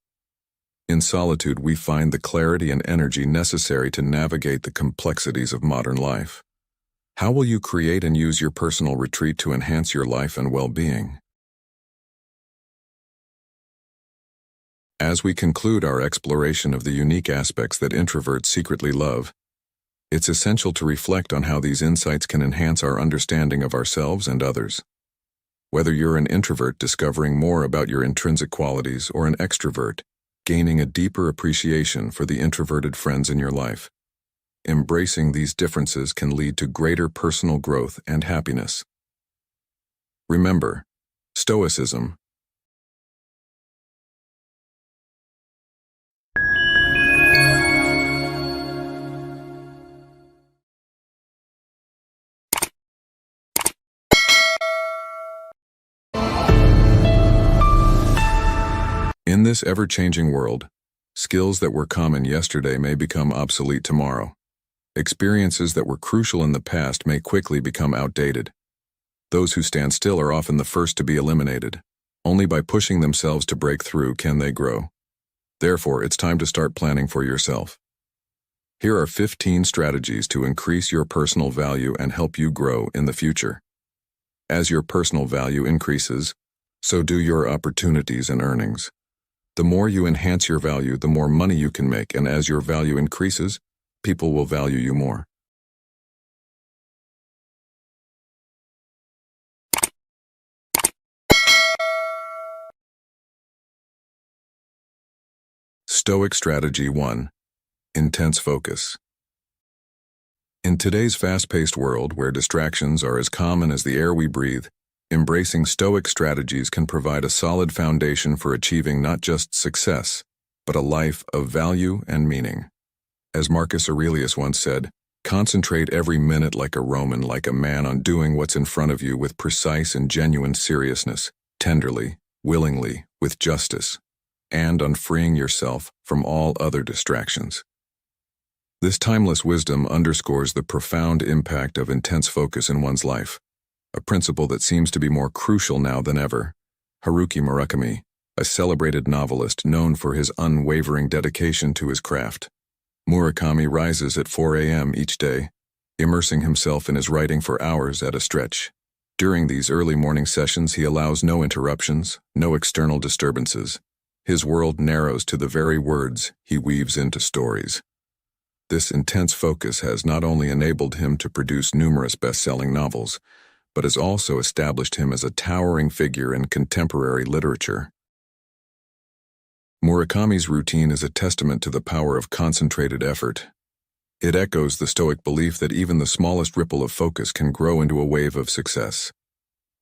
In solitude, we find the clarity and energy necessary to navigate the complexities of modern life. How will you create and use your personal retreat to enhance your life and well-being? As we conclude our exploration of the unique aspects that introverts secretly love, it's essential to reflect on how these insights can enhance our understanding of ourselves and others. Whether you're an introvert discovering more about your intrinsic qualities or an extrovert, gaining a deeper appreciation for the introverted friends in your life, embracing these differences can lead to greater personal growth and happiness. Remember, Stoicism. In this ever-changing world, skills that were common yesterday may become obsolete tomorrow. Experiences that were crucial in the past may quickly become outdated. Those who stand still are often the first to be eliminated. Only by pushing themselves to break through can they grow. Therefore, it's time to start planning for yourself. Here are 15 strategies to increase your personal value and help you grow in the future. As your personal value increases, so do your opportunities and earnings. The more you enhance your value, the more money you can make, and as your value increases, people will value you more. Stoic Strategy 1. Intense focus. In today's fast-paced world where distractions are as common as the air we breathe, embracing Stoic strategies can provide a solid foundation for achieving not just success, but a life of value and meaning. As Marcus Aurelius once said, concentrate every minute like a Roman, like a man, on doing what's in front of you with precise and genuine seriousness, tenderly, willingly, with justice, and on freeing yourself from all other distractions. This timeless wisdom underscores the profound impact of intense focus in one's life, a principle that seems to be more crucial now than ever. Haruki Murakami, a celebrated novelist known for his unwavering dedication to his craft. Murakami rises at 4 a.m. each day, immersing himself in his writing for hours at a stretch. During these early morning sessions, he allows no interruptions, no external disturbances. His world narrows to the very words he weaves into stories. This intense focus has not only enabled him to produce numerous best-selling novels, but has also established him as a towering figure in contemporary literature. Murakami's routine is a testament to the power of concentrated effort. It echoes the Stoic belief that even the smallest ripple of focus can grow into a wave of success.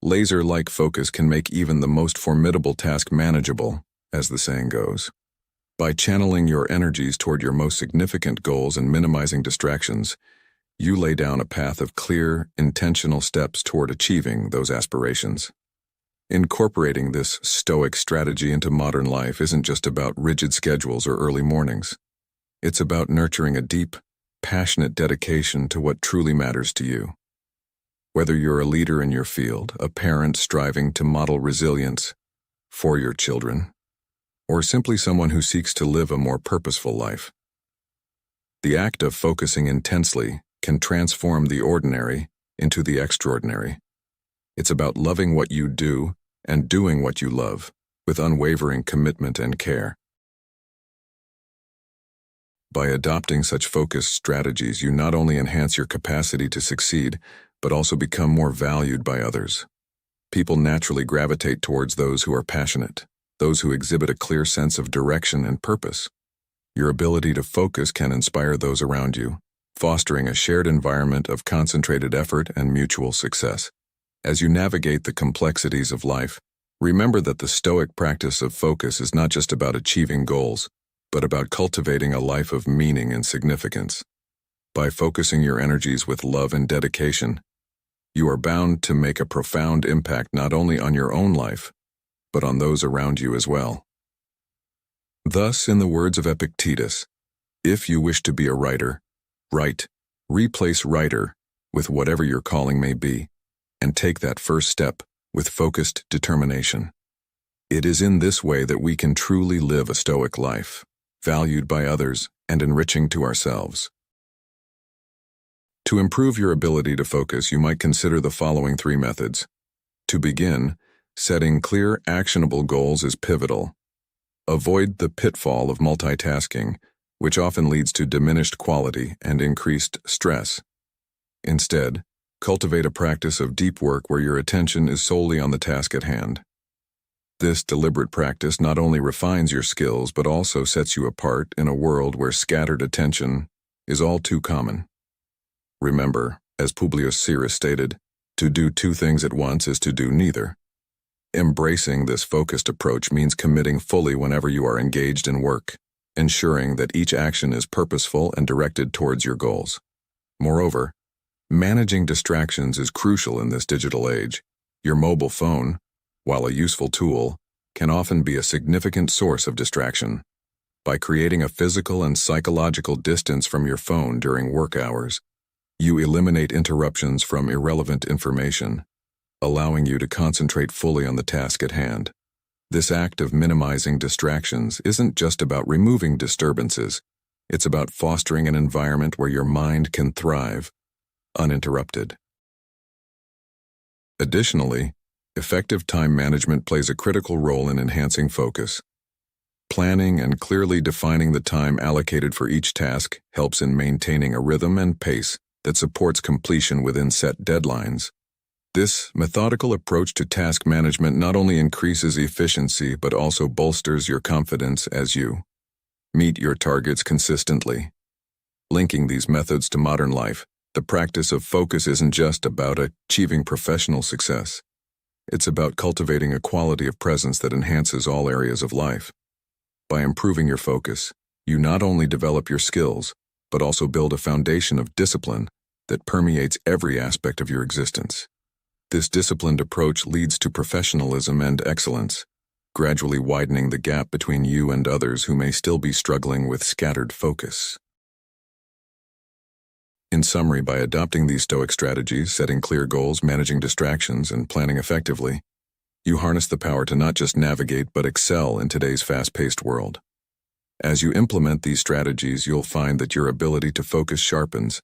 Laser-like focus can make even the most formidable task manageable, as the saying goes. By channeling your energies toward your most significant goals and minimizing distractions, you lay down a path of clear, intentional steps toward achieving those aspirations. Incorporating this Stoic strategy into modern life isn't just about rigid schedules or early mornings. It's about nurturing a deep, passionate dedication to what truly matters to you. Whether you're a leader in your field, a parent striving to model resilience for your children, or simply someone who seeks to live a more purposeful life, the act of focusing intensely can transform the ordinary into the extraordinary. It's about loving what you do and doing what you love, with unwavering commitment and care. By adopting such focused strategies, you not only enhance your capacity to succeed, but also become more valued by others. People naturally gravitate towards those who are passionate, those who exhibit a clear sense of direction and purpose. Your ability to focus can inspire those around you, fostering a shared environment of concentrated effort and mutual success. As you navigate the complexities of life, remember that the Stoic practice of focus is not just about achieving goals, but about cultivating a life of meaning and significance. By focusing your energies with love and dedication, you are bound to make a profound impact not only on your own life, but on those around you as well. Thus, in the words of Epictetus, if you wish to be a writer, write, replace writer with whatever your calling may be, and take that first step with focused determination. It is in this way that we can truly live a Stoic life, valued by others and enriching to ourselves. To improve your ability to focus, you might consider the following 3 methods. To begin, setting clear, actionable goals is pivotal. Avoid the pitfall of multitasking, which often leads to diminished quality and increased stress. Instead, cultivate a practice of deep work where your attention is solely on the task at hand. This deliberate practice not only refines your skills but also sets you apart in a world where scattered attention is all too common. Remember, as Publius Syrus stated, to do 2 things at once is to do neither. Embracing this focused approach means committing fully whenever you are engaged in work, ensuring that each action is purposeful and directed towards your goals. Moreover, managing distractions is crucial in this digital age. Your mobile phone, while a useful tool, can often be a significant source of distraction. By creating a physical and psychological distance from your phone during work hours, you eliminate interruptions from irrelevant information, allowing you to concentrate fully on the task at hand. This act of minimizing distractions isn't just about removing disturbances, it's about fostering an environment where your mind can thrive, uninterrupted. Additionally, effective time management plays a critical role in enhancing focus. Planning and clearly defining the time allocated for each task helps in maintaining a rhythm and pace that supports completion within set deadlines. This methodical approach to task management not only increases efficiency but also bolsters your confidence as you meet your targets consistently. Linking these methods to modern life, the practice of focus isn't just about achieving professional success. It's about cultivating a quality of presence that enhances all areas of life. By improving your focus, you not only develop your skills, but also build a foundation of discipline that permeates every aspect of your existence. This disciplined approach leads to professionalism and excellence, gradually widening the gap between you and others who may still be struggling with scattered focus. In summary, by adopting these Stoic strategies, setting clear goals, managing distractions, and planning effectively, you harness the power to not just navigate but excel in today's fast-paced world. As you implement these strategies, you'll find that your ability to focus sharpens,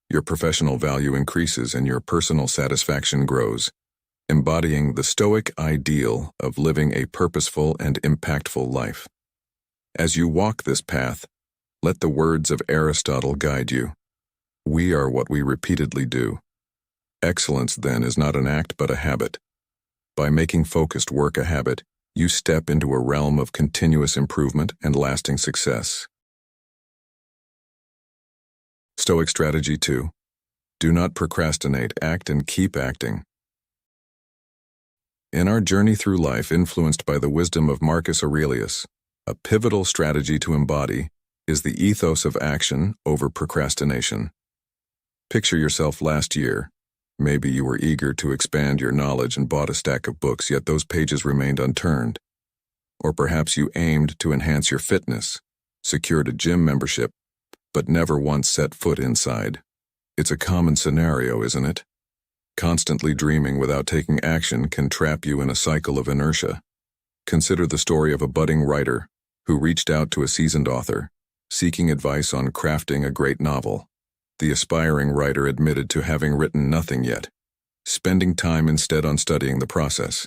your professional value increases, and your personal satisfaction grows, embodying the Stoic ideal of living a purposeful and impactful life. As you walk this path, let the words of Aristotle guide you. We are what we repeatedly do. Excellence, then, is not an act but a habit. By making focused work a habit, you step into a realm of continuous improvement and lasting success. Stoic Strategy 2. Do not procrastinate, act and keep acting. In our journey through life influenced by the wisdom of Marcus Aurelius, a pivotal strategy to embody is the ethos of action over procrastination. Picture yourself last year. Maybe you were eager to expand your knowledge and bought a stack of books, yet those pages remained unturned. Or perhaps you aimed to enhance your fitness, secured a gym membership, but never once set foot inside. It's a common scenario, isn't it? Constantly dreaming without taking action can trap you in a cycle of inertia. Consider the story of a budding writer who reached out to a seasoned author, seeking advice on crafting a great novel. The aspiring writer admitted to having written nothing yet, spending time instead on studying the process.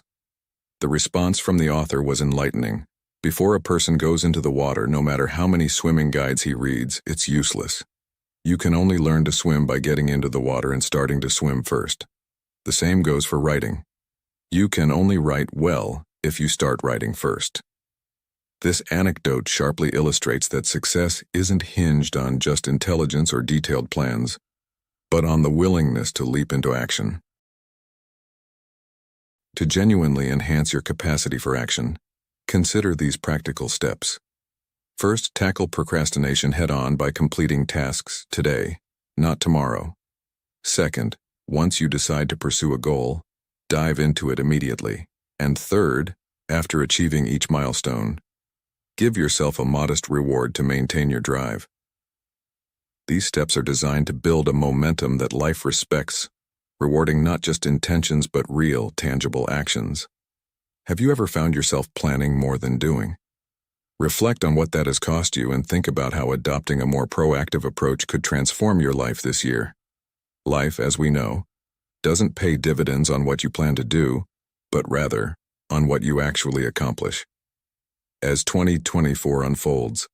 The response from the author was enlightening. Before a person goes into the water, no matter how many swimming guides he reads, it's useless. You can only learn to swim by getting into the water and starting to swim first. The same goes for writing. You can only write well if you start writing first. This anecdote sharply illustrates that success isn't hinged on just intelligence or detailed plans, but on the willingness to leap into action. To genuinely enhance your capacity for action, consider these practical steps. First, tackle procrastination head-on by completing tasks today, not tomorrow. Second, once you decide to pursue a goal, dive into it immediately. And third, after achieving each milestone, give yourself a modest reward to maintain your drive. These steps are designed to build a momentum that life respects, rewarding not just intentions but real, tangible actions. Have you ever found yourself planning more than doing? Reflect on what that has cost you and think about how adopting a more proactive approach could transform your life this year. Life, as we know, doesn't pay dividends on what you plan to do, but rather on what you actually accomplish. As 2024 unfolds,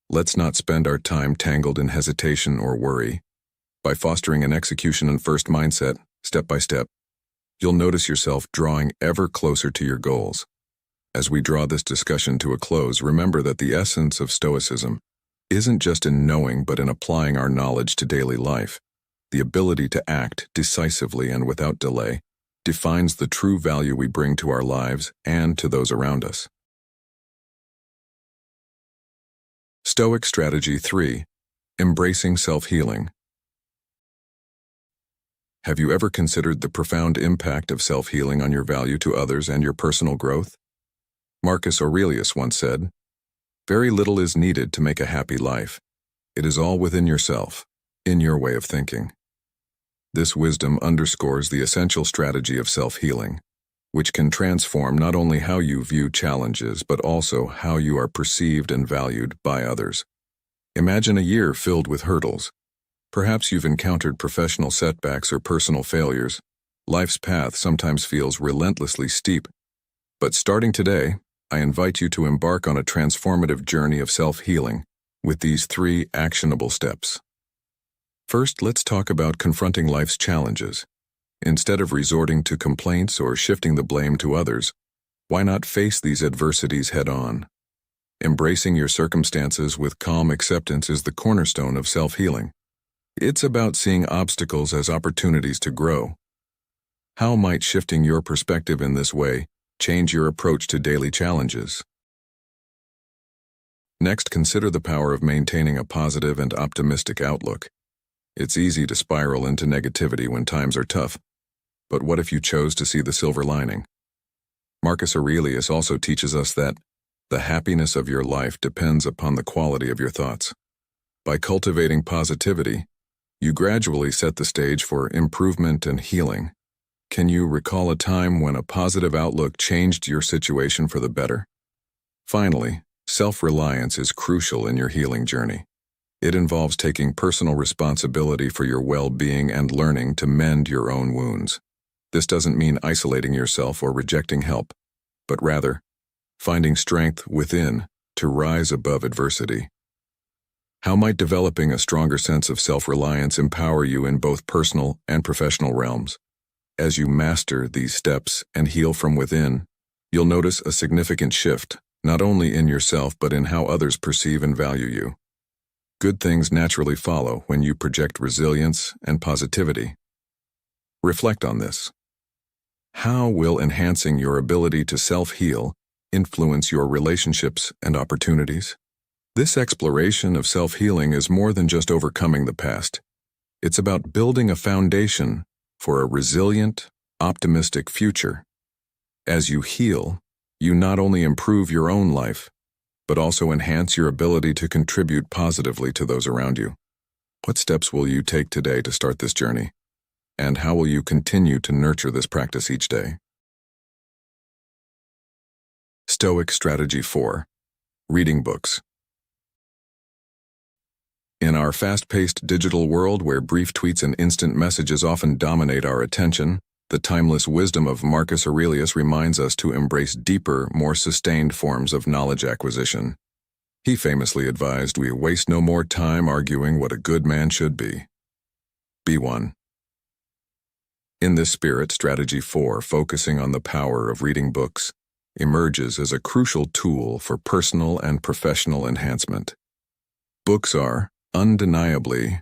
let's not spend our time tangled in hesitation or worry. By fostering an execution and first mindset, step by step, you'll notice yourself drawing ever closer to your goals. As we draw this discussion to a close, remember that the essence of Stoicism isn't just in knowing but in applying our knowledge to daily life. The ability to act decisively and without delay defines the true value we bring to our lives and to those around us. Stoic Strategy 3. Embracing Self-Healing. Have you ever considered the profound impact of self-healing on your value to others and your personal growth? Marcus Aurelius once said, "Very little is needed to make a happy life. It is all within yourself, in your way of thinking." This wisdom underscores the essential strategy of self-healing, which can transform not only how you view challenges but also how you are perceived and valued by others. Imagine a year filled with hurdles. Perhaps you've encountered professional setbacks or personal failures. Life's path sometimes feels relentlessly steep. But starting today, I invite you to embark on a transformative journey of self-healing with these 3 actionable steps. First, let's talk about confronting life's challenges. Instead of resorting to complaints or shifting the blame to others, why not face these adversities head-on? Embracing your circumstances with calm acceptance is the cornerstone of self-healing. It's about seeing obstacles as opportunities to grow. How might shifting your perspective in this way change your approach to daily challenges? Next, consider the power of maintaining a positive and optimistic outlook. It's easy to spiral into negativity when times are tough, but what if you chose to see the silver lining? Marcus Aurelius also teaches us that the happiness of your life depends upon the quality of your thoughts. By cultivating positivity, you gradually set the stage for improvement and healing. Can you recall a time when a positive outlook changed your situation for the better? Finally, self-reliance is crucial in your healing journey. It involves taking personal responsibility for your well-being and learning to mend your own wounds. This doesn't mean isolating yourself or rejecting help, but rather finding strength within to rise above adversity. How might developing a stronger sense of self-reliance empower you in both personal and professional realms? As you master these steps and heal from within, you'll notice a significant shift, not only in yourself but in how others perceive and value you. Good things naturally follow when you project resilience and positivity. Reflect on this. How will enhancing your ability to self-heal influence your relationships and opportunities? This exploration of self-healing is more than just overcoming the past. It's about building a foundation for a resilient, optimistic future. As you heal, you not only improve your own life, but also enhance your ability to contribute positively to those around you. What steps will you take today to start this journey? And how will you continue to nurture this practice each day? Stoic Strategy 4. Reading books. In our fast-paced digital world where brief tweets and instant messages often dominate our attention, the timeless wisdom of Marcus Aurelius reminds us to embrace deeper, more sustained forms of knowledge acquisition. He famously advised we waste no more time arguing what a good man should be. Be one. In this spirit, Strategy 4, focusing on the power of reading books, emerges as a crucial tool for personal and professional enhancement. Books are, undeniably,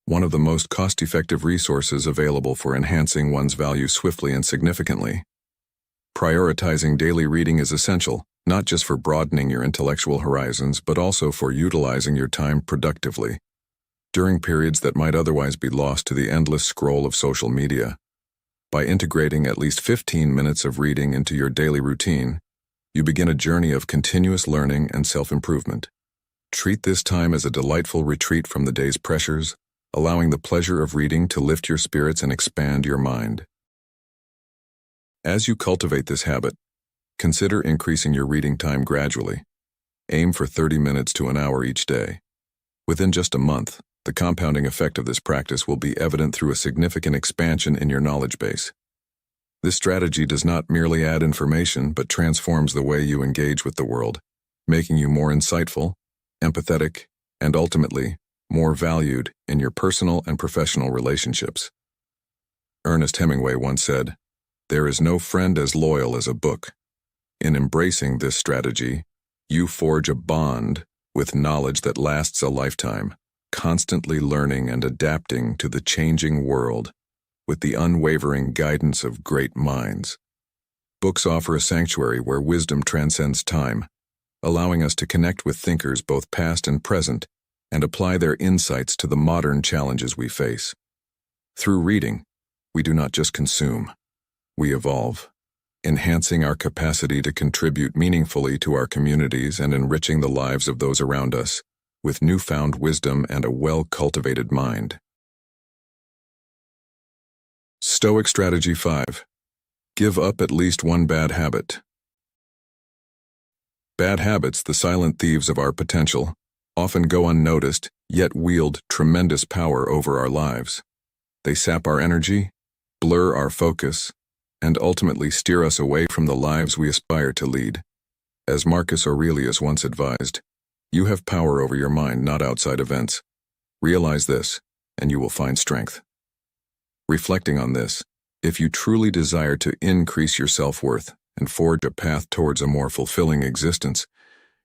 one of the most cost-effective resources available for enhancing one's value swiftly and significantly. Prioritizing daily reading is essential, not just for broadening your intellectual horizons, but also for utilizing your time productively, during periods that might otherwise be lost to the endless scroll of social media. By integrating at least 15 minutes of reading into your daily routine, you begin a journey of continuous learning and self-improvement. Treat this time as a delightful retreat from the day's pressures, allowing the pleasure of reading to lift your spirits and expand your mind. As you cultivate this habit, consider increasing your reading time gradually. Aim for 30 minutes to an hour each day. Within just a month, the compounding effect of this practice will be evident through a significant expansion in your knowledge base. This strategy does not merely add information, but transforms the way you engage with the world, making you more insightful, empathetic, and ultimately, more valued in your personal and professional relationships. Ernest Hemingway once said, "There is no friend as loyal as a book." In embracing this strategy, you forge a bond with knowledge that lasts a lifetime, constantly learning and adapting to the changing world with the unwavering guidance of great minds. Books offer a sanctuary where wisdom transcends time, allowing us to connect with thinkers both past and present and apply their insights to the modern challenges we face. Through reading, we do not just consume, we evolve, enhancing our capacity to contribute meaningfully to our communities and enriching the lives of those around us with newfound wisdom and a well-cultivated mind. Stoic Strategy 5. Give up at least one bad habit. Bad habits, the silent thieves of our potential, often go unnoticed, yet wield tremendous power over our lives. They sap our energy, blur our focus, and ultimately steer us away from the lives we aspire to lead. As Marcus Aurelius once advised, you have power over your mind, not outside events. Realize this, and you will find strength. Reflecting on this, if you truly desire to increase your self-worth and forge a path towards a more fulfilling existence,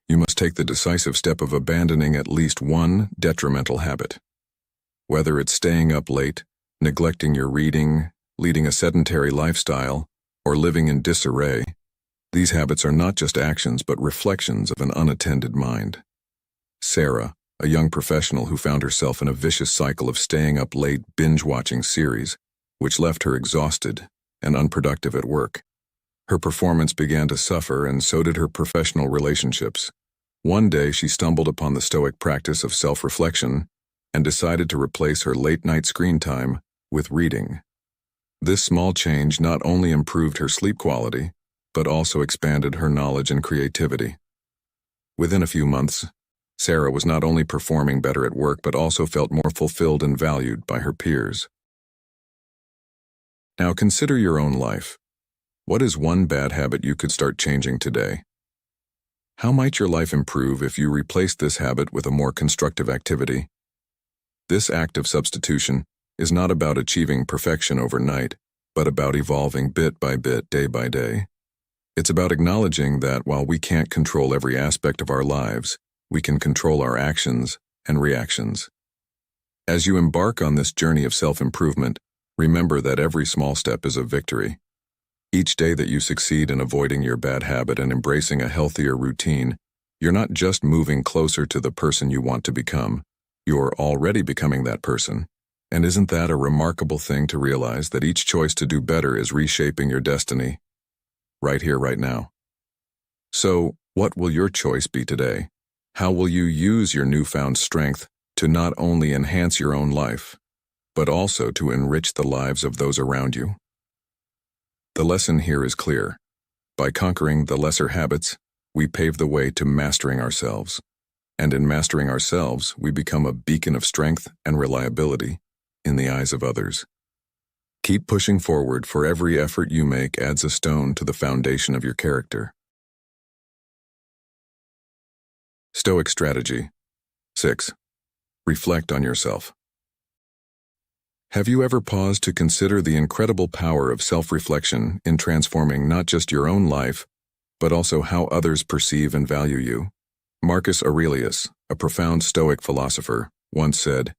you must take the decisive step of abandoning at least one detrimental habit. Whether it's staying up late, neglecting your reading, leading a sedentary lifestyle, or living in disarray, these habits are not just actions but reflections of an unattended mind. Sarah, a young professional who found herself in a vicious cycle of staying up late binge-watching series, which left her exhausted and unproductive at work. Her performance began to suffer, and so did her professional relationships. One day she stumbled upon the Stoic practice of self-reflection and decided to replace her late-night screen time with reading. This small change not only improved her sleep quality, but also expanded her knowledge and creativity. Within a few months, Sarah was not only performing better at work but also felt more fulfilled and valued by her peers. Now consider your own life. What is one bad habit you could start changing today? How might your life improve if you replaced this habit with a more constructive activity? This act of substitution is not about achieving perfection overnight, but about evolving bit by bit, day by day. It's about acknowledging that while we can't control every aspect of our lives, we can control our actions and reactions. As you embark on this journey of self-improvement, remember that every small step is a victory. Each day that you succeed in avoiding your bad habit and embracing a healthier routine, you're not just moving closer to the person you want to become, you're already becoming that person. And isn't that a remarkable thing to realize, that each choice to do better is reshaping your destiny, right here, right now? So, what will your choice be today? How will you use your newfound strength to not only enhance your own life, but also to enrich the lives of those around you? The lesson here is clear. By conquering the lesser habits, we pave the way to mastering ourselves. And in mastering ourselves, we become a beacon of strength and reliability in the eyes of others. Keep pushing forward, for every effort you make adds a stone to the foundation of your character. Stoic Strategy 6. Reflect on yourself. Have you ever paused to consider the incredible power of self-reflection in transforming not just your own life, but also how others perceive and value you? Marcus Aurelius, a profound Stoic philosopher, once said,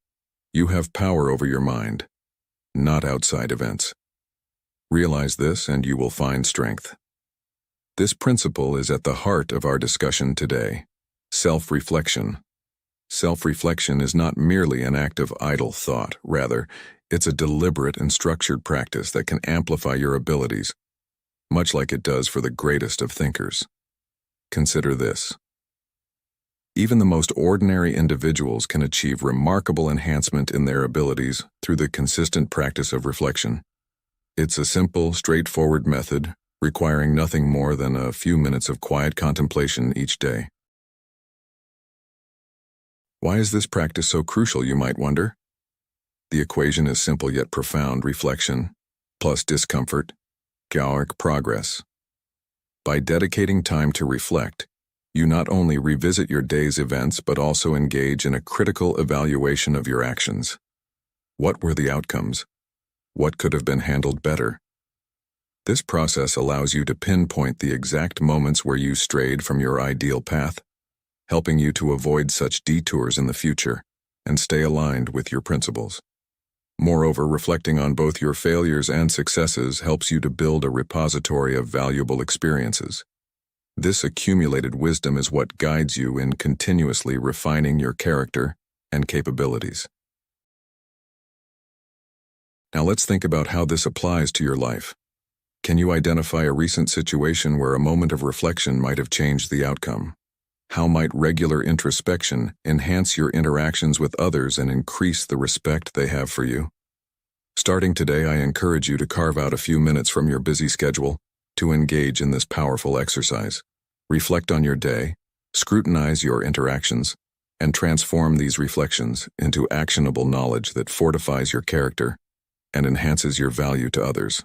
"You have power over your mind, not outside events." Realize this and you will find strength. This principle is at the heart of our discussion today. Self-reflection. Self-reflection is not merely an act of idle thought. Rather, it's a deliberate and structured practice that can amplify your abilities, much like it does for the greatest of thinkers. Consider this. Even the most ordinary individuals can achieve remarkable enhancement in their abilities through the consistent practice of reflection. It's a simple, straightforward method, requiring nothing more than a few minutes of quiet contemplation each day. Why is this practice so crucial, you might wonder? The equation is simple yet profound: reflection plus discomfort, progress. By dedicating time to reflect, you not only revisit your day's events but also engage in a critical evaluation of your actions. What were the outcomes? What could have been handled better? This process allows you to pinpoint the exact moments where you strayed from your ideal path, helping you to avoid such detours in the future and stay aligned with your principles. Moreover, reflecting on both your failures and successes helps you to build a repository of valuable experiences. This accumulated wisdom is what guides you in continuously refining your character and capabilities. Now let's think about how this applies to your life. Can you identify a recent situation where a moment of reflection might have changed the outcome? How might regular introspection enhance your interactions with others and increase the respect they have for you? Starting today, I encourage you to carve out a few minutes from your busy schedule to engage in this powerful exercise. Reflect on your day, scrutinize your interactions, and transform these reflections into actionable knowledge that fortifies your character and enhances your value to others.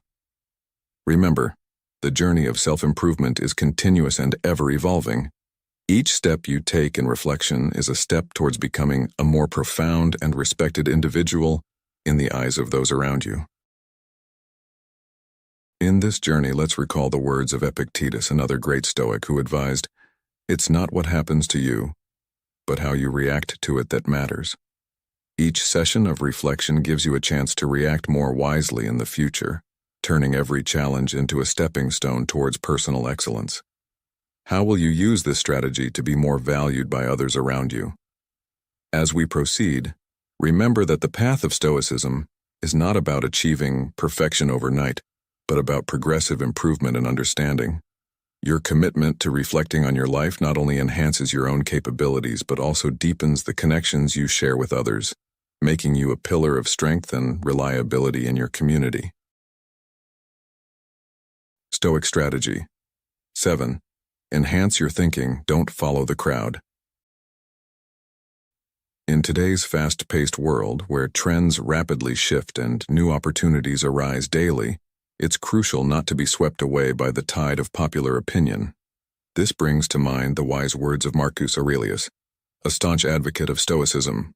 Remember, the journey of self-improvement is continuous and ever-evolving. Each step you take in reflection is a step towards becoming a more profound and respected individual in the eyes of those around you. In this journey, let's recall the words of Epictetus, another great Stoic, who advised, "It's not what happens to you, but how you react to it that matters." Each session of reflection gives you a chance to react more wisely in the future, turning every challenge into a stepping stone towards personal excellence. How will you use this strategy to be more valued by others around you? As we proceed, remember that the path of Stoicism is not about achieving perfection overnight, but about progressive improvement and understanding. Your commitment to reflecting on your life not only enhances your own capabilities, but also deepens the connections you share with others, making you a pillar of strength and reliability in your community. Stoic strategy. 7. Enhance your thinking, don't follow the crowd. In today's fast-paced world, where trends rapidly shift and new opportunities arise daily, it's crucial not to be swept away by the tide of popular opinion. This brings to mind the wise words of Marcus Aurelius, a staunch advocate of Stoicism.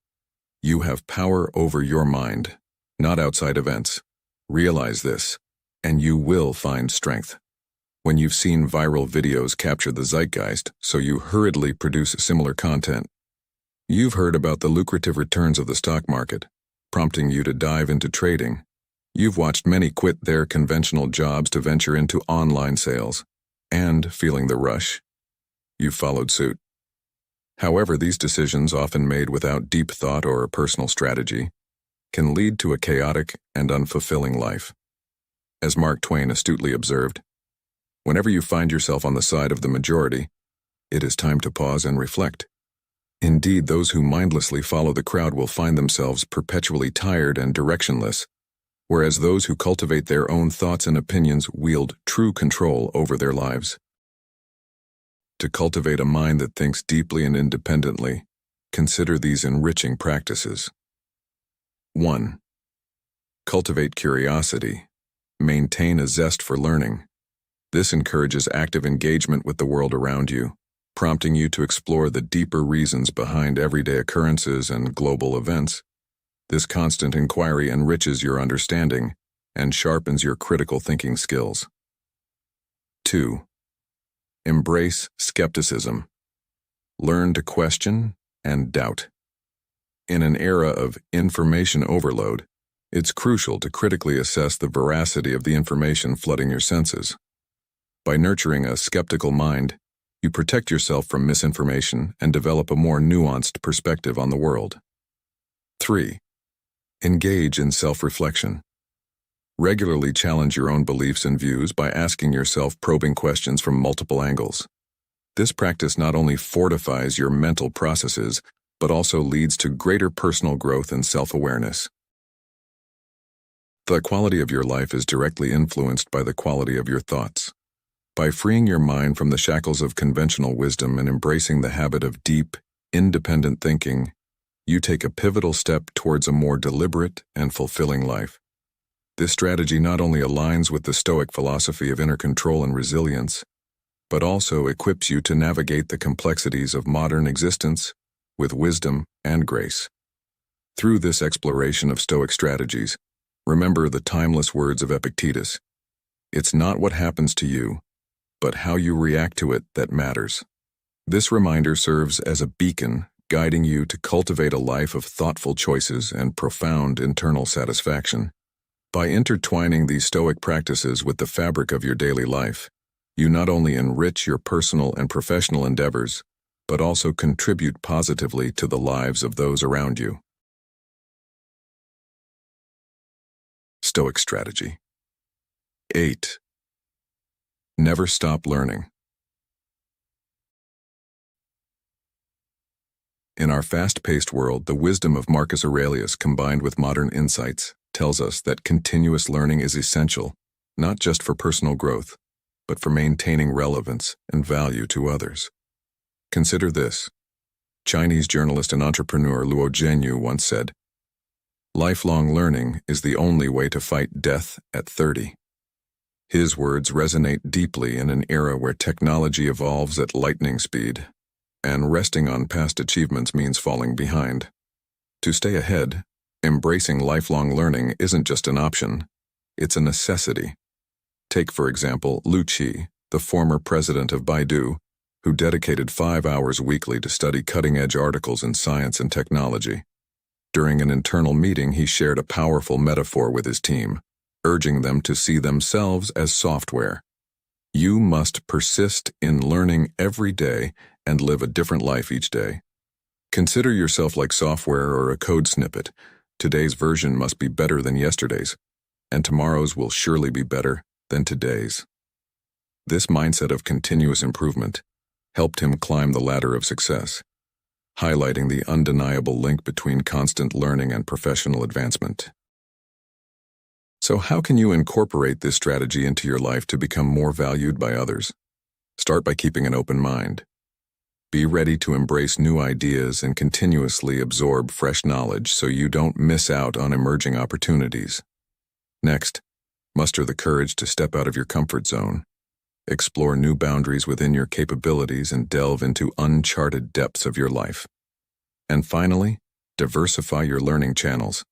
You have power over your mind, not outside events. Realize this, and you will find strength. When you've seen viral videos capture the zeitgeist, so you hurriedly produce similar content. You've heard about the lucrative returns of the stock market, prompting you to dive into trading. You've watched many quit their conventional jobs to venture into online sales, and, feeling the rush, you've followed suit. However, these decisions, often made without deep thought or personal strategy, can lead to a chaotic and unfulfilling life. As Mark Twain astutely observed, whenever you find yourself on the side of the majority, it is time to pause and reflect. Indeed, those who mindlessly follow the crowd will find themselves perpetually tired and directionless, whereas those who cultivate their own thoughts and opinions wield true control over their lives. To cultivate a mind that thinks deeply and independently, consider these enriching practices. 1. Cultivate curiosity. Maintain a zest for learning. This encourages active engagement with the world around you, prompting you to explore the deeper reasons behind everyday occurrences and global events. This constant inquiry enriches your understanding and sharpens your critical thinking skills. 2. Embrace skepticism. Learn to question and doubt. In an era of information overload, it's crucial to critically assess the veracity of the information flooding your senses. By nurturing a skeptical mind, you protect yourself from misinformation and develop a more nuanced perspective on the world. 3. Engage in self-reflection. Regularly challenge your own beliefs and views by asking yourself probing questions from multiple angles. This practice not only fortifies your mental processes, but also leads to greater personal growth and self-awareness. The quality of your life is directly influenced by the quality of your thoughts. By freeing your mind from the shackles of conventional wisdom and embracing the habit of deep, independent thinking, you take a pivotal step towards a more deliberate and fulfilling life. This strategy not only aligns with the Stoic philosophy of inner control and resilience, but also equips you to navigate the complexities of modern existence with wisdom and grace. Through this exploration of Stoic strategies, remember the timeless words of Epictetus: "It's not what happens to you, but how you react to it that matters." This reminder serves as a beacon, guiding you to cultivate a life of thoughtful choices and profound internal satisfaction. By intertwining these Stoic practices with the fabric of your daily life, you not only enrich your personal and professional endeavors, but also contribute positively to the lives of those around you. Stoic strategy. 8. Never stop learning. In our fast-paced world, the wisdom of Marcus Aurelius combined with modern insights tells us that continuous learning is essential, not just for personal growth, but for maintaining relevance and value to others. Consider this. Chinese journalist and entrepreneur Luo Zhenyu once said, "Lifelong learning is the only way to fight death at 30. His words resonate deeply in an era where technology evolves at lightning speed, and resting on past achievements means falling behind. To stay ahead, embracing lifelong learning isn't just an option, it's a necessity. Take, for example, Lu Qi, the former president of Baidu, who dedicated 5 hours weekly to study cutting-edge articles in science and technology. During an internal meeting, he shared a powerful metaphor with his team, urging them to see themselves as software. You must persist in learning every day and live a different life each day. Consider yourself like software or a code snippet. Today's version must be better than yesterday's, and tomorrow's will surely be better than today's." This mindset of continuous improvement helped him climb the ladder of success, highlighting the undeniable link between constant learning and professional advancement. So how can you incorporate this strategy into your life to become more valued by others? Start by keeping an open mind. Be ready to embrace new ideas and continuously absorb fresh knowledge so you don't miss out on emerging opportunities. Next, muster the courage to step out of your comfort zone. Explore new boundaries within your capabilities and delve into uncharted depths of your life. And finally, diversify your learning channels.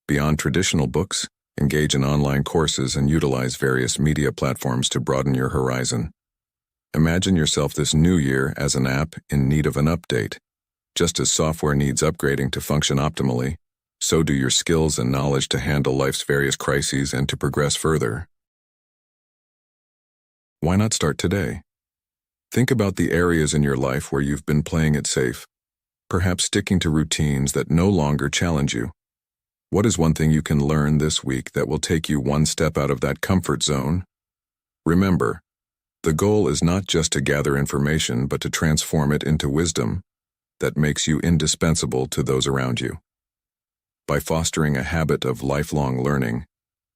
Beyond traditional books, engage in online courses and utilize various media platforms to broaden your horizon. Imagine yourself this new year as an app in need of an update. Just as software needs upgrading to function optimally, so do your skills and knowledge to handle life's various crises and to progress further. Why not start today? Think about the areas in your life where you've been playing it safe, perhaps sticking to routines that no longer challenge you. What is one thing you can learn this week that will take you one step out of that comfort zone? Remember, the goal is not just to gather information, but to transform it into wisdom that makes you indispensable to those around you. By fostering a habit of lifelong learning,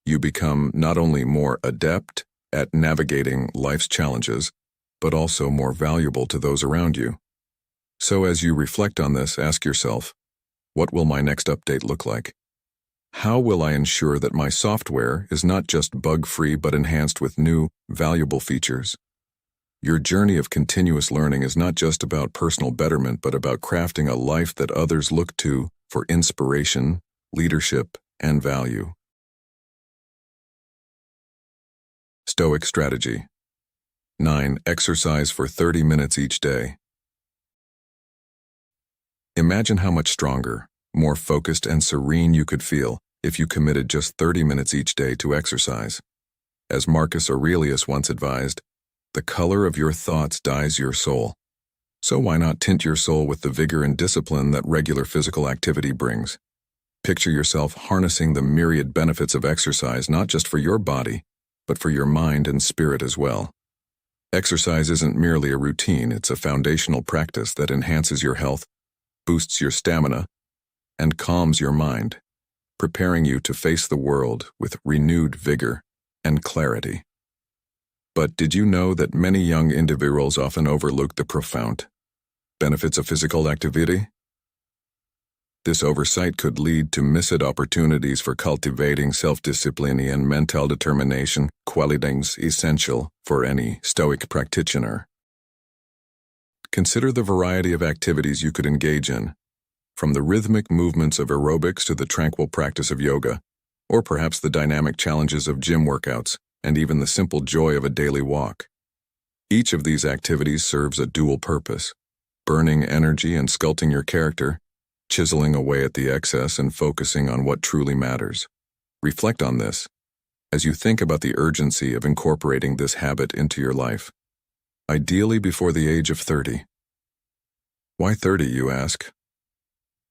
you become not only more adept at navigating life's challenges, but also more valuable to those around you. So as you reflect on this, ask yourself, what will my next update look like? How will I ensure that my software is not just bug-free but enhanced with new, valuable features? Your journey of continuous learning is not just about personal betterment but about crafting a life that others look to for inspiration, leadership, and value. Stoic strategy. 9. Exercise for 30 minutes each day. Imagine how much stronger, more focused and serene you could feel if you committed just 30 minutes each day to exercise. As Marcus Aurelius once advised, The color of your thoughts dyes your soul. So why not tint your soul with the vigor and discipline that regular physical activity brings? Picture yourself harnessing the myriad benefits of exercise, not just for your body, but for your mind and spirit as well. Exercise isn't merely a routine, it's a foundational practice that enhances your health, boosts your stamina, and calms your mind, preparing you to face the world with renewed vigor and clarity. But did you know that many young individuals often overlook the profound benefits of physical activity? This oversight could lead to missed opportunities for cultivating self-discipline and mental determination, qualities essential for any Stoic practitioner. Consider the variety of activities you could engage in, from the rhythmic movements of aerobics to the tranquil practice of yoga, or perhaps the dynamic challenges of gym workouts, and even the simple joy of a daily walk. Each of these activities serves a dual purpose: burning energy and sculpting your character, chiseling away at the excess and focusing on what truly matters. Reflect on this as you think about the urgency of incorporating this habit into your life, ideally before the age of 30. Why 30, you ask?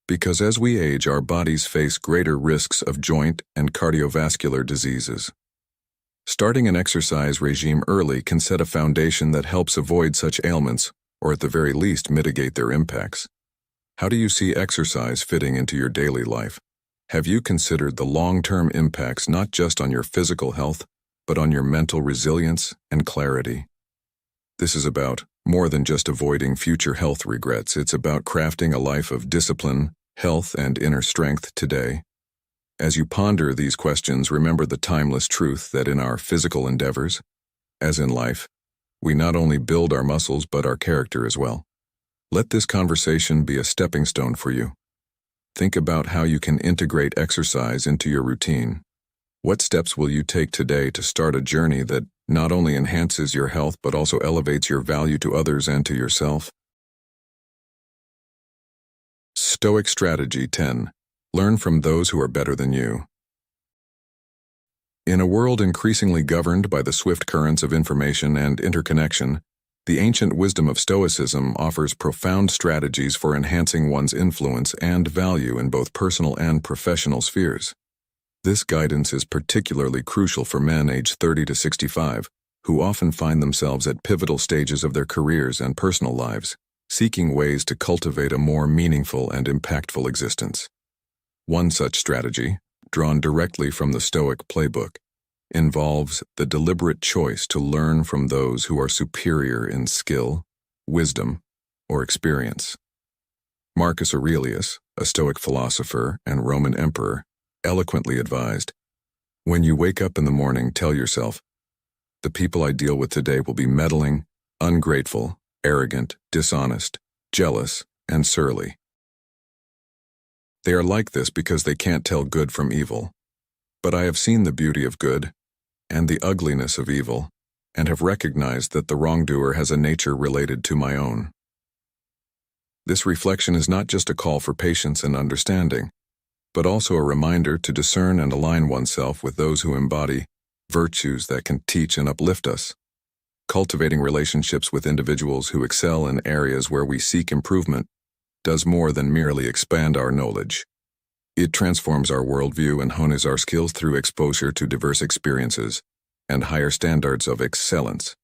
Because as we age, our bodies face greater risks of joint and cardiovascular diseases. Starting an exercise regime early can set a foundation that helps avoid such ailments, or at the very least mitigate their impacts. How do you see exercise fitting into your daily life? Have you considered the long-term impacts not just on your physical health, but on your mental resilience and clarity? This is about more than just avoiding future health regrets. It's about crafting a life of discipline, health, and inner strength today. As you ponder these questions, remember the timeless truth that in our physical endeavors, as in life, we not only build our muscles but our character as well. Let this conversation be a stepping stone for you. Think about how you can integrate exercise into your routine. What steps will you take today to start a journey that not only enhances your health but also elevates your value to others and to yourself? Stoic Strategy 10. Learn from those who are better than you. In a world increasingly governed by the swift currents of information and interconnection, the ancient wisdom of Stoicism offers profound strategies for enhancing one's influence and value in both personal and professional spheres. This guidance is particularly crucial for men aged 30 to 65, who often find themselves at pivotal stages of their careers and personal lives, seeking ways to cultivate a more meaningful and impactful existence. One such strategy, drawn directly from the Stoic playbook, involves the deliberate choice to learn from those who are superior in skill, wisdom, or experience. Marcus Aurelius, a Stoic philosopher and Roman emperor, eloquently advised, "When you wake up in the morning, tell yourself, the people I deal with today will be meddling, ungrateful, arrogant, dishonest, jealous, and surly. They are like this because they can't tell good from evil. But I have seen the beauty of good and the ugliness of evil, and have recognized that the wrongdoer has a nature related to my own." This reflection is not just a call for patience and understanding, but also a reminder to discern and align oneself with those who embody virtues that can teach and uplift us. Cultivating relationships with individuals who excel in areas where we seek improvement does more than merely expand our knowledge. It transforms our worldview and hones our skills through exposure to diverse experiences and higher standards of excellence.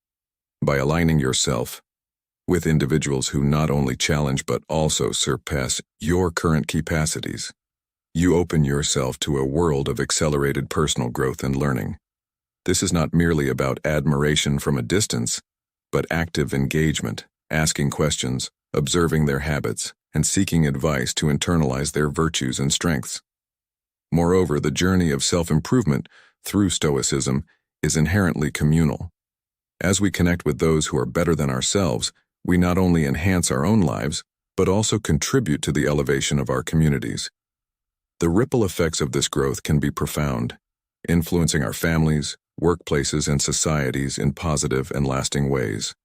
By aligning yourself with individuals who not only challenge but also surpass your current capacities, you open yourself to a world of accelerated personal growth and learning. This is not merely about admiration from a distance, but active engagement, asking questions, observing their habits, and seeking advice to internalize their virtues and strengths. Moreover, the journey of self-improvement through Stoicism is inherently communal. As we connect with those who are better than ourselves, we not only enhance our own lives, but also contribute to the elevation of our communities. The ripple effects of this growth can be profound, influencing our families, workplaces, and societies in positive and lasting ways.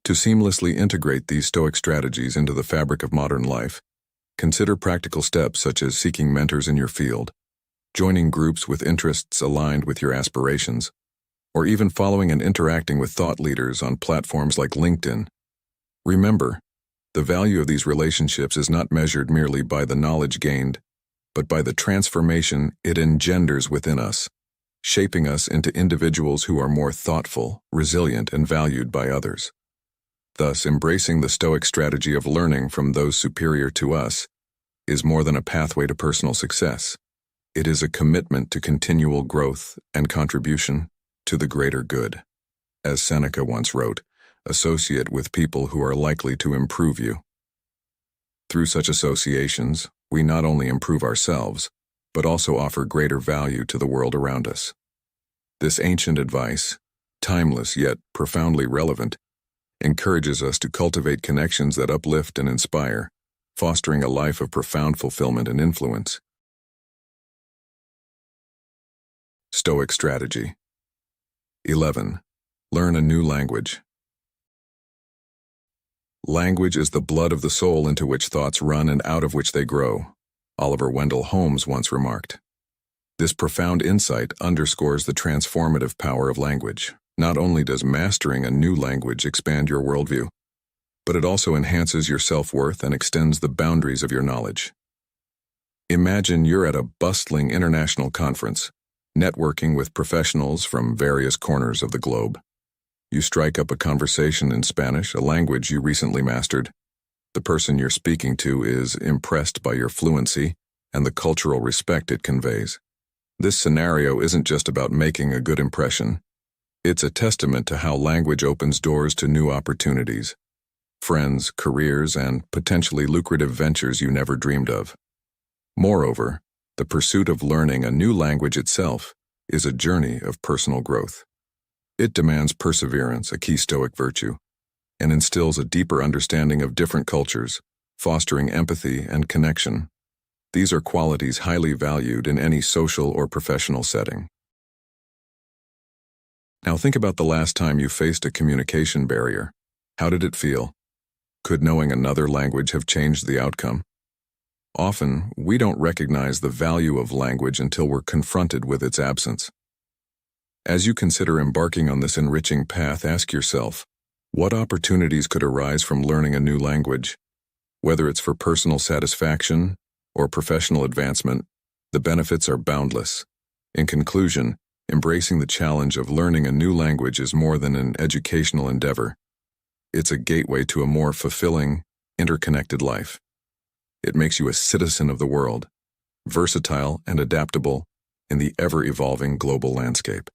To seamlessly integrate these Stoic strategies into the fabric of modern life, consider practical steps such as seeking mentors in your field, joining groups with interests aligned with your aspirations, or even following and interacting with thought leaders on platforms like LinkedIn. Remember, the value of these relationships is not measured merely by the knowledge gained, but by the transformation it engenders within us, shaping us into individuals who are more thoughtful, resilient, and valued by others. Thus, embracing the Stoic strategy of learning from those superior to us is more than a pathway to personal success. It is a commitment to continual growth and contribution to the greater good. As Seneca once wrote, associate with people who are likely to improve you. Through such associations, we not only improve ourselves, but also offer greater value to the world around us. This ancient advice, timeless yet profoundly relevant, encourages us to cultivate connections that uplift and inspire, fostering a life of profound fulfillment and influence. Stoic strategy. 11. Learn a new language. Language is the blood of the soul into which thoughts run and out of which they grow, Oliver Wendell Holmes once remarked. This profound insight underscores the transformative power of language. Not only does mastering a new language expand your worldview, but it also enhances your self-worth and extends the boundaries of your knowledge. Imagine you're at a bustling international conference, networking with professionals from various corners of the globe. You strike up a conversation in Spanish, a language you recently mastered. The person you're speaking to is impressed by your fluency and the cultural respect it conveys. This scenario isn't just about making a good impression. It's a testament to how language opens doors to new opportunities, friends, careers, and potentially lucrative ventures you never dreamed of. Moreover, the pursuit of learning a new language itself is a journey of personal growth. It demands perseverance, a key Stoic virtue, and instills a deeper understanding of different cultures, fostering empathy and connection. These are qualities highly valued in any social or professional setting. Now think about the last time you faced a communication barrier. How did it feel? Could knowing another language have changed the outcome? Often, we don't recognize the value of language until we're confronted with its absence. As you consider embarking on this enriching path, ask yourself, what opportunities could arise from learning a new language? Whether it's for personal satisfaction or professional advancement, the benefits are boundless. In conclusion, embracing the challenge of learning a new language is more than an educational endeavor. It's a gateway to a more fulfilling, interconnected life. It makes you a citizen of the world, versatile and adaptable in the ever-evolving global landscape.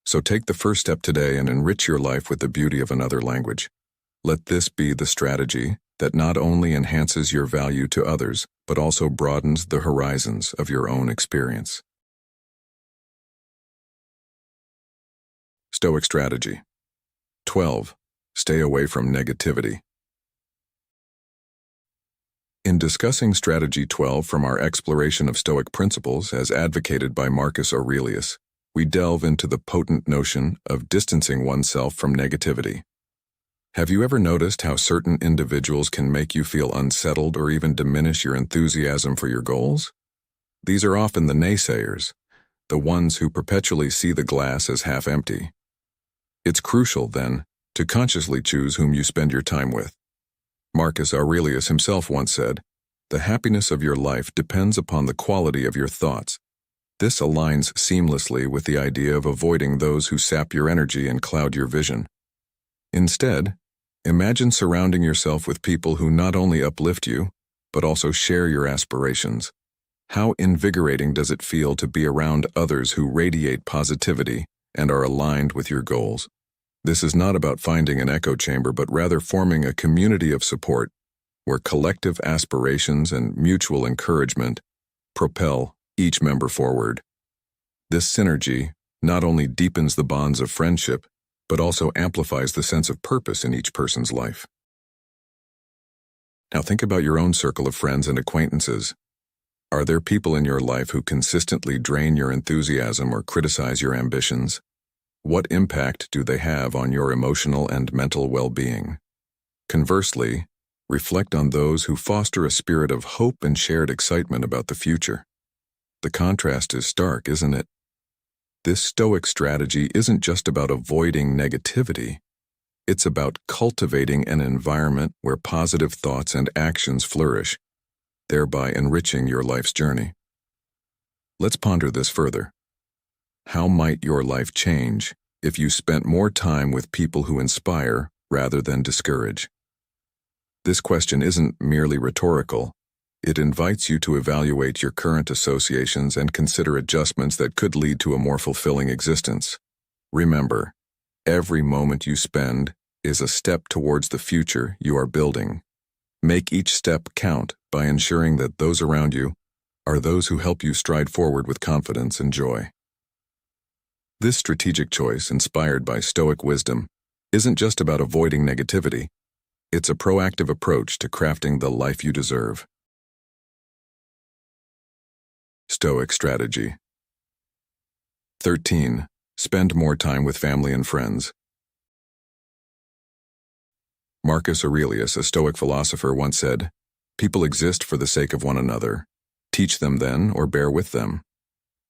So take the first step today and enrich your life with the beauty of another language. Let this be the strategy that not only enhances your value to others, but also broadens the horizons of your own experience. Stoic strategy. 12. Stay away from negativity. In discussing Strategy 12 from our exploration of Stoic principles as advocated by Marcus Aurelius, we delve into the potent notion of distancing oneself from negativity. Have you ever noticed how certain individuals can make you feel unsettled or even diminish your enthusiasm for your goals? These are often the naysayers, the ones who perpetually see the glass as half empty. It's crucial, then, to consciously choose whom you spend your time with. Marcus Aurelius himself once said, "The happiness of your life depends upon the quality of your thoughts." This aligns seamlessly with the idea of avoiding those who sap your energy and cloud your vision. Instead, imagine surrounding yourself with people who not only uplift you, but also share your aspirations. How invigorating does it feel to be around others who radiate positivity and are aligned with your goals? This is not about finding an echo chamber, but rather forming a community of support where collective aspirations and mutual encouragement propel each member forward. This synergy not only deepens the bonds of friendship, but also amplifies the sense of purpose in each person's life. Now think about your own circle of friends and acquaintances. Are there people in your life who consistently drain your enthusiasm or criticize your ambitions? What impact do they have on your emotional and mental well-being? Conversely, reflect on those who foster a spirit of hope and shared excitement about the future. The contrast is stark, isn't it? This Stoic strategy isn't just about avoiding negativity. It's about cultivating an environment where positive thoughts and actions flourish, thereby enriching your life's journey. Let's ponder this further. How might your life change if you spent more time with people who inspire rather than discourage? This question isn't merely rhetorical. It invites you to evaluate your current associations and consider adjustments that could lead to a more fulfilling existence. Remember, every moment you spend is a step towards the future you are building. Make each step count by ensuring that those around you are those who help you stride forward with confidence and joy. This strategic choice, inspired by Stoic wisdom, isn't just about avoiding negativity. It's a proactive approach to crafting the life you deserve. Stoic strategy. 13. Spend more time with family and friends. Marcus Aurelius, a Stoic philosopher, once said, "People exist for the sake of one another. Teach them then, or bear with them."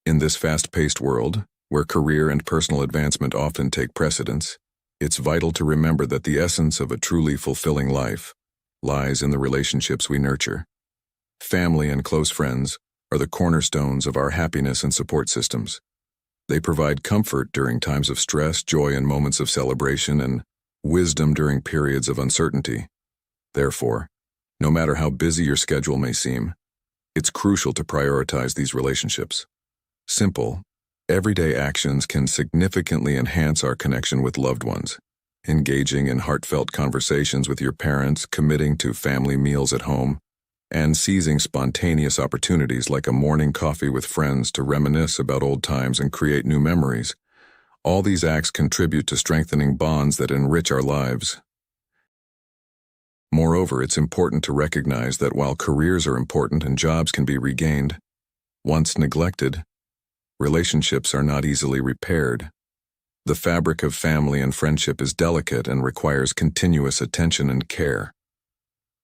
In this fast-paced world, where career and personal advancement often take precedence, it's vital to remember that the essence of a truly fulfilling life lies in the relationships we nurture. Family and close friends are the cornerstones of our happiness and support systems. They provide comfort during times of stress, joy in moments of celebration, and wisdom during periods of uncertainty. Therefore, no matter how busy your schedule may seem, it's crucial to prioritize these relationships. Simple, everyday actions can significantly enhance our connection with loved ones. Engaging in heartfelt conversations with your parents, committing to family meals at home, and seizing spontaneous opportunities like a morning coffee with friends to reminisce about old times and create new memories. All these acts contribute to strengthening bonds that enrich our lives. Moreover, it's important to recognize that while careers are important and jobs can be regained, once neglected, relationships are not easily repaired. The fabric of family and friendship is delicate and requires continuous attention and care.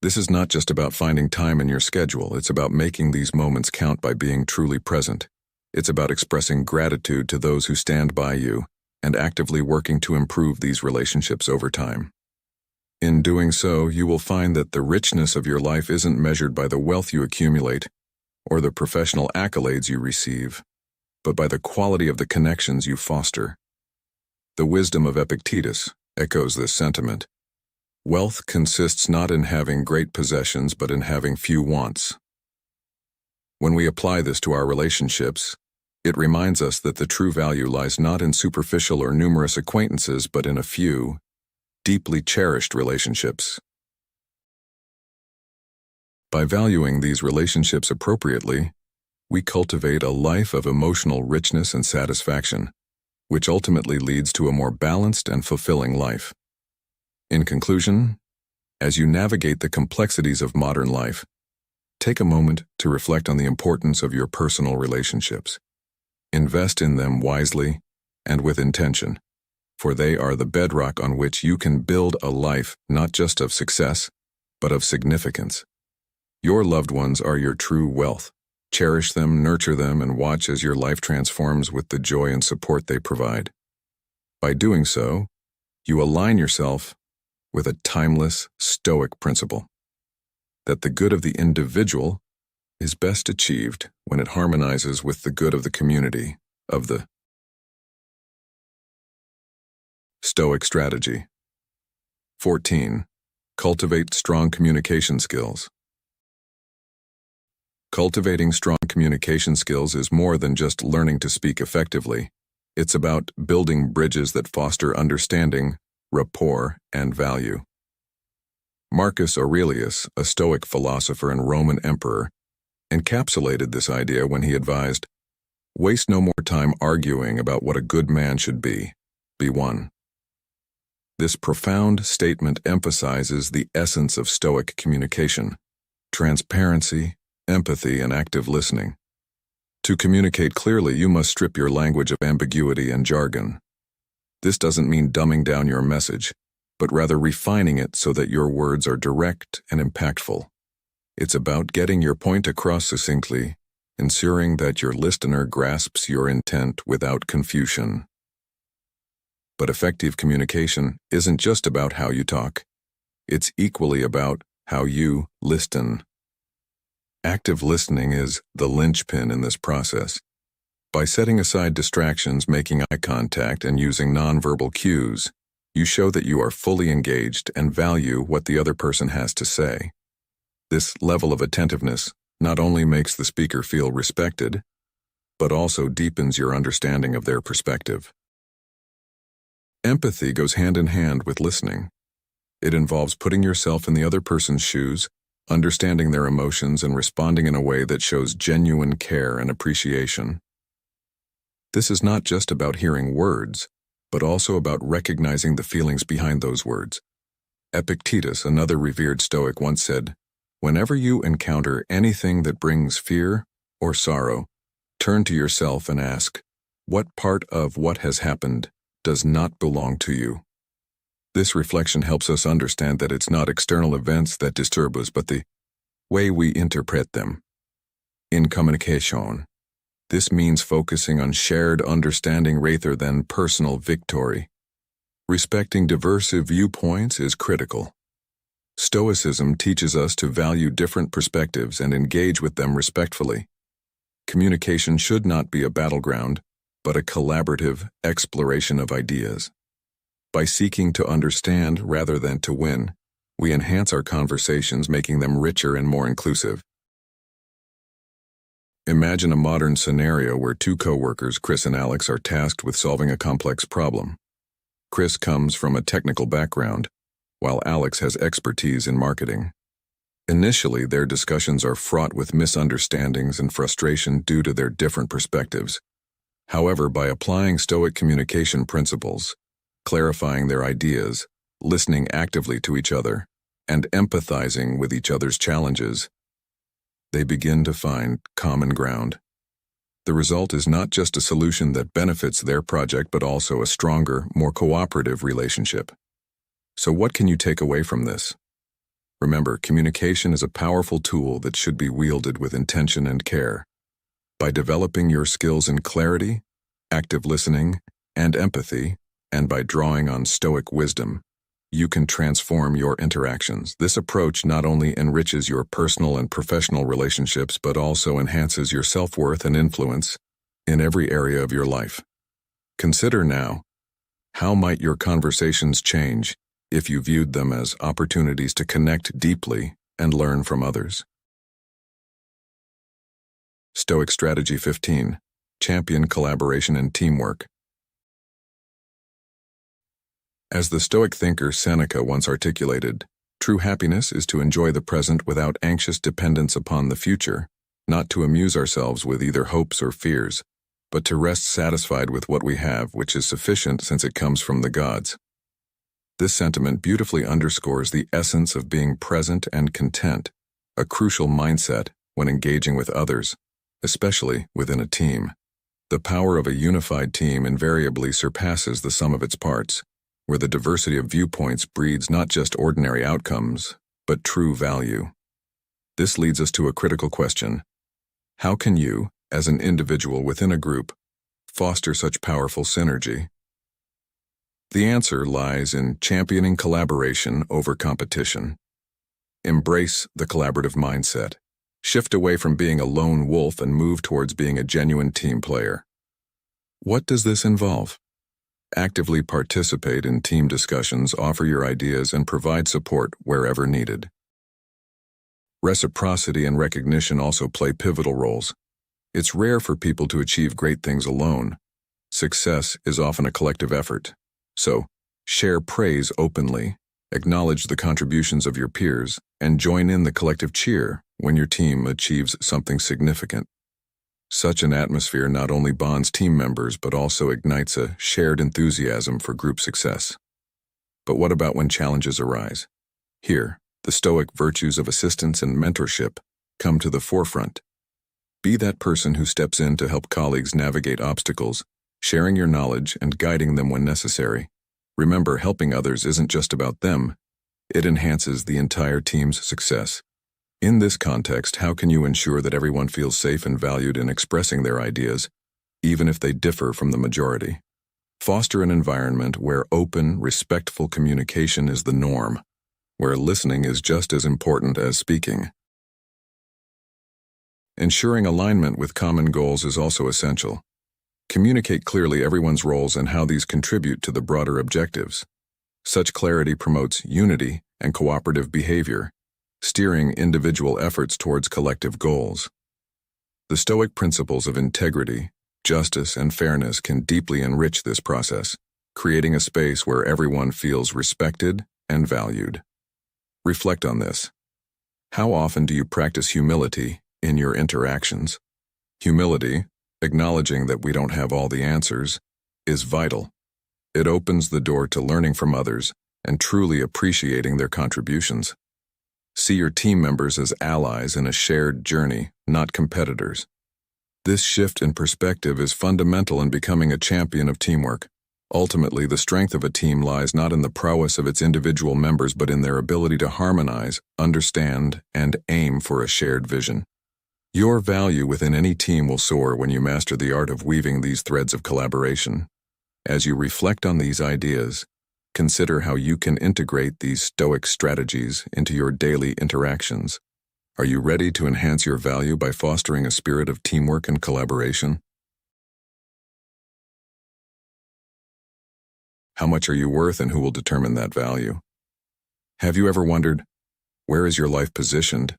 This is not just about finding time in your schedule, it's about making these moments count by being truly present. It's about expressing gratitude to those who stand by you and actively working to improve these relationships over time. In doing so, you will find that the richness of your life isn't measured by the wealth you accumulate or the professional accolades you receive, but by the quality of the connections you foster. The wisdom of Epictetus echoes this sentiment. Wealth consists not in having great possessions, but in having few wants. When we apply this to our relationships, it reminds us that the true value lies not in superficial or numerous acquaintances, but in a few, deeply cherished relationships. By valuing these relationships appropriately, we cultivate a life of emotional richness and satisfaction, which ultimately leads to a more balanced and fulfilling life. In conclusion, as you navigate the complexities of modern life, take a moment to reflect on the importance of your personal relationships. Invest in them wisely and with intention, for they are the bedrock on which you can build a life not just of success, but of significance. Your loved ones are your true wealth. Cherish them, nurture them, and watch as your life transforms with the joy and support they provide. By doing so, you align yourself with a timeless Stoic principle, that the good of the individual is best achieved when it harmonizes with the good of the community, of the Stoic strategy. 14. Cultivate strong communication skills. Cultivating strong communication skills is more than just learning to speak effectively. It's about building bridges that foster understanding, rapport, and value. Marcus Aurelius, a Stoic philosopher and Roman emperor, encapsulated this idea when he advised, "Waste no more time arguing about what a good man should be. Be one." This profound statement emphasizes the essence of Stoic communication: transparency, empathy, and active listening. To communicate clearly, you must strip your language of ambiguity and jargon. This doesn't mean dumbing down your message, but rather refining it so that your words are direct and impactful. It's about getting your point across succinctly, ensuring that your listener grasps your intent without confusion. But effective communication isn't just about how you talk. It's equally about how you listen. Active listening is the linchpin in this process. By setting aside distractions, making eye contact, and using nonverbal cues, you show that you are fully engaged and value what the other person has to say. This level of attentiveness not only makes the speaker feel respected, but also deepens your understanding of their perspective. Empathy goes hand in hand with listening. It involves putting yourself in the other person's shoes, understanding their emotions, and responding in a way that shows genuine care and appreciation. This is not just about hearing words, but also about recognizing the feelings behind those words. Epictetus, another revered Stoic, once said, "Whenever you encounter anything that brings fear or sorrow, turn to yourself and ask, what part of what has happened does not belong to you?" This reflection helps us understand that it's not external events that disturb us, but the way we interpret them. In communication, this means focusing on shared understanding rather than personal victory. Respecting diverse viewpoints is critical. Stoicism teaches us to value different perspectives and engage with them respectfully. Communication should not be a battleground, but a collaborative exploration of ideas. By seeking to understand rather than to win, we enhance our conversations, making them richer and more inclusive. Imagine a modern scenario where two co-workers, Chris and Alex, are tasked with solving a complex problem. Chris comes from a technical background, while Alex has expertise in marketing. Initially, their discussions are fraught with misunderstandings and frustration due to their different perspectives. However, by applying Stoic communication principles, clarifying their ideas, listening actively to each other, and empathizing with each other's challenges, they begin to find common ground. The result is not just a solution that benefits their project, but also a stronger, more cooperative relationship. So what can you take away from this? Remember, communication is a powerful tool that should be wielded with intention and care. By developing your skills in clarity, active listening, and empathy, and by drawing on Stoic wisdom, you can transform your interactions. This approach not only enriches your personal and professional relationships, but also enhances your self-worth and influence in every area of your life. Consider now, how might your conversations change if you viewed them as opportunities to connect deeply and learn from others? Stoic Strategy 15. Champion collaboration and teamwork. As the Stoic thinker Seneca once articulated, true happiness is to enjoy the present without anxious dependence upon the future, not to amuse ourselves with either hopes or fears, but to rest satisfied with what we have, which is sufficient since it comes from the gods. This sentiment beautifully underscores the essence of being present and content, a crucial mindset when engaging with others, especially within a team. The power of a unified team invariably surpasses the sum of its parts, where the diversity of viewpoints breeds not just ordinary outcomes, but true value. This leads us to a critical question. How can you, as an individual within a group, foster such powerful synergy? The answer lies in championing collaboration over competition. Embrace the collaborative mindset. Shift away from being a lone wolf and move towards being a genuine team player. What does this involve? Actively participate in team discussions, offer your ideas, and provide support wherever needed. Reciprocity and recognition also play pivotal roles. It's rare for people to achieve great things alone. Success is often a collective effort. So, share praise openly, acknowledge the contributions of your peers, and join in the collective cheer when your team achieves something significant. Such an atmosphere not only bonds team members but also ignites a shared enthusiasm for group success. But what about when challenges arise? Here, the Stoic virtues of assistance and mentorship come to the forefront. Be that person who steps in to help colleagues navigate obstacles, sharing your knowledge and guiding them when necessary. Remember, helping others isn't just about them, it enhances the entire team's success. In this context, how can you ensure that everyone feels safe and valued in expressing their ideas, even if they differ from the majority? Foster an environment where open, respectful communication is the norm, where listening is just as important as speaking. Ensuring alignment with common goals is also essential. Communicate clearly everyone's roles and how these contribute to the broader objectives. Such clarity promotes unity and cooperative behavior, steering individual efforts towards collective goals. The Stoic principles of integrity, justice, and fairness can deeply enrich this process, creating a space where everyone feels respected and valued. Reflect on this. How often do you practice humility in your interactions? Humility, acknowledging that we don't have all the answers, is vital. It opens the door to learning from others and truly appreciating their contributions. See your team members as allies in a shared journey, not competitors. This shift in perspective is fundamental in becoming a champion of teamwork. Ultimately, the strength of a team lies not in the prowess of its individual members but in their ability to harmonize, understand, and aim for a shared vision. Your value within any team will soar when you master the art of weaving these threads of collaboration. As you reflect on these ideas, consider how you can integrate these Stoic strategies into your daily interactions. Are you ready to enhance your value by fostering a spirit of teamwork and collaboration? How much are you worth and who will determine that value? Have you ever wondered, where is your life positioned?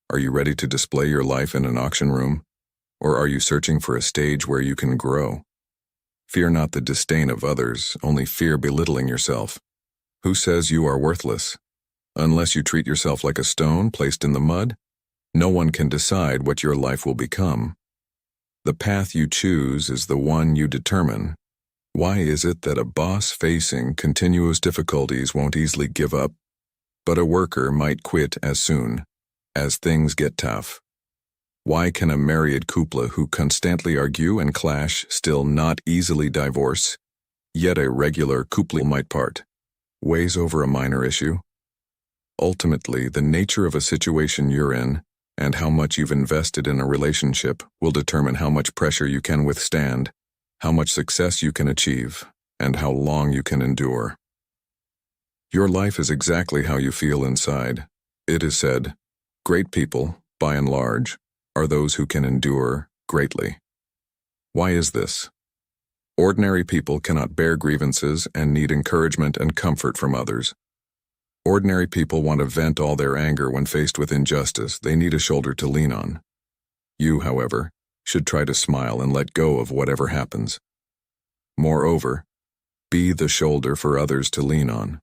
Are you ready to display your life in an auction room? Or are you searching for a stage where you can grow? Fear not the disdain of others, only fear belittling yourself. Who says you are worthless? Unless you treat yourself like a stone placed in the mud, no one can decide what your life will become. The path you choose is the one you determine. Why is it that a boss facing continuous difficulties won't easily give up, but a worker might quit as soon as things get tough? Why can a married couple who constantly argue and clash still not easily divorce, yet a regular couple might part ways over a minor issue? Ultimately, the nature of a situation you're in and how much you've invested in a relationship will determine how much pressure you can withstand, how much success you can achieve, and how long you can endure. Your life is exactly how you feel inside. It is said, great people, by and large, are those who can endure greatly. Why is this? Ordinary people cannot bear grievances and need encouragement and comfort from others. Ordinary people want to vent all their anger when faced with injustice. They need a shoulder to lean on. You, however, should try to smile and let go of whatever happens. Moreover, be the shoulder for others to lean on.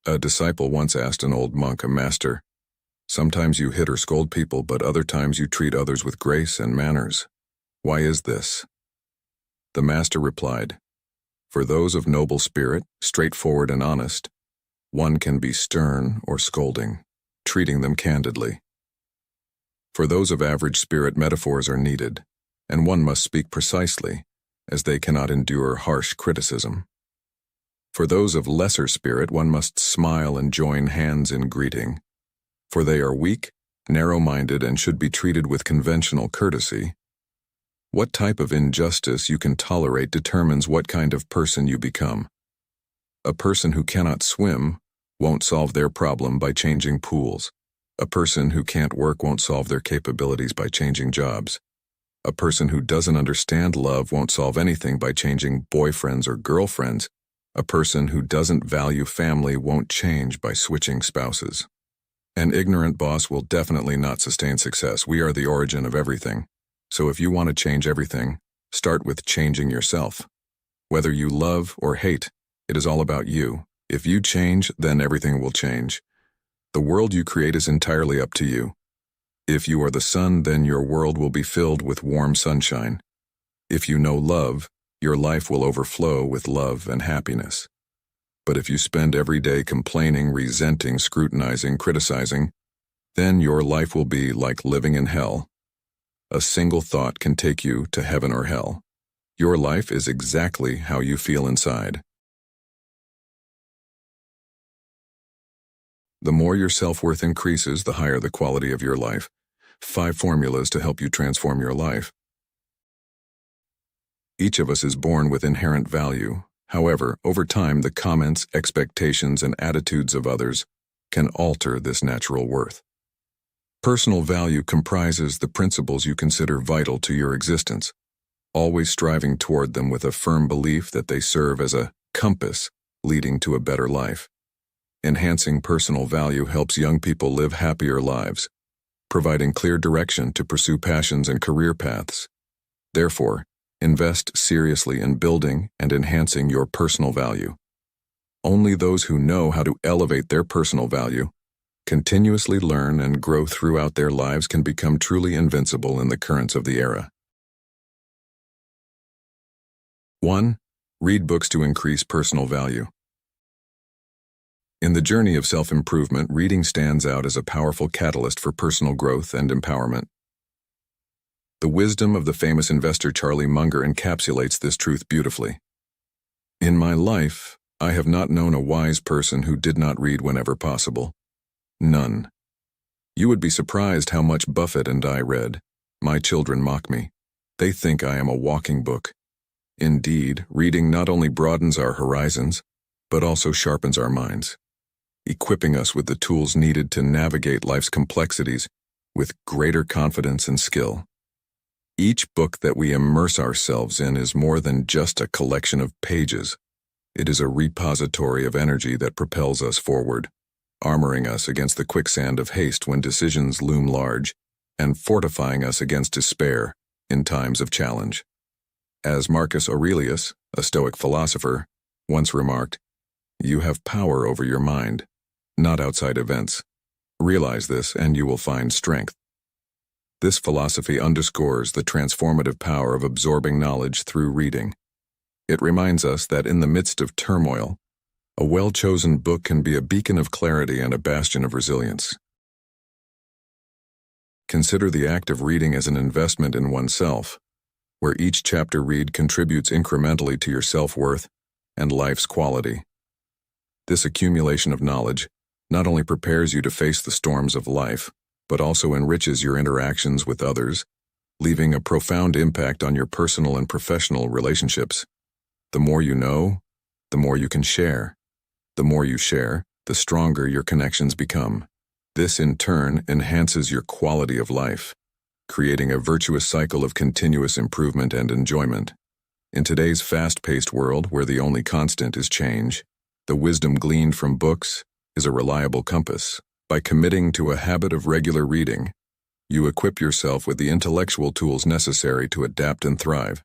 A disciple once asked an old monk, "Master, sometimes you hit or scold people, but other times you treat others with grace and manners. Why is this?" The master replied, "For those of noble spirit, straightforward and honest, one can be stern or scolding, treating them candidly. For those of average spirit, metaphors are needed, and one must speak precisely, as they cannot endure harsh criticism. For those of lesser spirit, one must smile and join hands in greeting, for they are weak, narrow-minded, and should be treated with conventional courtesy. What type of injustice you can tolerate determines what kind of person you become. A person who cannot swim won't solve their problem by changing pools. A person who can't work won't solve their capabilities by changing jobs. A person who doesn't understand love won't solve anything by changing boyfriends or girlfriends. A person who doesn't value family won't change by switching spouses. An ignorant boss will definitely not sustain success. We are the origin of everything. So if you want to change everything, start with changing yourself. Whether you love or hate, it is all about you. If you change, then everything will change. The world you create is entirely up to you. If you are the sun, then your world will be filled with warm sunshine. If you know love, your life will overflow with love and happiness. But if you spend every day complaining, resenting, scrutinizing, criticizing, then your life will be like living in hell. A single thought can take you to heaven or hell. Your life is exactly how you feel inside. The more your self-worth increases, the higher the quality of your life. 5 formulas to help you transform your life. Each of us is born with inherent value. However, over time, the comments, expectations, and attitudes of others can alter this natural worth. Personal value comprises the principles you consider vital to your existence, always striving toward them with a firm belief that they serve as a compass leading to a better life. Enhancing personal value helps young people live happier lives, providing clear direction to pursue passions and career paths. Therefore, invest seriously in building and enhancing your personal value. Only those who know how to elevate their personal value, continuously learn and grow throughout their lives can become truly invincible in the currents of the era. 1. Read books to increase personal value. In the journey of self-improvement, reading stands out as a powerful catalyst for personal growth and empowerment. The wisdom of the famous investor Charlie Munger encapsulates this truth beautifully. In my life, I have not known a wise person who did not read whenever possible. None. You would be surprised how much Buffett and I read. My children mock me. They think I am a walking book. Indeed, reading not only broadens our horizons, but also sharpens our minds, equipping us with the tools needed to navigate life's complexities with greater confidence and skill. Each book that we immerse ourselves in is more than just a collection of pages. It is a repository of energy that propels us forward, armoring us against the quicksand of haste when decisions loom large, and fortifying us against despair in times of challenge. As Marcus Aurelius, a Stoic philosopher, once remarked, "You have power over your mind, not outside events. Realize this and you will find strength." This philosophy underscores the transformative power of absorbing knowledge through reading. It reminds us that in the midst of turmoil, a well-chosen book can be a beacon of clarity and a bastion of resilience. Consider the act of reading as an investment in oneself, where each chapter read contributes incrementally to your self-worth and life's quality. This accumulation of knowledge not only prepares you to face the storms of life, but also enriches your interactions with others, leaving a profound impact on your personal and professional relationships. The more you know, the more you can share. The more you share, the stronger your connections become. This, in turn, enhances your quality of life, creating a virtuous cycle of continuous improvement and enjoyment. In today's fast-paced world, where the only constant is change, the wisdom gleaned from books is a reliable compass. By committing to a habit of regular reading, you equip yourself with the intellectual tools necessary to adapt and thrive.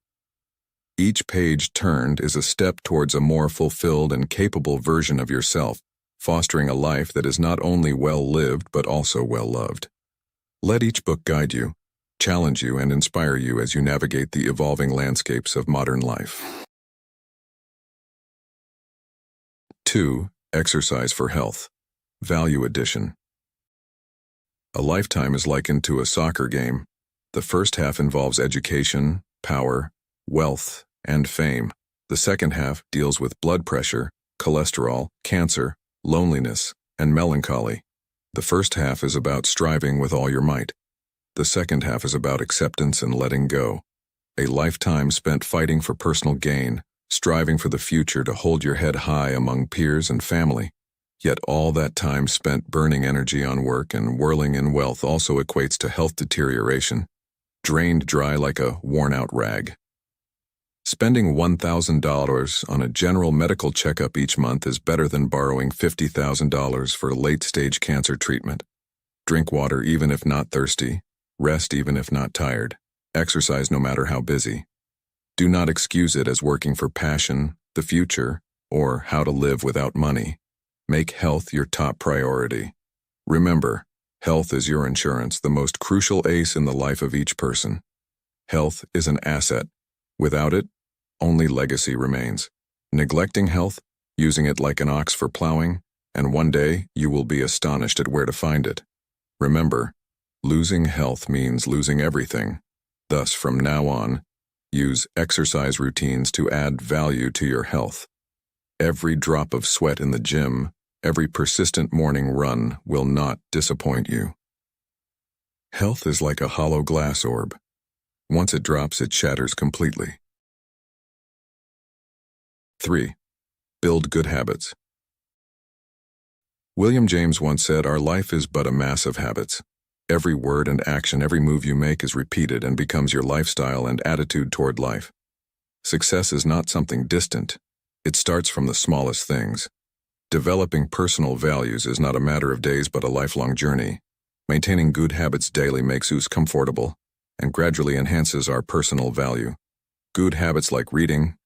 Each page turned is a step towards a more fulfilled and capable version of yourself, fostering a life that is not only well-lived but also well-loved. Let each book guide you, challenge you, and inspire you as you navigate the evolving landscapes of modern life. 2. Exercise for health. Value Addition. A lifetime is likened to a soccer game. The first half involves education, power, wealth, and fame. The second half deals with blood pressure, cholesterol, cancer, loneliness, and melancholy. The first half is about striving with all your might. The second half is about acceptance and letting go. A lifetime spent fighting for personal gain, striving for the future to hold your head high among peers and family. Yet all that time spent burning energy on work and whirling in wealth also equates to health deterioration, drained dry like a worn-out rag. Spending $1,000 on a general medical checkup each month is better than borrowing $50,000 for late-stage cancer treatment. Drink water even if not thirsty, rest even if not tired, exercise no matter how busy. Do not excuse it as working for passion, the future, or how to live without money. Make health your top priority. Remember, health is your insurance, the most crucial ace in the life of each person. Health is an asset. Without it, only legacy remains. Neglecting health, using it like an ox for plowing, and one day you will be astonished at where to find it. Remember, losing health means losing everything. Thus, from now on, use exercise routines to add value to your health. Every drop of sweat in the gym, Every persistent morning run will not disappoint you. Health is like a hollow glass orb. Once it drops, it shatters completely. 3. Build good habits. William James once said, "Our life is but a mass of habits. Every word and action, every move you make is repeated and becomes your lifestyle and attitude toward life." Success is not something distant. It starts from the smallest things. Developing personal values is not a matter of days but a lifelong journey. Maintaining good habits daily makes us comfortable and gradually enhances our personal value. Good habits like reading,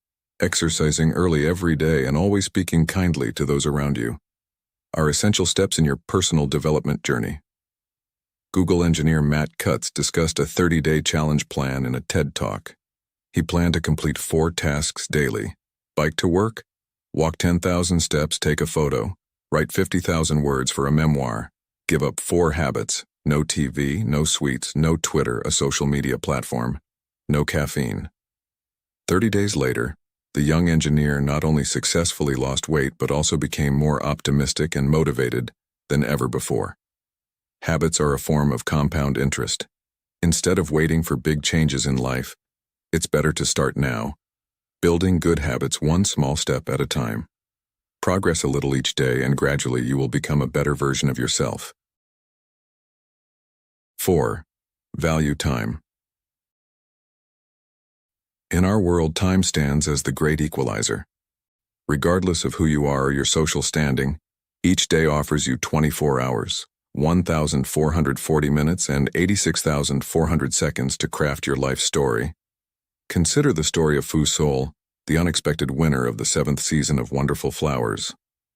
exercising early every day, and always speaking kindly to those around you are essential steps in your personal development journey. Google engineer Matt Cutts discussed a 30-day challenge plan in a TED Talk. He planned to complete 4 tasks daily: bike to work, walk 10,000 steps, take a photo, write 50,000 words for a memoir, give up 4 habits: no TV, no sweets, no Twitter, a social media platform, no caffeine. 30 days later, the young engineer not only successfully lost weight but also became more optimistic and motivated than ever before. Habits are a form of compound interest. Instead of waiting for big changes in life, it's better to start now, building good habits one small step at a time. Progress a little each day, and gradually you will become a better version of yourself. 4. Value time. In our world, time stands as the great equalizer. Regardless of who you are or your social standing, each day offers you 24 hours, 1,440 minutes, and 86,400 seconds to craft your life story. Consider the story of Fu Sol, the unexpected winner of the 7th season of Wonderful Flowers.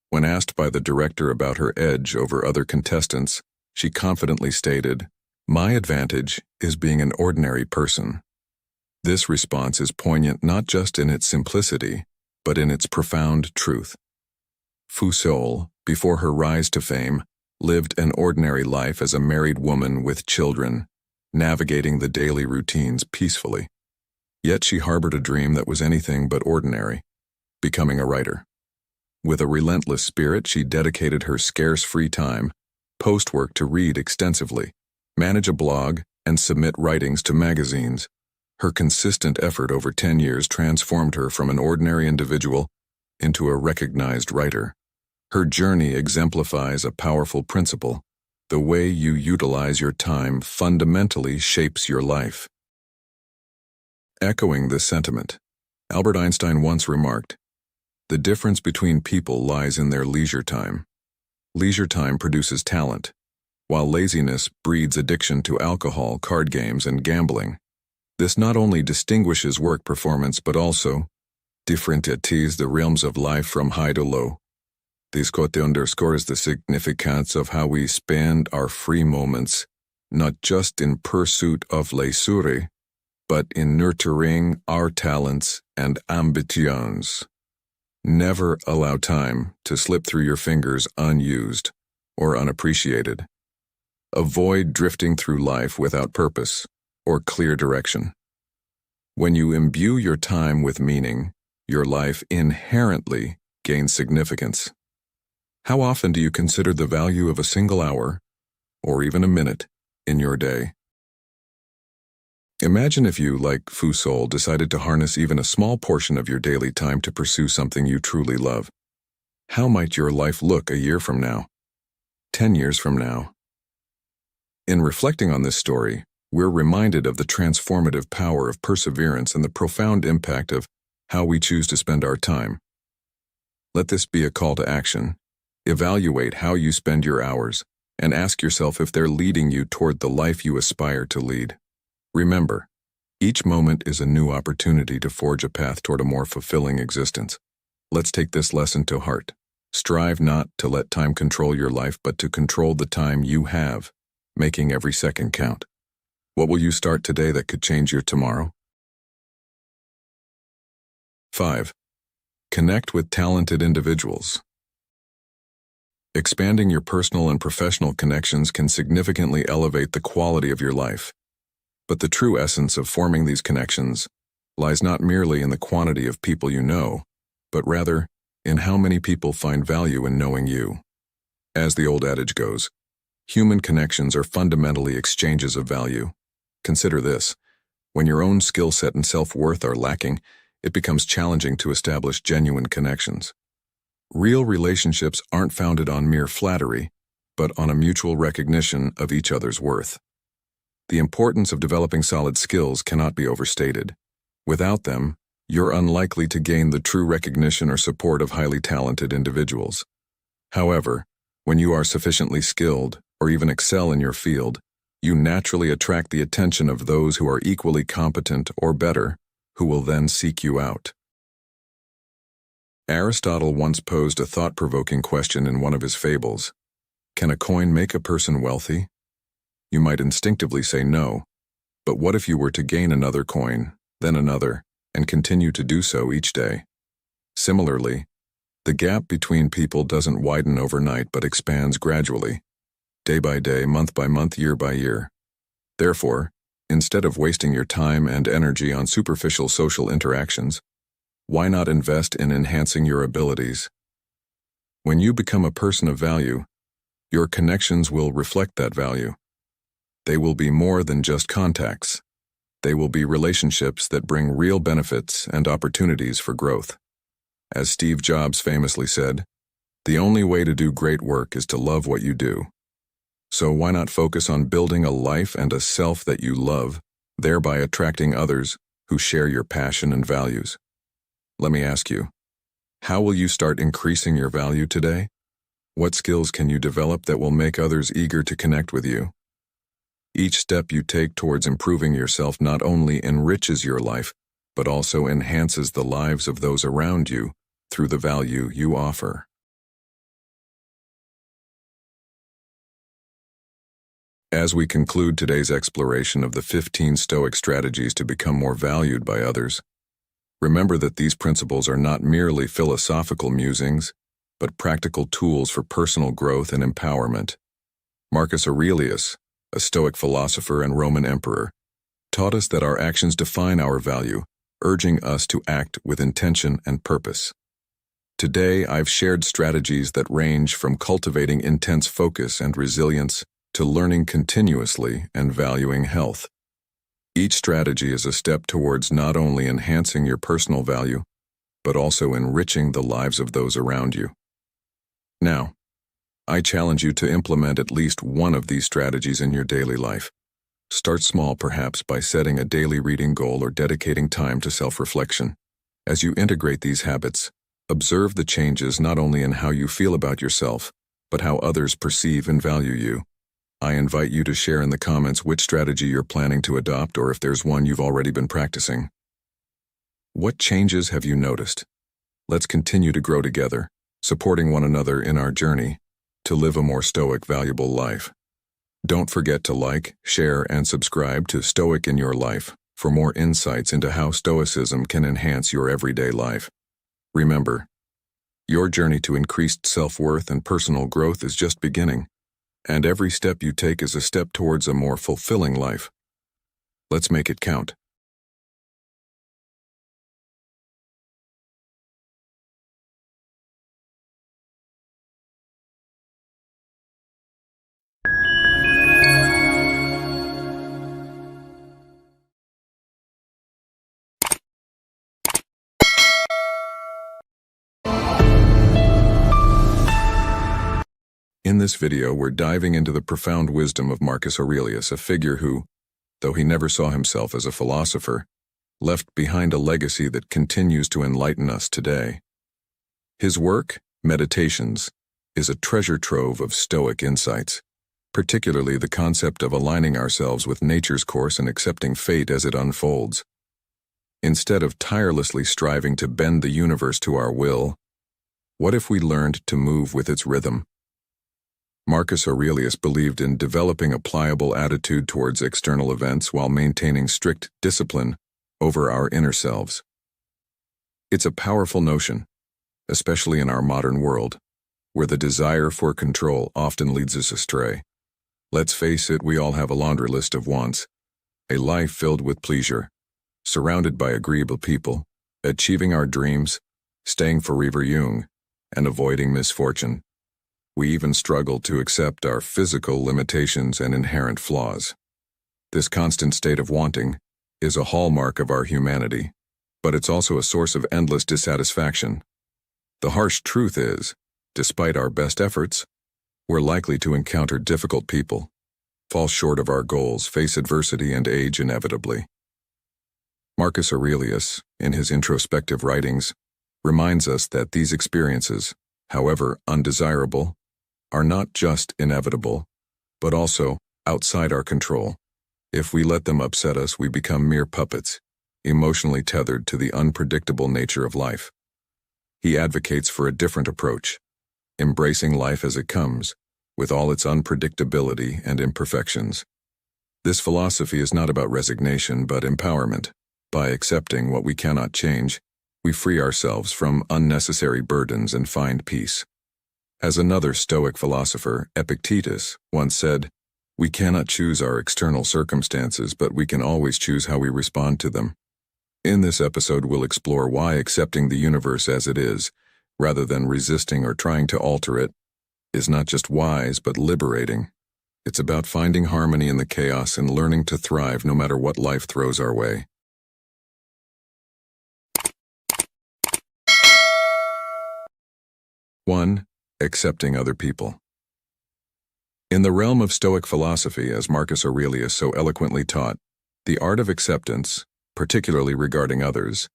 When asked by the director about her edge over other contestants, she confidently stated, "My advantage is being an ordinary person." This response is poignant not just in its simplicity, but in its profound truth. Fu Sol, before her rise to fame, lived an ordinary life as a married woman with children, navigating the daily routines peacefully. Yet she harbored a dream that was anything but ordinary: becoming a writer. With a relentless spirit, she dedicated her scarce free time, post-work, to read extensively, manage a blog, and submit writings to magazines. Her consistent effort over 10 years transformed her from an ordinary individual into a recognized writer. Her journey exemplifies a powerful principle: the way you utilize your time fundamentally shapes your life. Echoing this sentiment, Albert Einstein once remarked, "The difference between people lies in their leisure time. Leisure time produces talent, while laziness breeds addiction to alcohol, card games, and gambling. This not only distinguishes work performance but also differentiates the realms of life from high to low. This quote underscores the significance of how we spend our free moments, not just in pursuit of leisure, but in nurturing our talents and ambitions. Never allow time to slip through your fingers unused or unappreciated. Avoid drifting through life without purpose or clear direction. When you imbue your time with meaning, your life inherently gains significance. How often do you consider the value of a single hour, or even a minute, in your day? Imagine if you, like Fu Sol, decided to harness even a small portion of your daily time to pursue something you truly love. How might your life look a year from now? 10 years from now? In reflecting on this story, we're reminded of the transformative power of perseverance and the profound impact of how we choose to spend our time. Let this be a call to action. Evaluate how you spend your hours, and ask yourself if they're leading you toward the life you aspire to lead. Remember, each moment is a new opportunity to forge a path toward a more fulfilling existence. Let's take this lesson to heart. Strive not to let time control your life, but to control the time you have, making every second count. What will you start today that could change your tomorrow? 5. Connect with talented individuals. Expanding your personal and professional connections can significantly elevate the quality of your life. But the true essence of forming these connections lies not merely in the quantity of people you know, but rather in how many people find value in knowing you. As the old adage goes, human connections are fundamentally exchanges of value. Consider this. When your own skill set and self-worth are lacking, it becomes challenging to establish genuine connections. Real relationships aren't founded on mere flattery, but on a mutual recognition of each other's worth. The importance of developing solid skills cannot be overstated. Without them, you're unlikely to gain the true recognition or support of highly talented individuals. However, when you are sufficiently skilled, or even excel in your field, you naturally attract the attention of those who are equally competent or better, who will then seek you out. Aristotle once posed a thought-provoking question in one of his fables. Can a coin make a person wealthy? You might instinctively say no, but what if you were to gain another coin, then another, and continue to do so each day? Similarly, the gap between people doesn't widen overnight but expands gradually, day by day, month by month, year by year. Therefore, instead of wasting your time and energy on superficial social interactions, why not invest in enhancing your abilities? When you become a person of value, your connections will reflect that value. They will be more than just contacts. They will be relationships that bring real benefits and opportunities for growth. As Steve Jobs famously said, the only way to do great work is to love what you do. So why not focus on building a life and a self that you love, thereby attracting others who share your passion and values? Let me ask you, how will you start increasing your value today? What skills can you develop that will make others eager to connect with you? Each step you take towards improving yourself not only enriches your life, but also enhances the lives of those around you through the value you offer. As we conclude today's exploration of the 15 Stoic strategies to become more valued by others, remember that these principles are not merely philosophical musings, but practical tools for personal growth and empowerment. Marcus Aurelius, a Stoic philosopher and Roman emperor, taught us that our actions define our value, urging us to act with intention and purpose. Today, I've shared strategies that range from cultivating intense focus and resilience to learning continuously and valuing health. Each strategy is a step towards not only enhancing your personal value, but also enriching the lives of those around you. Now, I challenge you to implement at least one of these strategies in your daily life. Start small, perhaps by setting a daily reading goal or dedicating time to self-reflection. As you integrate these habits, observe the changes not only in how you feel about yourself, but how others perceive and value you. I invite you to share in the comments which strategy you're planning to adopt or if there's one you've already been practicing. What changes have you noticed? Let's continue to grow together, supporting one another in our journey to live a more Stoic, valuable life. Don't forget to like, share, and subscribe to Stoic in Your Life for more insights into how Stoicism can enhance your everyday life. Remember, your journey to increased self-worth and personal growth is just beginning, and every step you take is a step towards a more fulfilling life. Let's make it count. In this video, we're diving into the profound wisdom of Marcus Aurelius, a figure who, though he never saw himself as a philosopher, left behind a legacy that continues to enlighten us today. His work, Meditations, is a treasure trove of Stoic insights, particularly the concept of aligning ourselves with nature's course and accepting fate as it unfolds. Instead of tirelessly striving to bend the universe to our will, what if we learned to move with its rhythm? Marcus Aurelius believed in developing a pliable attitude towards external events while maintaining strict discipline over our inner selves. It's a powerful notion, especially in our modern world, where the desire for control often leads us astray. Let's face it, we all have a laundry list of wants, a life filled with pleasure, surrounded by agreeable people, achieving our dreams, staying forever young, and avoiding misfortune. We even struggle to accept our physical limitations and inherent flaws. This constant state of wanting is a hallmark of our humanity, but it's also a source of endless dissatisfaction. The harsh truth is, despite our best efforts, we're likely to encounter difficult people, fall short of our goals, face adversity, and age inevitably. Marcus Aurelius, in his introspective writings, reminds us that these experiences, however undesirable, are not just inevitable, but also outside our control. If we let them upset us, we become mere puppets, emotionally tethered to the unpredictable nature of life. He advocates for a different approach, embracing life as it comes, with all its unpredictability and imperfections. This philosophy is not about resignation, but empowerment. By accepting what we cannot change, we free ourselves from unnecessary burdens and find peace. As another Stoic philosopher, Epictetus, once said, "We cannot choose our external circumstances, but we can always choose how we respond to them." In this episode, we'll explore why accepting the universe as it is, rather than resisting or trying to alter it, is not just wise but liberating. It's about finding harmony in the chaos and learning to thrive no matter what life throws our way. 1. Accepting other people. In the realm of Stoic philosophy, as Marcus Aurelius so eloquently taught, the art of acceptance, particularly regarding others,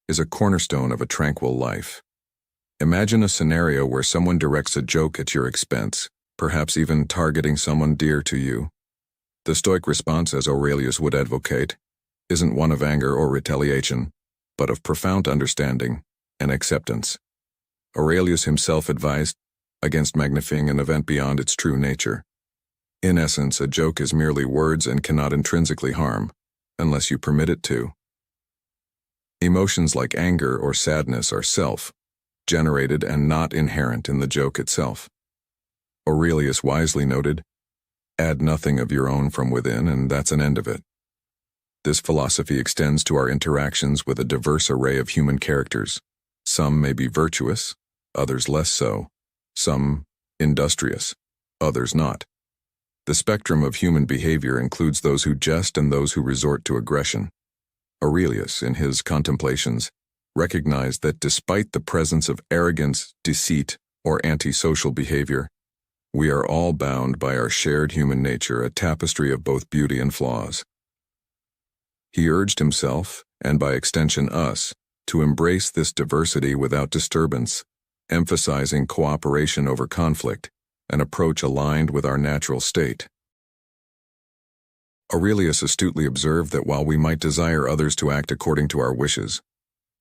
is a cornerstone of a tranquil life. Imagine a scenario where someone directs a joke at your expense, perhaps even targeting someone dear to you. The Stoic response, as Aurelius would advocate, isn't one of anger or retaliation, but of profound understanding and acceptance. Aurelius himself advised against magnifying an event beyond its true nature. In essence, a joke is merely words and cannot intrinsically harm, unless you permit it to. Emotions like anger or sadness are self-generated and not inherent in the joke itself. Aurelius wisely noted, "Add nothing of your own from within, and that's an end of it." This philosophy extends to our interactions with a diverse array of human characters. Some may be virtuous, others less so. Some industrious, others not. The spectrum of human behavior includes those who jest and those who resort to aggression. Aurelius, in his Contemplations, recognized that despite the presence of arrogance, deceit, or antisocial behavior, we are all bound by our shared human nature, a tapestry of both beauty and flaws. He urged himself, and by extension us, to embrace this diversity without disturbance, emphasizing cooperation over conflict, an approach aligned with our natural state. Aurelius astutely observed that while we might desire others to act according to our wishes,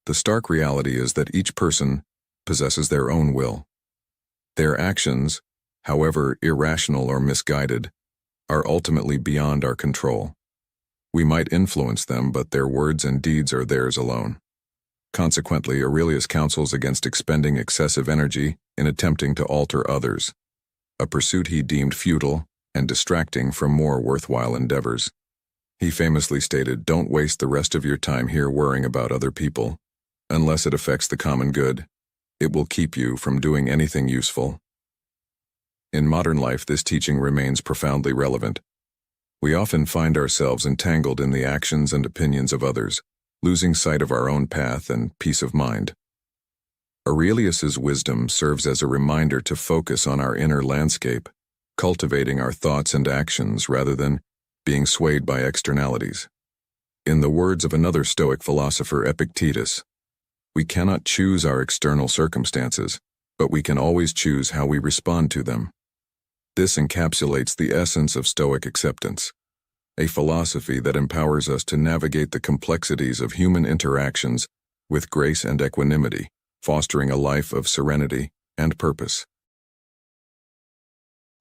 the stark reality is that each person possesses their own will. Their actions, however irrational or misguided, are ultimately beyond our control. We might influence them, but their words and deeds are theirs alone. Consequently, Aurelius counsels against expending excessive energy in attempting to alter others, a pursuit he deemed futile and distracting from more worthwhile endeavors. He famously stated, "Don't waste the rest of your time here worrying about other people. Unless it affects the common good, it will keep you from doing anything useful." In modern life, this teaching remains profoundly relevant. We often find ourselves entangled in the actions and opinions of others, losing sight of our own path and peace of mind. Aurelius's wisdom serves as a reminder to focus on our inner landscape, cultivating our thoughts and actions rather than being swayed by externalities. In the words of another Stoic philosopher, Epictetus, "We cannot choose our external circumstances, but we can always choose how we respond to them." This encapsulates the essence of Stoic acceptance, a philosophy that empowers us to navigate the complexities of human interactions with grace and equanimity, fostering a life of serenity and purpose.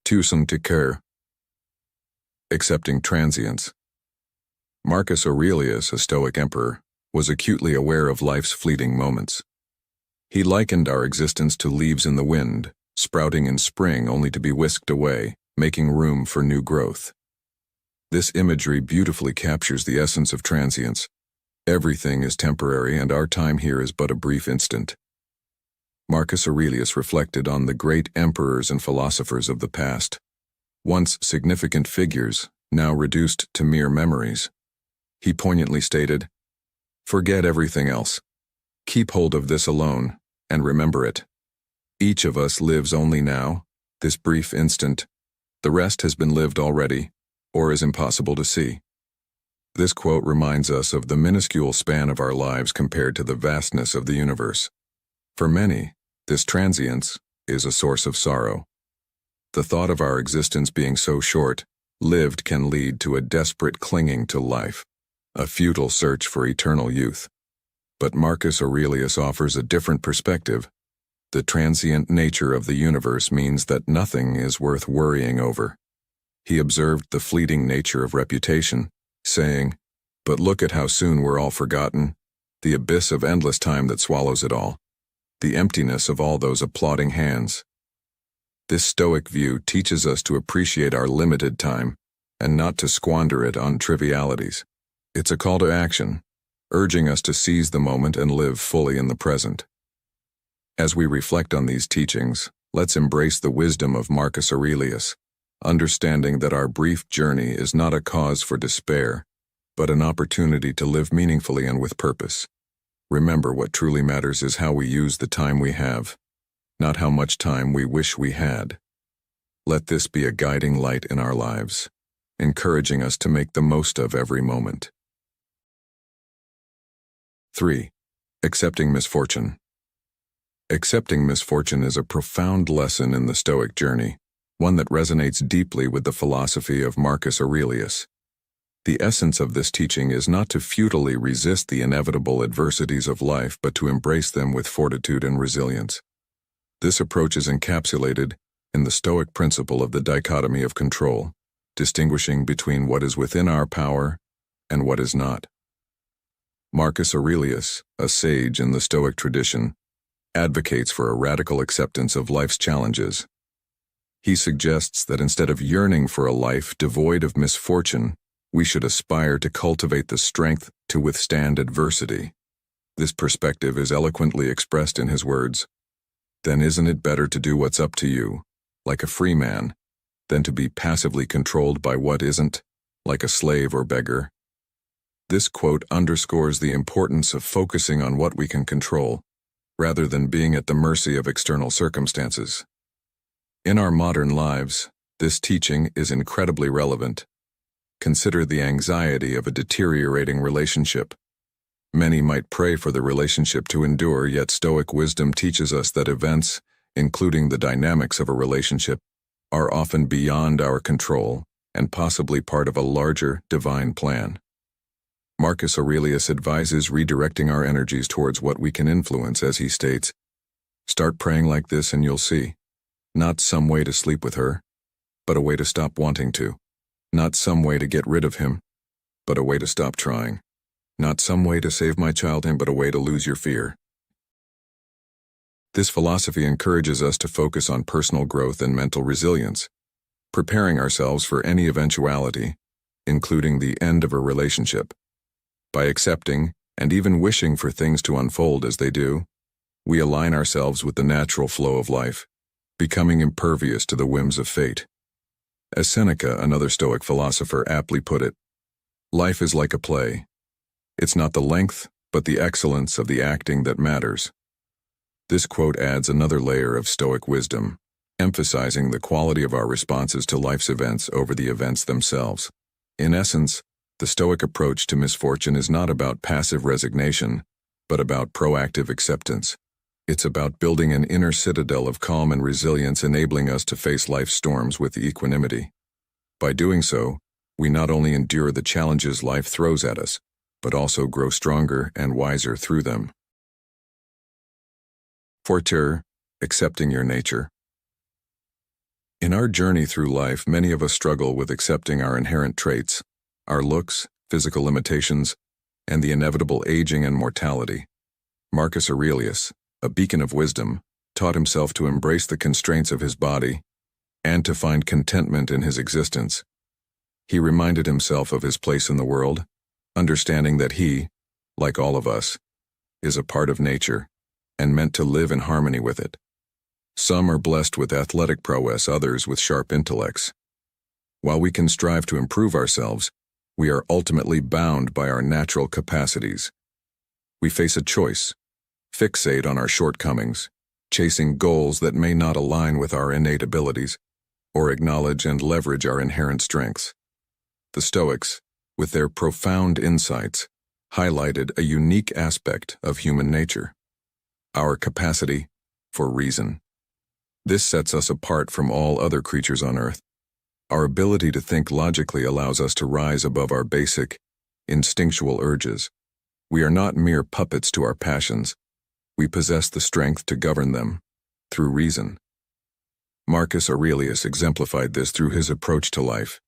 2. Accepting transience. Marcus Aurelius, a Stoic emperor, was acutely aware of life's fleeting moments. He likened our existence to leaves in the wind, sprouting in spring only to be whisked away, making room for new growth. This imagery beautifully captures the essence of transience. Everything is temporary, and our time here is but a brief instant. Marcus Aurelius reflected on the great emperors and philosophers of the past, once significant figures, now reduced to mere memories. He poignantly stated, "Forget everything else. Keep hold of this alone, and remember it. Each of us lives only now, this brief instant. The rest has been lived already, or is impossible to see." This quote reminds us of the minuscule span of our lives compared to the vastness of the universe. For many, this transience is a source of sorrow. The thought of our existence being so short-lived can lead to a desperate clinging to life, a futile search for eternal youth. But Marcus Aurelius offers a different perspective. The transient nature of the universe means that nothing is worth worrying over. He observed the fleeting nature of reputation, saying, "But look at how soon we're all forgotten, the abyss of endless time that swallows it all, the emptiness of all those applauding hands." This Stoic view teaches us to appreciate our limited time and not to squander it on trivialities. It's a call to action, urging us to seize the moment and live fully in the present. As we reflect on these teachings, let's embrace the wisdom of Marcus Aurelius, understanding that our brief journey is not a cause for despair, but an opportunity to live meaningfully and with purpose. Remember, what truly matters is how we use the time we have, not how much time we wish we had. Let this be a guiding light in our lives, encouraging us to make the most of every moment. 3. Accepting misfortune. Accepting misfortune is a profound lesson in the Stoic journey, one that resonates deeply with the philosophy of Marcus Aurelius. The essence of this teaching is not to futilely resist the inevitable adversities of life, but to embrace them with fortitude and resilience. This approach is encapsulated in the Stoic principle of the dichotomy of control, distinguishing between what is within our power and what is not. Marcus Aurelius, a sage in the Stoic tradition, advocates for a radical acceptance of life's challenges. He suggests that instead of yearning for a life devoid of misfortune, we should aspire to cultivate the strength to withstand adversity. This perspective is eloquently expressed in his words, "Then isn't it better to do what's up to you, like a free man, than to be passively controlled by what isn't, like a slave or beggar?" This quote underscores the importance of focusing on what we can control, rather than being at the mercy of external circumstances. In our modern lives, this teaching is incredibly relevant. Consider the anxiety of a deteriorating relationship. Many might pray for the relationship to endure, yet Stoic wisdom teaches us that events, including the dynamics of a relationship, are often beyond our control and possibly part of a larger divine plan. Marcus Aurelius advises redirecting our energies towards what we can influence, as he states, "Start praying like this and you'll see. Not some way to sleep with her, but a way to stop wanting to. Not some way to get rid of him, but a way to stop trying. Not some way to save my child him, but a way to lose your fear." This philosophy encourages us to focus on personal growth and mental resilience, preparing ourselves for any eventuality, including the end of a relationship. By accepting and even wishing for things to unfold as they do, we align ourselves with the natural flow of life, becoming impervious to the whims of fate. As Seneca, another Stoic philosopher, aptly put it, "Life is like a play. It's not the length, but the excellence of the acting that matters." This quote adds another layer of Stoic wisdom, emphasizing the quality of our responses to life's events over the events themselves. In essence, the Stoic approach to misfortune is not about passive resignation, but about proactive acceptance. It's about building an inner citadel of calm and resilience, enabling us to face life's storms with equanimity. By doing so, we not only endure the challenges life throws at us, but also grow stronger and wiser through them. 4. Accepting your nature. In our journey through life, many of us struggle with accepting our inherent traits, our looks, physical limitations, and the inevitable aging and mortality. Marcus Aurelius, a beacon of wisdom, taught himself to embrace the constraints of his body and to find contentment in his existence. He reminded himself of his place in the world, understanding that he, like all of us, is a part of nature, and meant to live in harmony with it. Some are blessed with athletic prowess, others with sharp intellects. While we can strive to improve ourselves, we are ultimately bound by our natural capacities. We face a choice: fixate on our shortcomings, chasing goals that may not align with our innate abilities, or acknowledge and leverage our inherent strengths. The Stoics, with their profound insights, highlighted a unique aspect of human nature: our capacity for reason. This sets us apart from all other creatures on earth. Our ability to think logically allows us to rise above our basic, instinctual urges. We are not mere puppets to our passions. We possess the strength to govern them through reason. Marcus Aurelius exemplified this through his approach to life.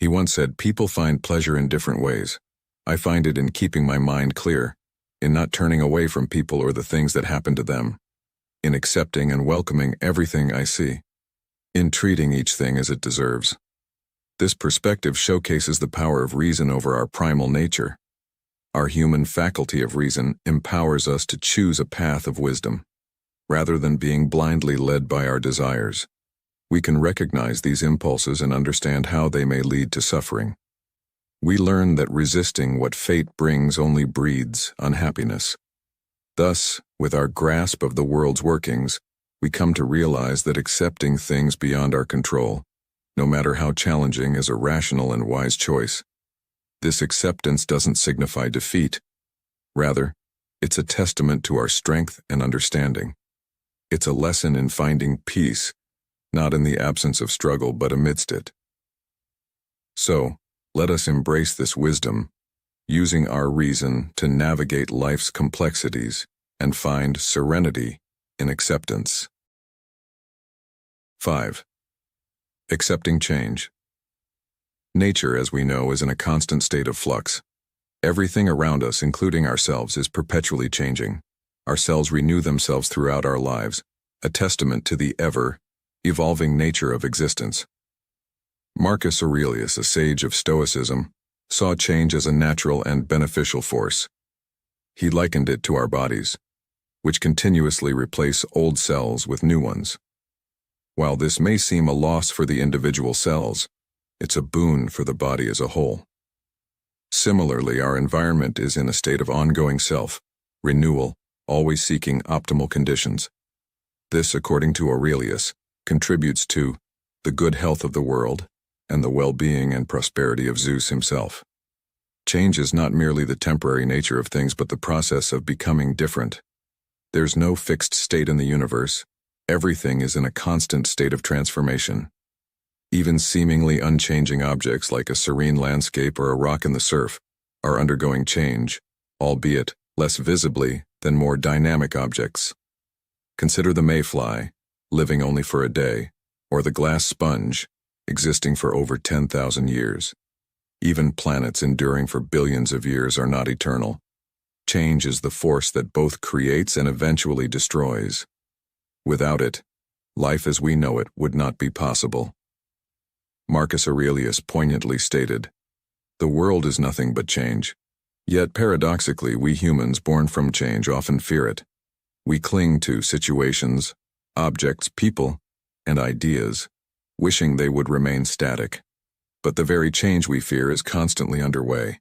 He once said, "People find pleasure in different ways. I find it in keeping my mind clear, in not turning away from people or the things that happen to them, in accepting and welcoming everything I see, in treating each thing as it deserves." This perspective showcases the power of reason over our primal nature. Our human faculty of reason empowers us to choose a path of wisdom, rather than being blindly led by our desires. We can recognize these impulses and understand how they may lead to suffering. We learn that resisting what fate brings only breeds unhappiness. Thus, with our grasp of the world's workings, we come to realize that accepting things beyond our control, no matter how challenging, is a rational and wise choice. This acceptance doesn't signify defeat. Rather, it's a testament to our strength and understanding. It's a lesson in finding peace, not in the absence of struggle but amidst it. So, let us embrace this wisdom, using our reason to navigate life's complexities and find serenity in acceptance. 5. Accepting change. Nature, as we know, is in a constant state of flux. Everything around us, including ourselves, is perpetually changing. Our cells renew themselves throughout our lives, a testament to the ever-evolving nature of existence. Marcus Aurelius, a sage of Stoicism, saw change as a natural and beneficial force. He likened it to our bodies, which continuously replace old cells with new ones. While this may seem a loss for the individual cells, it's a boon for the body as a whole. Similarly, our environment is in a state of ongoing self-renewal, always seeking optimal conditions. This, according to Aurelius, contributes to the good health of the world and the well-being and prosperity of Zeus himself. Change is not merely the temporary nature of things but the process of becoming different. There's no fixed state in the universe. Everything is in a constant state of transformation. Even seemingly unchanging objects like a serene landscape or a rock in the surf are undergoing change, albeit less visibly than more dynamic objects. Consider the mayfly, living only for a day, or the glass sponge, existing for over 10,000 years. Even planets enduring for billions of years are not eternal. Change is the force that both creates and eventually destroys. Without it, life as we know it would not be possible. Marcus Aurelius poignantly stated, "The world is nothing but change." Yet paradoxically, we humans born from change often fear it. We cling to situations, objects, people, and ideas, wishing they would remain static. But the very change we fear is constantly underway,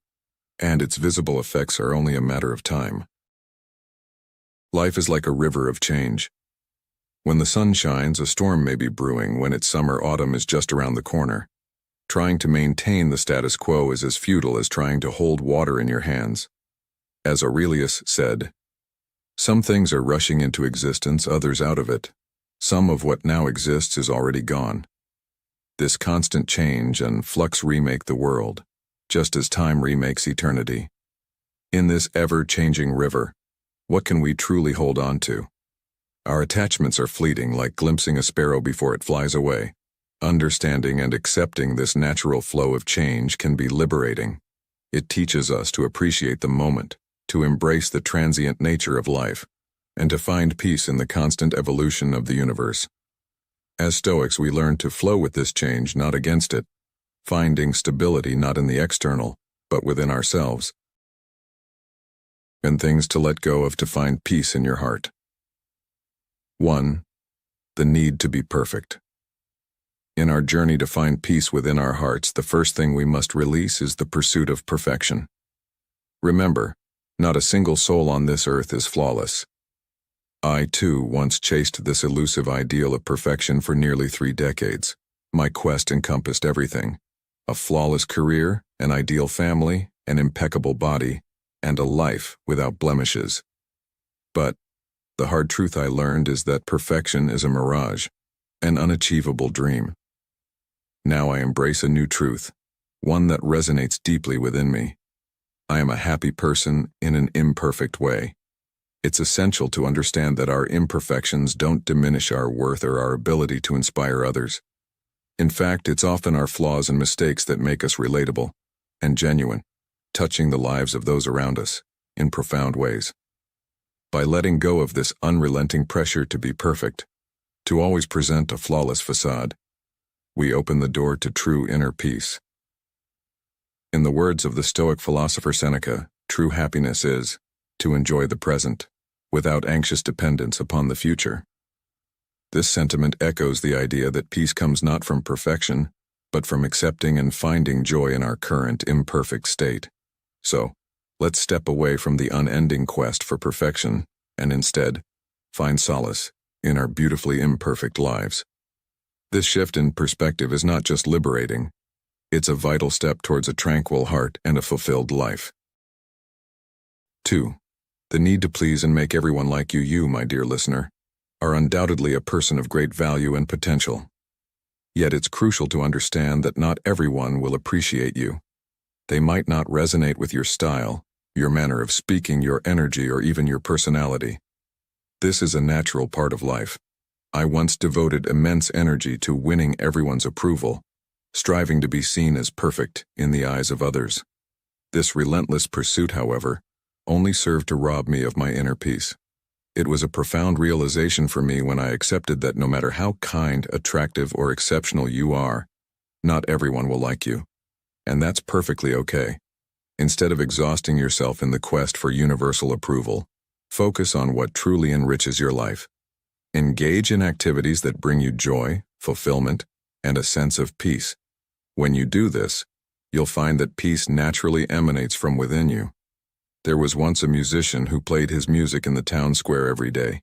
and its visible effects are only a matter of time. Life is like a river of change. When the sun shines, a storm may be brewing. When it's summer, autumn is just around the corner. Trying to maintain the status quo is as futile as trying to hold water in your hands. As Aurelius said, "Some things are rushing into existence, others out of it. Some of what now exists is already gone." This constant change and flux remake the world, just as time remakes eternity. In this ever-changing river, what can we truly hold on to? Our attachments are fleeting, like glimpsing a sparrow before it flies away. Understanding and accepting this natural flow of change can be liberating. It teaches us to appreciate the moment, to embrace the transient nature of life, and to find peace in the constant evolution of the universe. As Stoics, we learn to flow with this change, not against it, finding stability not in the external, but within ourselves. And things to let go of to find peace in your heart. 1. The need to be perfect. In our journey to find peace within our hearts, the first thing we must release is the pursuit of perfection. Remember, not a single soul on this earth is flawless. I, too, once chased this elusive ideal of perfection for nearly 3 decades. My quest encompassed everything: a flawless career, an ideal family, an impeccable body, and a life without blemishes. But the hard truth I learned is that perfection is a mirage, an unachievable dream. Now I embrace a new truth, one that resonates deeply within me. I am a happy person in an imperfect way. It's essential to understand that our imperfections don't diminish our worth or our ability to inspire others. In fact, it's often our flaws and mistakes that make us relatable and genuine, touching the lives of those around us in profound ways. By letting go of this unrelenting pressure to be perfect, to always present a flawless facade, we open the door to true inner peace. In the words of the Stoic philosopher Seneca, true happiness is to enjoy the present, without anxious dependence upon the future. This sentiment echoes the idea that peace comes not from perfection, but from accepting and finding joy in our current imperfect state. So, let's step away from the unending quest for perfection and instead find solace in our beautifully imperfect lives. This shift in perspective is not just liberating, it's a vital step towards a tranquil heart and a fulfilled life. 2. The need to please and make everyone like you, my dear listener, are undoubtedly a person of great value and potential. Yet it's crucial to understand that not everyone will appreciate you. They might not resonate with your style, your manner of speaking, your energy, or even your personality. This is a natural part of life. I once devoted immense energy to winning everyone's approval, striving to be seen as perfect in the eyes of others. This relentless pursuit, however, only served to rob me of my inner peace. It was a profound realization for me when I accepted that no matter how kind, attractive, or exceptional you are, not everyone will like you. And that's perfectly okay. Instead of exhausting yourself in the quest for universal approval, focus on what truly enriches your life. Engage in activities that bring you joy, fulfillment, and a sense of peace. When you do this, you'll find that peace naturally emanates from within you. There was once a musician who played his music in the town square every day.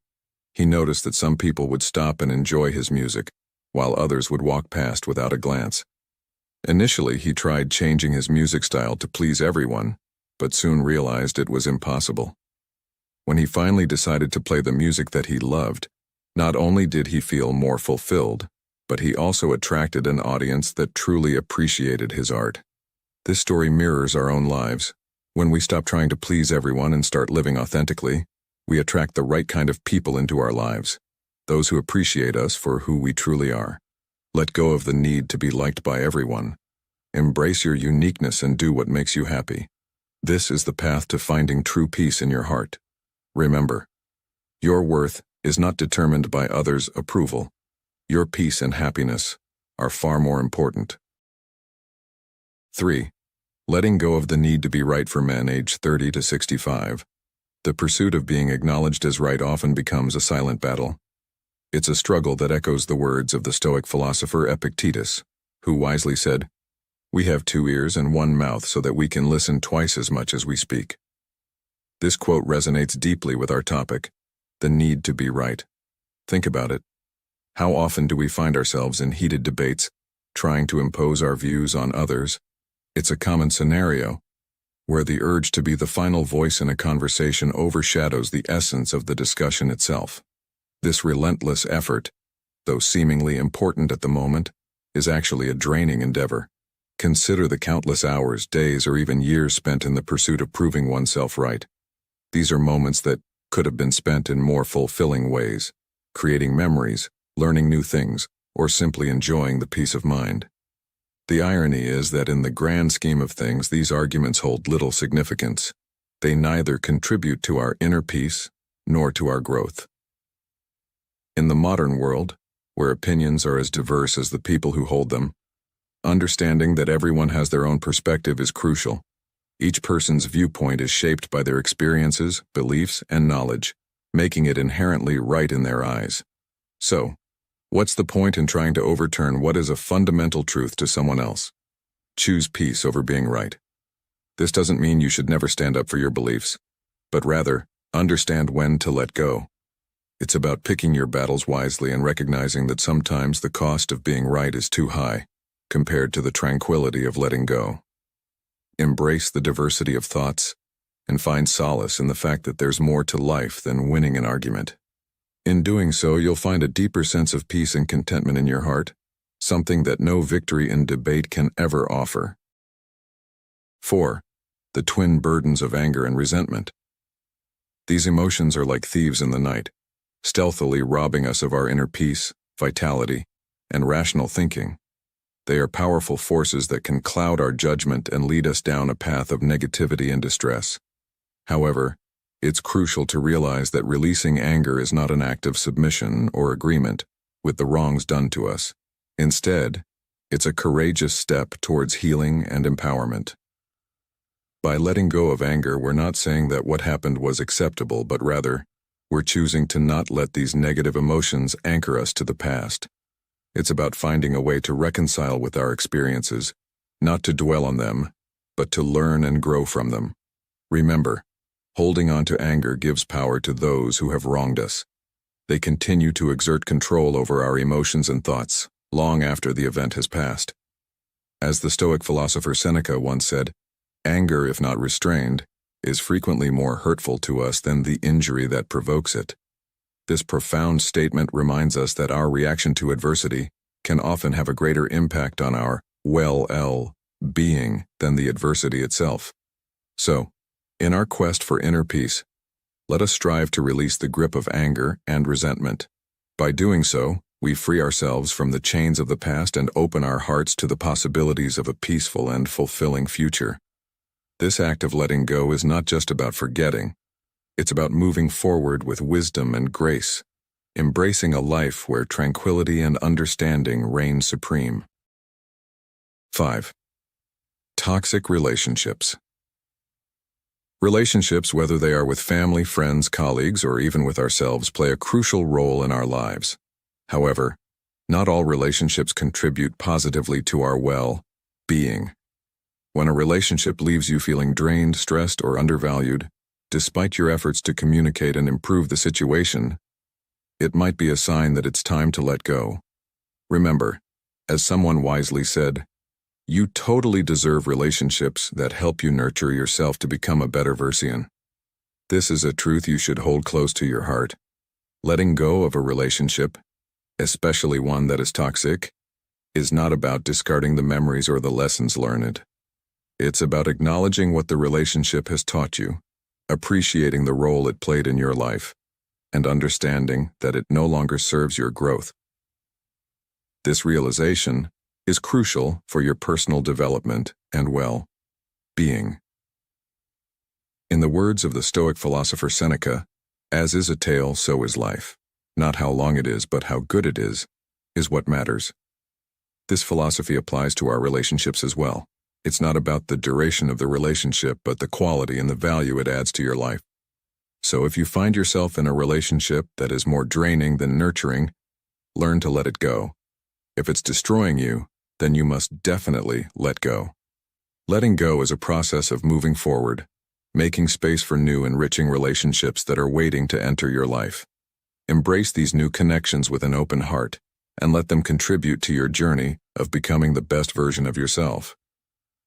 He noticed that some people would stop and enjoy his music, while others would walk past without a glance. Initially, he tried changing his music style to please everyone, but soon realized it was impossible. When he finally decided to play the music that he loved, not only did he feel more fulfilled, but he also attracted an audience that truly appreciated his art. This story mirrors our own lives. When we stop trying to please everyone and start living authentically, we attract the right kind of people into our lives, those who appreciate us for who we truly are. Let go of the need to be liked by everyone. Embrace your uniqueness and do what makes you happy. This is the path to finding true peace in your heart. Remember, your worth is not determined by others' approval. Your peace and happiness are far more important. 3. Letting go of the need to be right for men aged 30 to 65. The pursuit of being acknowledged as right often becomes a silent battle. It's a struggle that echoes the words of the Stoic philosopher Epictetus, who wisely said, "We have 2 ears and 1 mouth so that we can listen twice as much as we speak." This quote resonates deeply with our topic, the need to be right. Think about it. How often do we find ourselves in heated debates, trying to impose our views on others? It's a common scenario, where the urge to be the final voice in a conversation overshadows the essence of the discussion itself. This relentless effort, though seemingly important at the moment, is actually a draining endeavor. Consider the countless hours, days, or even years spent in the pursuit of proving oneself right. These are moments that could have been spent in more fulfilling ways, creating memories, learning new things, or simply enjoying the peace of mind. The irony is that in the grand scheme of things, these arguments hold little significance. They neither contribute to our inner peace nor to our growth. In the modern world, where opinions are as diverse as the people who hold them, understanding that everyone has their own perspective is crucial. Each person's viewpoint is shaped by their experiences, beliefs, and knowledge, making it inherently right in their eyes. So, what's the point in trying to overturn what is a fundamental truth to someone else? Choose peace over being right. This doesn't mean you should never stand up for your beliefs, but rather, understand when to let go. It's about picking your battles wisely and recognizing that sometimes the cost of being right is too high, compared to the tranquility of letting go. Embrace the diversity of thoughts, and find solace in the fact that there's more to life than winning an argument. In doing so, you'll find a deeper sense of peace and contentment in your heart, something that no victory in debate can ever offer. 4. The twin burdens of anger and resentment. These emotions are like thieves in the night, stealthily robbing us of our inner peace, vitality, and rational thinking. They are powerful forces that can cloud our judgment and lead us down a path of negativity and distress. However, it's crucial to realize that releasing anger is not an act of submission or agreement with the wrongs done to us. Instead, it's a courageous step towards healing and empowerment. By letting go of anger, we're not saying that what happened was acceptable, but rather, we're choosing to not let these negative emotions anchor us to the past. It's about finding a way to reconcile with our experiences, not to dwell on them, but to learn and grow from them. Remember, holding on to anger gives power to those who have wronged us. They continue to exert control over our emotions and thoughts, long after the event has passed. As the Stoic philosopher Seneca once said, anger, if not restrained, is frequently more hurtful to us than the injury that provokes it. This profound statement reminds us that our reaction to adversity can often have a greater impact on our well-being than the adversity itself. So, in our quest for inner peace, let us strive to release the grip of anger and resentment. By doing so, we free ourselves from the chains of the past and open our hearts to the possibilities of a peaceful and fulfilling future. This act of letting go is not just about forgetting. It's about moving forward with wisdom and grace, embracing a life where tranquility and understanding reign supreme. 5. Toxic relationships. Relationships, whether they are with family, friends, colleagues, or even with ourselves, play a crucial role in our lives. However, not all relationships contribute positively to our well-being. When a relationship leaves you feeling drained, stressed, or undervalued, despite your efforts to communicate and improve the situation, it might be a sign that it's time to let go. Remember, as someone wisely said, you totally deserve relationships that help you nurture yourself to become a better version. This is a truth you should hold close to your heart. Letting go of a relationship, especially one that is toxic, is not about discarding the memories or the lessons learned. It's about acknowledging what the relationship has taught you, appreciating the role it played in your life, and understanding that it no longer serves your growth. This realization is crucial for your personal development and well-being. In the words of the Stoic philosopher Seneca, as is a tale, so is life. Not how long it is, but how good it is what matters. This philosophy applies to our relationships as well. It's not about the duration of the relationship, but the quality and the value it adds to your life. So if you find yourself in a relationship that is more draining than nurturing, learn to let it go. If it's destroying you, then you must definitely let go. Letting go is a process of moving forward, making space for new, enriching relationships that are waiting to enter your life. Embrace these new connections with an open heart, and let them contribute to your journey of becoming the best version of yourself.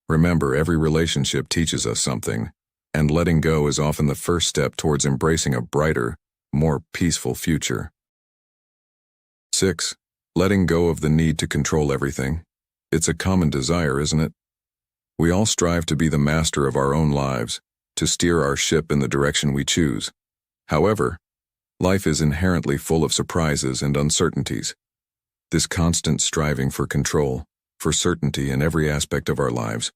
Remember, every relationship teaches us something, and letting go is often the first step towards embracing a brighter, more peaceful future. 6. Letting go of the need to control everything. It's a common desire, isn't it? We all strive to be the master of our own lives, to steer our ship in the direction we choose. However, life is inherently full of surprises and uncertainties. This constant striving for control, for certainty in every aspect of our lives,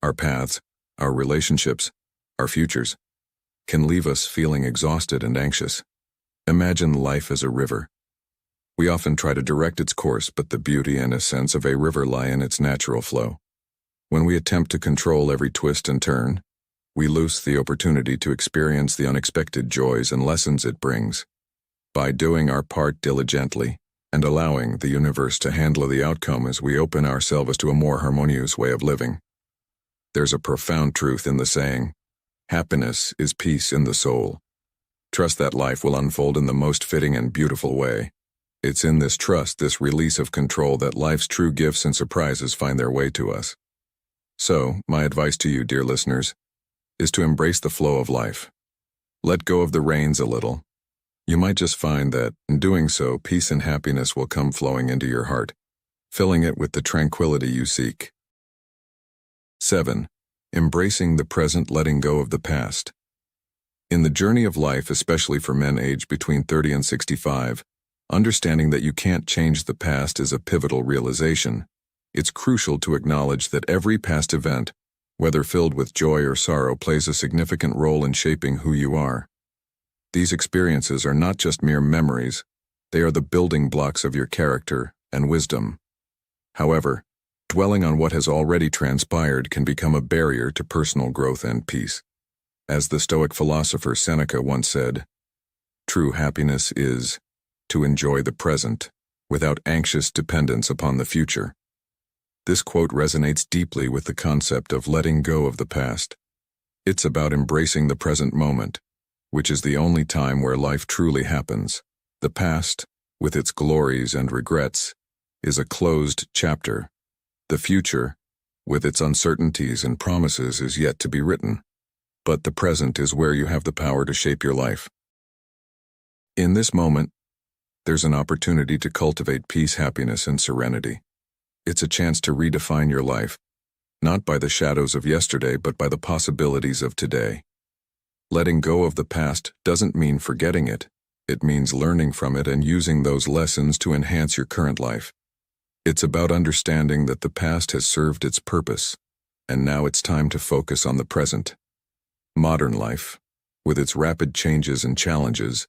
our paths, our relationships, our futures, can leave us feeling exhausted and anxious. Imagine life as a river. We often try to direct its course, but the beauty and essence of a river lie in its natural flow. When we attempt to control every twist and turn, we lose the opportunity to experience the unexpected joys and lessons it brings. By doing our part diligently and allowing the universe to handle the outcome as we open ourselves to a more harmonious way of living. There's a profound truth in the saying, happiness is peace in the soul. Trust that life will unfold in the most fitting and beautiful way. It's in this trust, this release of control, that life's true gifts and surprises find their way to us. So, my advice to you, dear listeners, is to embrace the flow of life. Let go of the reins a little. You might just find that, in doing so, peace and happiness will come flowing into your heart, filling it with the tranquility you seek. 7. Embracing the present, letting go of the past. In the journey of life, especially for men aged between 30 and 65, understanding that you can't change the past is a pivotal realization. It's crucial to acknowledge that every past event, whether filled with joy or sorrow, plays a significant role in shaping who you are. These experiences are not just mere memories, they are the building blocks of your character and wisdom. However, dwelling on what has already transpired can become a barrier to personal growth and peace. As the Stoic philosopher Seneca once said, "True happiness is to enjoy the present without anxious dependence upon the future." This quote resonates deeply with the concept of letting go of the past. It's about embracing the present moment, which is the only time where life truly happens. The past, with its glories and regrets, is a closed chapter. The future, with its uncertainties and promises, is yet to be written. But the present is where you have the power to shape your life. In this moment, there's an opportunity to cultivate peace, happiness, and serenity. It's a chance to redefine your life, not by the shadows of yesterday, but by the possibilities of today. Letting go of the past doesn't mean forgetting it. It means learning from it and using those lessons to enhance your current life. It's about understanding that the past has served its purpose, and now it's time to focus on the present. Modern life, with its rapid changes and challenges,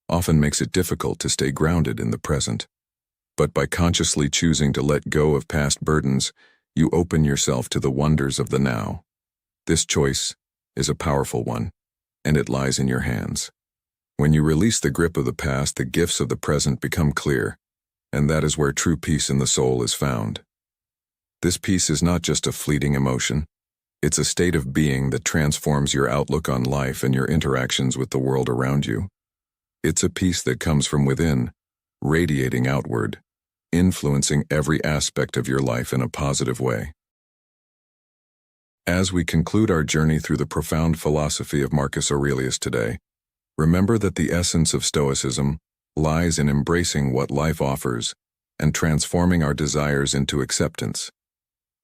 often makes it difficult to stay grounded in the present. But by consciously choosing to let go of past burdens, you open yourself to the wonders of the now. This choice is a powerful one, and it lies in your hands. When you release the grip of the past, the gifts of the present become clear, and that is where true peace in the soul is found. This peace is not just a fleeting emotion. It's a state of being that transforms your outlook on life and your interactions with the world around you. It's a peace that comes from within, radiating outward, influencing every aspect of your life in a positive way. As we conclude our journey through the profound philosophy of Marcus Aurelius today, remember that the essence of Stoicism lies in embracing what life offers and transforming our desires into acceptance.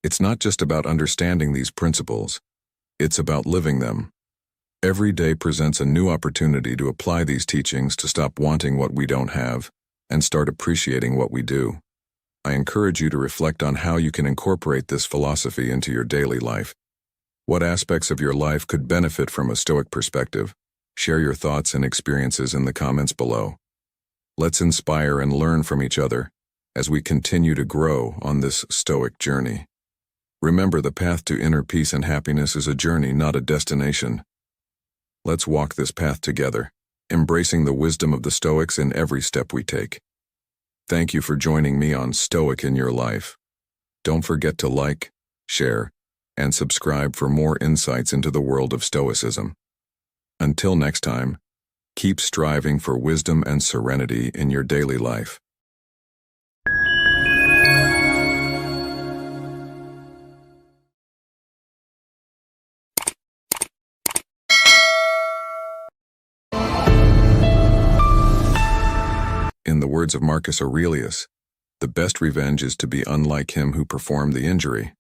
It's not just about understanding these principles, it's about living them. Every day presents a new opportunity to apply these teachings, to stop wanting what we don't have and start appreciating what we do. I encourage you to reflect on how you can incorporate this philosophy into your daily life. What aspects of your life could benefit from a Stoic perspective? Share your thoughts and experiences in the comments below. Let's inspire and learn from each other as we continue to grow on this Stoic journey. Remember, the path to inner peace and happiness is a journey, not a destination. Let's walk this path together, embracing the wisdom of the Stoics in every step we take. Thank you for joining me on Stoic in Your Life. Don't forget to like, share, and subscribe for more insights into the world of Stoicism. Until next time, keep striving for wisdom and serenity in your daily life. In the words of Marcus Aurelius, the best revenge is to be unlike him who performed the injury.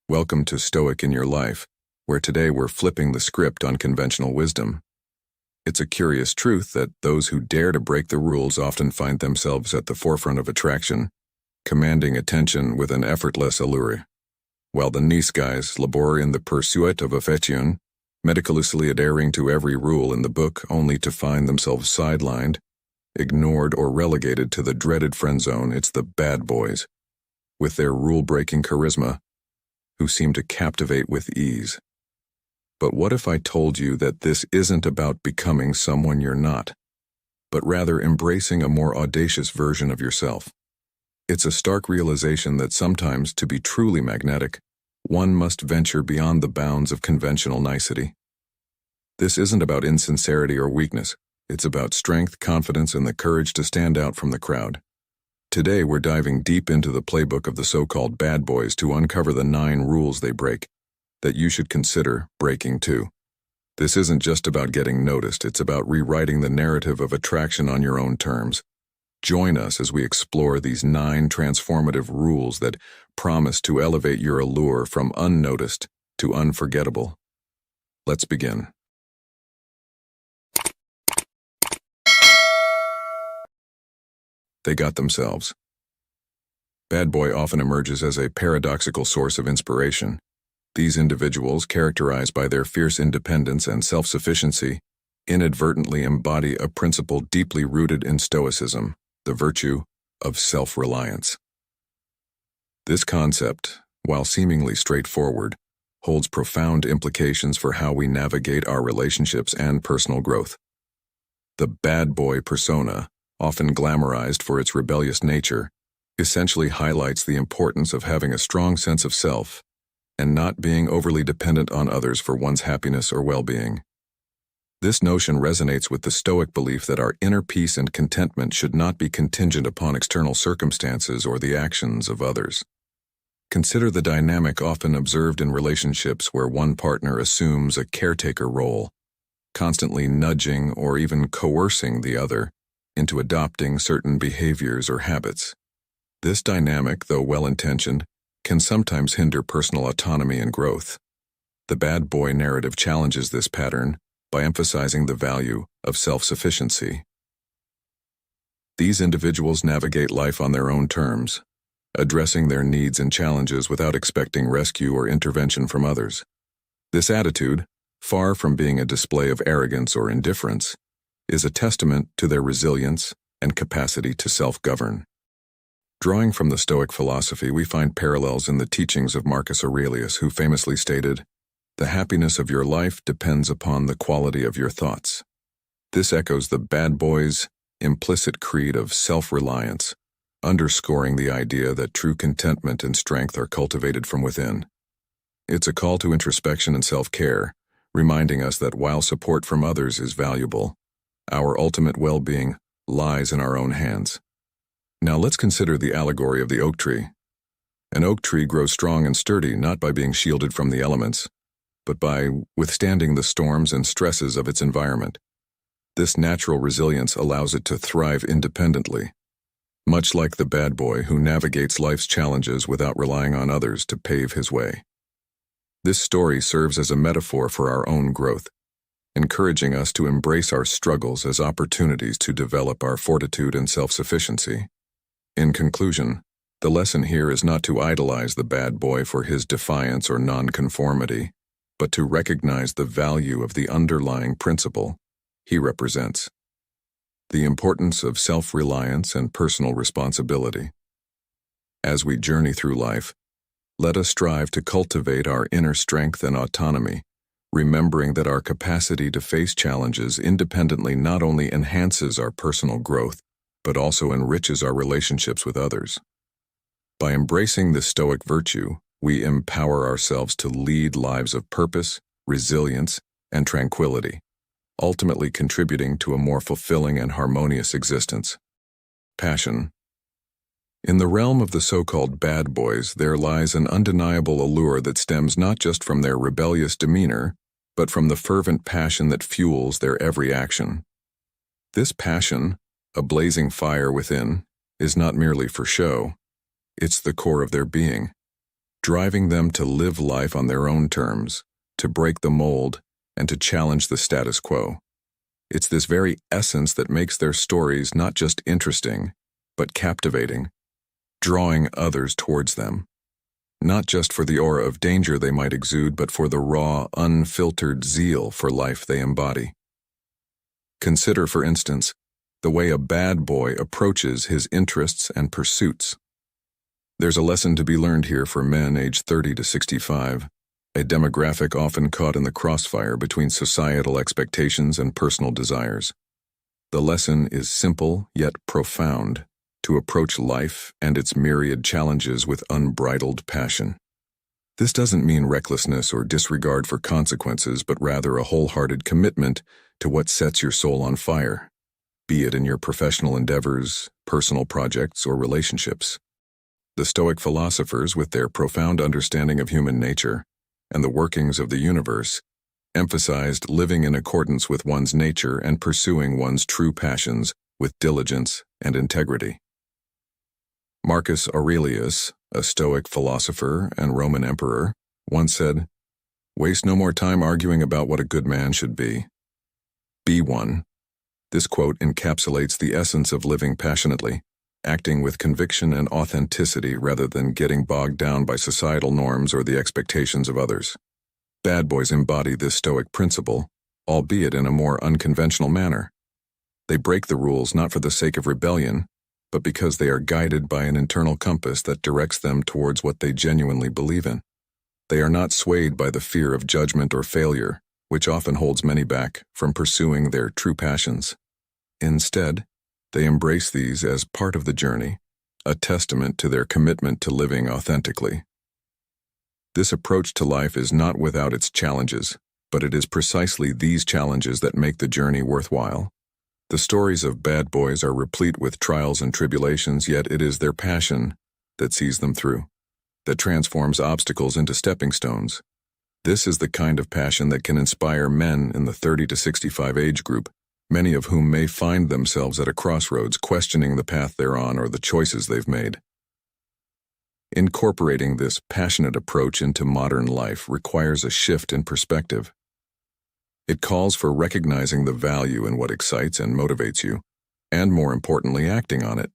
Welcome to Stoic in Your Life, where today we're flipping the script on conventional wisdom. It's a curious truth that those who dare to break the rules often find themselves at the forefront of attraction, commanding attention with an effortless allure. While the nice guys labor in the pursuit of affection, meticulously adhering to every rule in the book only to find themselves sidelined, ignored, or relegated to the dreaded friend zone, it's the bad boys, with their rule-breaking charisma, who seem to captivate with ease. But what if I told you that this isn't about becoming someone you're not, but rather embracing a more audacious version of yourself? It's a stark realization that sometimes, to be truly magnetic, one must venture beyond the bounds of conventional nicety. This isn't about insincerity or weakness. It's about strength, confidence, and the courage to stand out from the crowd. Today, we're diving deep into the playbook of the so-called bad boys to uncover the 9 rules they break that you should consider breaking too. This isn't just about getting noticed, it's about rewriting the narrative of attraction on your own terms. Join us as we explore these 9 transformative rules that promise to elevate your allure from unnoticed to unforgettable. Let's begin. They got themselves. Bad boy often emerges as a paradoxical source of inspiration. These individuals, characterized by their fierce independence and self-sufficiency, inadvertently embody a principle deeply rooted in Stoicism, the virtue of self-reliance. This concept, while seemingly straightforward, holds profound implications for how we navigate our relationships and personal growth. The bad boy persona, often glamorized for its rebellious nature, essentially highlights the importance of having a strong sense of self and not being overly dependent on others for one's happiness or well-being. This notion resonates with the Stoic belief that our inner peace and contentment should not be contingent upon external circumstances or the actions of others. Consider the dynamic often observed in relationships where one partner assumes a caretaker role, constantly nudging or even coercing the other into adopting certain behaviors or habits. This dynamic, though well-intentioned, can sometimes hinder personal autonomy and growth. The bad boy narrative challenges this pattern by emphasizing the value of self-sufficiency. These individuals navigate life on their own terms, addressing their needs and challenges without expecting rescue or intervention from others. This attitude, far from being a display of arrogance or indifference, is a testament to their resilience and capacity to self-govern. Drawing from the Stoic philosophy, we find parallels in the teachings of Marcus Aurelius, who famously stated, "The happiness of your life depends upon the quality of your thoughts." This echoes the bad boy's implicit creed of self-reliance, underscoring the idea that true contentment and strength are cultivated from within. It's a call to introspection and self-care, reminding us that while support from others is valuable, our ultimate well-being lies in our own hands. Now let's consider the allegory of the oak tree. An oak tree grows strong and sturdy not by being shielded from the elements, but by withstanding the storms and stresses of its environment. This natural resilience allows it to thrive independently, much like the bad boy who navigates life's challenges without relying on others to pave his way. This story serves as a metaphor for our own growth, encouraging us to embrace our struggles as opportunities to develop our fortitude and self-sufficiency. In conclusion, the lesson here is not to idolize the bad boy for his defiance or nonconformity, but to recognize the value of the underlying principle he represents: the importance of self-reliance and personal responsibility. As we journey through life, let us strive to cultivate our inner strength and autonomy, remembering that our capacity to face challenges independently not only enhances our personal growth, but also enriches our relationships with others. By embracing this Stoic virtue, we empower ourselves to lead lives of purpose, resilience, and tranquility, ultimately contributing to a more fulfilling and harmonious existence. Passion. In the realm of the so-called bad boys, there lies an undeniable allure that stems not just from their rebellious demeanor, but from the fervent passion that fuels their every action. This passion, a blazing fire within, is not merely for show. It's the core of their being, driving them to live life on their own terms, to break the mold, and to challenge the status quo. It's this very essence that makes their stories not just interesting, but captivating, drawing others towards them, not just for the aura of danger they might exude, but for the raw, unfiltered zeal for life they embody. Consider, for instance, the way a bad boy approaches his interests and pursuits. There's a lesson to be learned here for men aged 30 to 65. a demographic often caught in the crossfire between societal expectations and personal desires. The lesson is simple yet profound: to approach life and its myriad challenges with unbridled passion. This doesn't mean recklessness or disregard for consequences, but rather a wholehearted commitment to what sets your soul on fire, be it in your professional endeavors, personal projects, or relationships. The Stoic philosophers, with their profound understanding of human nature and the workings of the universe, emphasized living in accordance with one's nature and pursuing one's true passions with diligence and integrity. Marcus Aurelius, a Stoic philosopher and Roman emperor, once said, "Waste no more time arguing about what a good man should be. Be one." This quote encapsulates the essence of living passionately, acting with conviction and authenticity rather than getting bogged down by societal norms or the expectations of others. Bad boys embody this Stoic principle, albeit in a more unconventional manner. They break the rules not for the sake of rebellion, but because they are guided by an internal compass that directs them towards what they genuinely believe in. They are not swayed by the fear of judgment or failure, which often holds many back from pursuing their true passions. Instead, they embrace these as part of the journey, a testament to their commitment to living authentically. This approach to life is not without its challenges, but it is precisely these challenges that make the journey worthwhile. The stories of bad boys are replete with trials and tribulations, yet it is their passion that sees them through, that transforms obstacles into stepping stones. This is the kind of passion that can inspire men in the 30 to 65 age group, many of whom may find themselves at a crossroads questioning the path they're on or the choices they've made. Incorporating this passionate approach into modern life requires a shift in perspective. It calls for recognizing the value in what excites and motivates you, and more importantly, acting on it.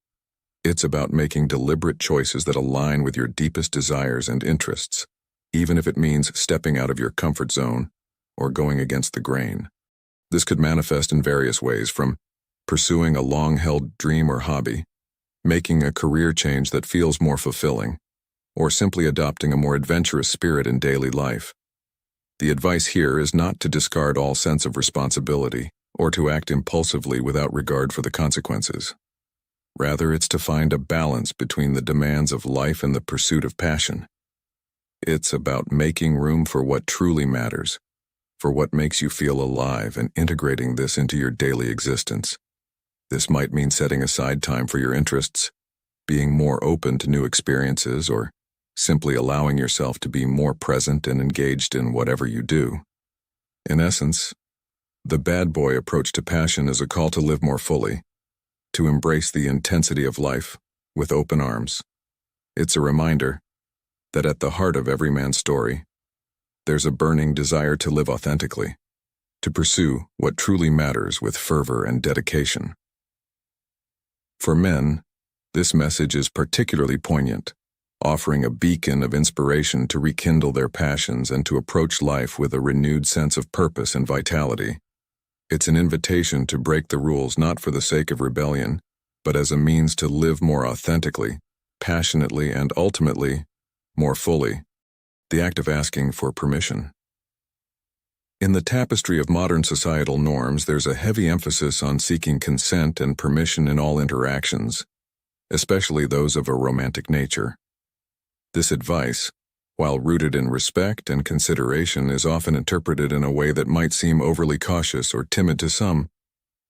It's about making deliberate choices that align with your deepest desires and interests, even if it means stepping out of your comfort zone or going against the grain. This could manifest in various ways, from pursuing a long-held dream or hobby, making a career change that feels more fulfilling, or simply adopting a more adventurous spirit in daily life. The advice here is not to discard all sense of responsibility or to act impulsively without regard for the consequences. Rather, it's to find a balance between the demands of life and the pursuit of passion. It's about making room for what truly matters, for what makes you feel alive, and integrating this into your daily existence. This might mean setting aside time for your interests, being more open to new experiences, or simply allowing yourself to be more present and engaged in whatever you do. In essence, the bad boy approach to passion is a call to live more fully, to embrace the intensity of life with open arms. It's a reminder that at the heart of every man's story, there's a burning desire to live authentically, to pursue what truly matters with fervor and dedication. For men, this message is particularly poignant, offering a beacon of inspiration to rekindle their passions and to approach life with a renewed sense of purpose and vitality. It's an invitation to break the rules not for the sake of rebellion, but as a means to live more authentically, passionately, and ultimately, more fully. The act of asking for permission. In the tapestry of modern societal norms, there's a heavy emphasis on seeking consent and permission in all interactions, especially those of a romantic nature. This advice, while rooted in respect and consideration, is often interpreted in a way that might seem overly cautious or timid to some.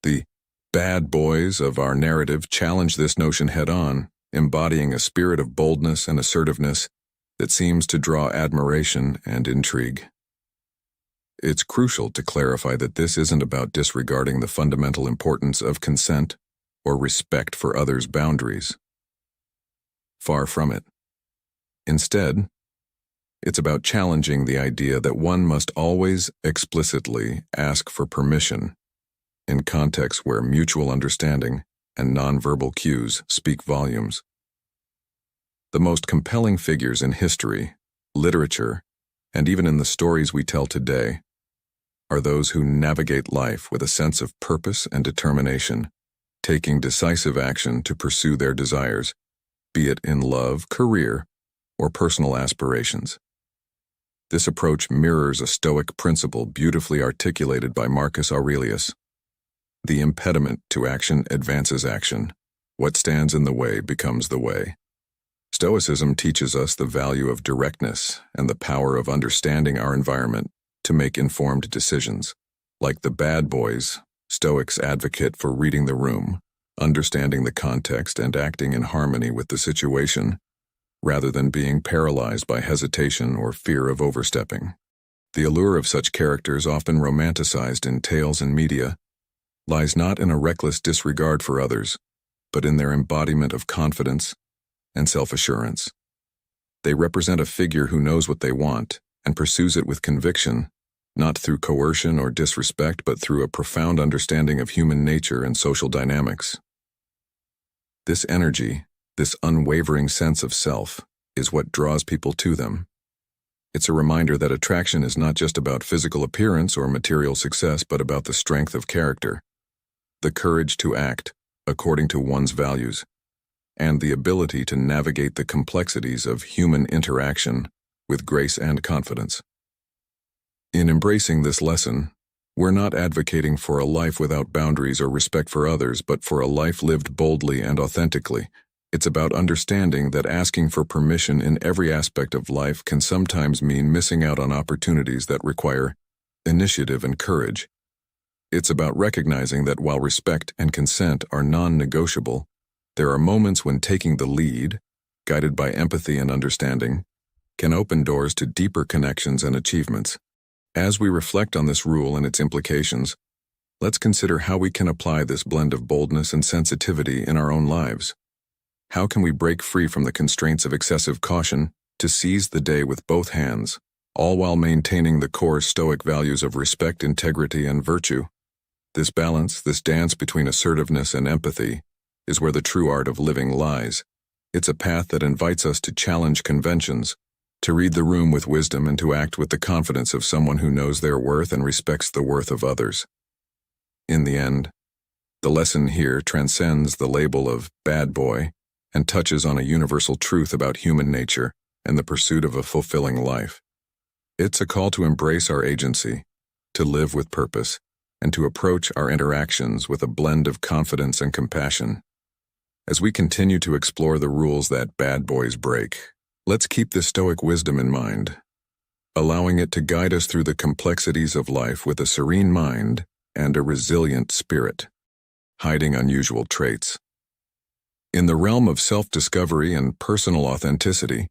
The bad boys of our narrative challenge this notion head-on, embodying a spirit of boldness and assertiveness that seems to draw admiration and intrigue. It's crucial to clarify that this isn't about disregarding the fundamental importance of consent or respect for others' boundaries. Far from it. Instead, it's about challenging the idea that one must always explicitly ask for permission in contexts where mutual understanding and nonverbal cues speak volumes. The most compelling figures in history, literature, and even in the stories we tell today are those who navigate life with a sense of purpose and determination, taking decisive action to pursue their desires, be it in love, career, or personal aspirations. This approach mirrors a Stoic principle beautifully articulated by Marcus Aurelius. The impediment to action advances action. What stands in the way becomes the way. Stoicism teaches us the value of directness and the power of understanding our environment to make informed decisions. Like the bad boys, Stoics advocate for reading the room, understanding the context and acting in harmony with the situation, rather than being paralyzed by hesitation or fear of overstepping. The allure of such characters, often romanticized in tales and media, lies not in a reckless disregard for others, but in their embodiment of confidence and self-assurance. They represent a figure who knows what they want and pursues it with conviction, not through coercion or disrespect, but through a profound understanding of human nature and social dynamics. This energy, this unwavering sense of self, is what draws people to them. It's a reminder that attraction is not just about physical appearance or material success, but about the strength of character, the courage to act according to one's values, and the ability to navigate the complexities of human interaction with grace and confidence. In embracing this lesson, we're not advocating for a life without boundaries or respect for others, but for a life lived boldly and authentically. It's about understanding that asking for permission in every aspect of life can sometimes mean missing out on opportunities that require initiative and courage. It's about recognizing that while respect and consent are non-negotiable, there are moments when taking the lead, guided by empathy and understanding, can open doors to deeper connections and achievements. As we reflect on this rule and its implications, let's consider how we can apply this blend of boldness and sensitivity in our own lives. How can we break free from the constraints of excessive caution to seize the day with both hands, all while maintaining the core Stoic values of respect, integrity, and virtue? This balance, this dance between assertiveness and empathy, is where the true art of living lies. It's a path that invites us to challenge conventions, to read the room with wisdom, and to act with the confidence of someone who knows their worth and respects the worth of others. In the end, the lesson here transcends the label of bad boy and touches on a universal truth about human nature and the pursuit of a fulfilling life. It's a call to embrace our agency, to live with purpose, and to approach our interactions with a blend of confidence and compassion. As we continue to explore the rules that bad boys break, let's keep this Stoic wisdom in mind, allowing it to guide us through the complexities of life with a serene mind and a resilient spirit, hiding unusual traits. In the realm of self-discovery and personal authenticity,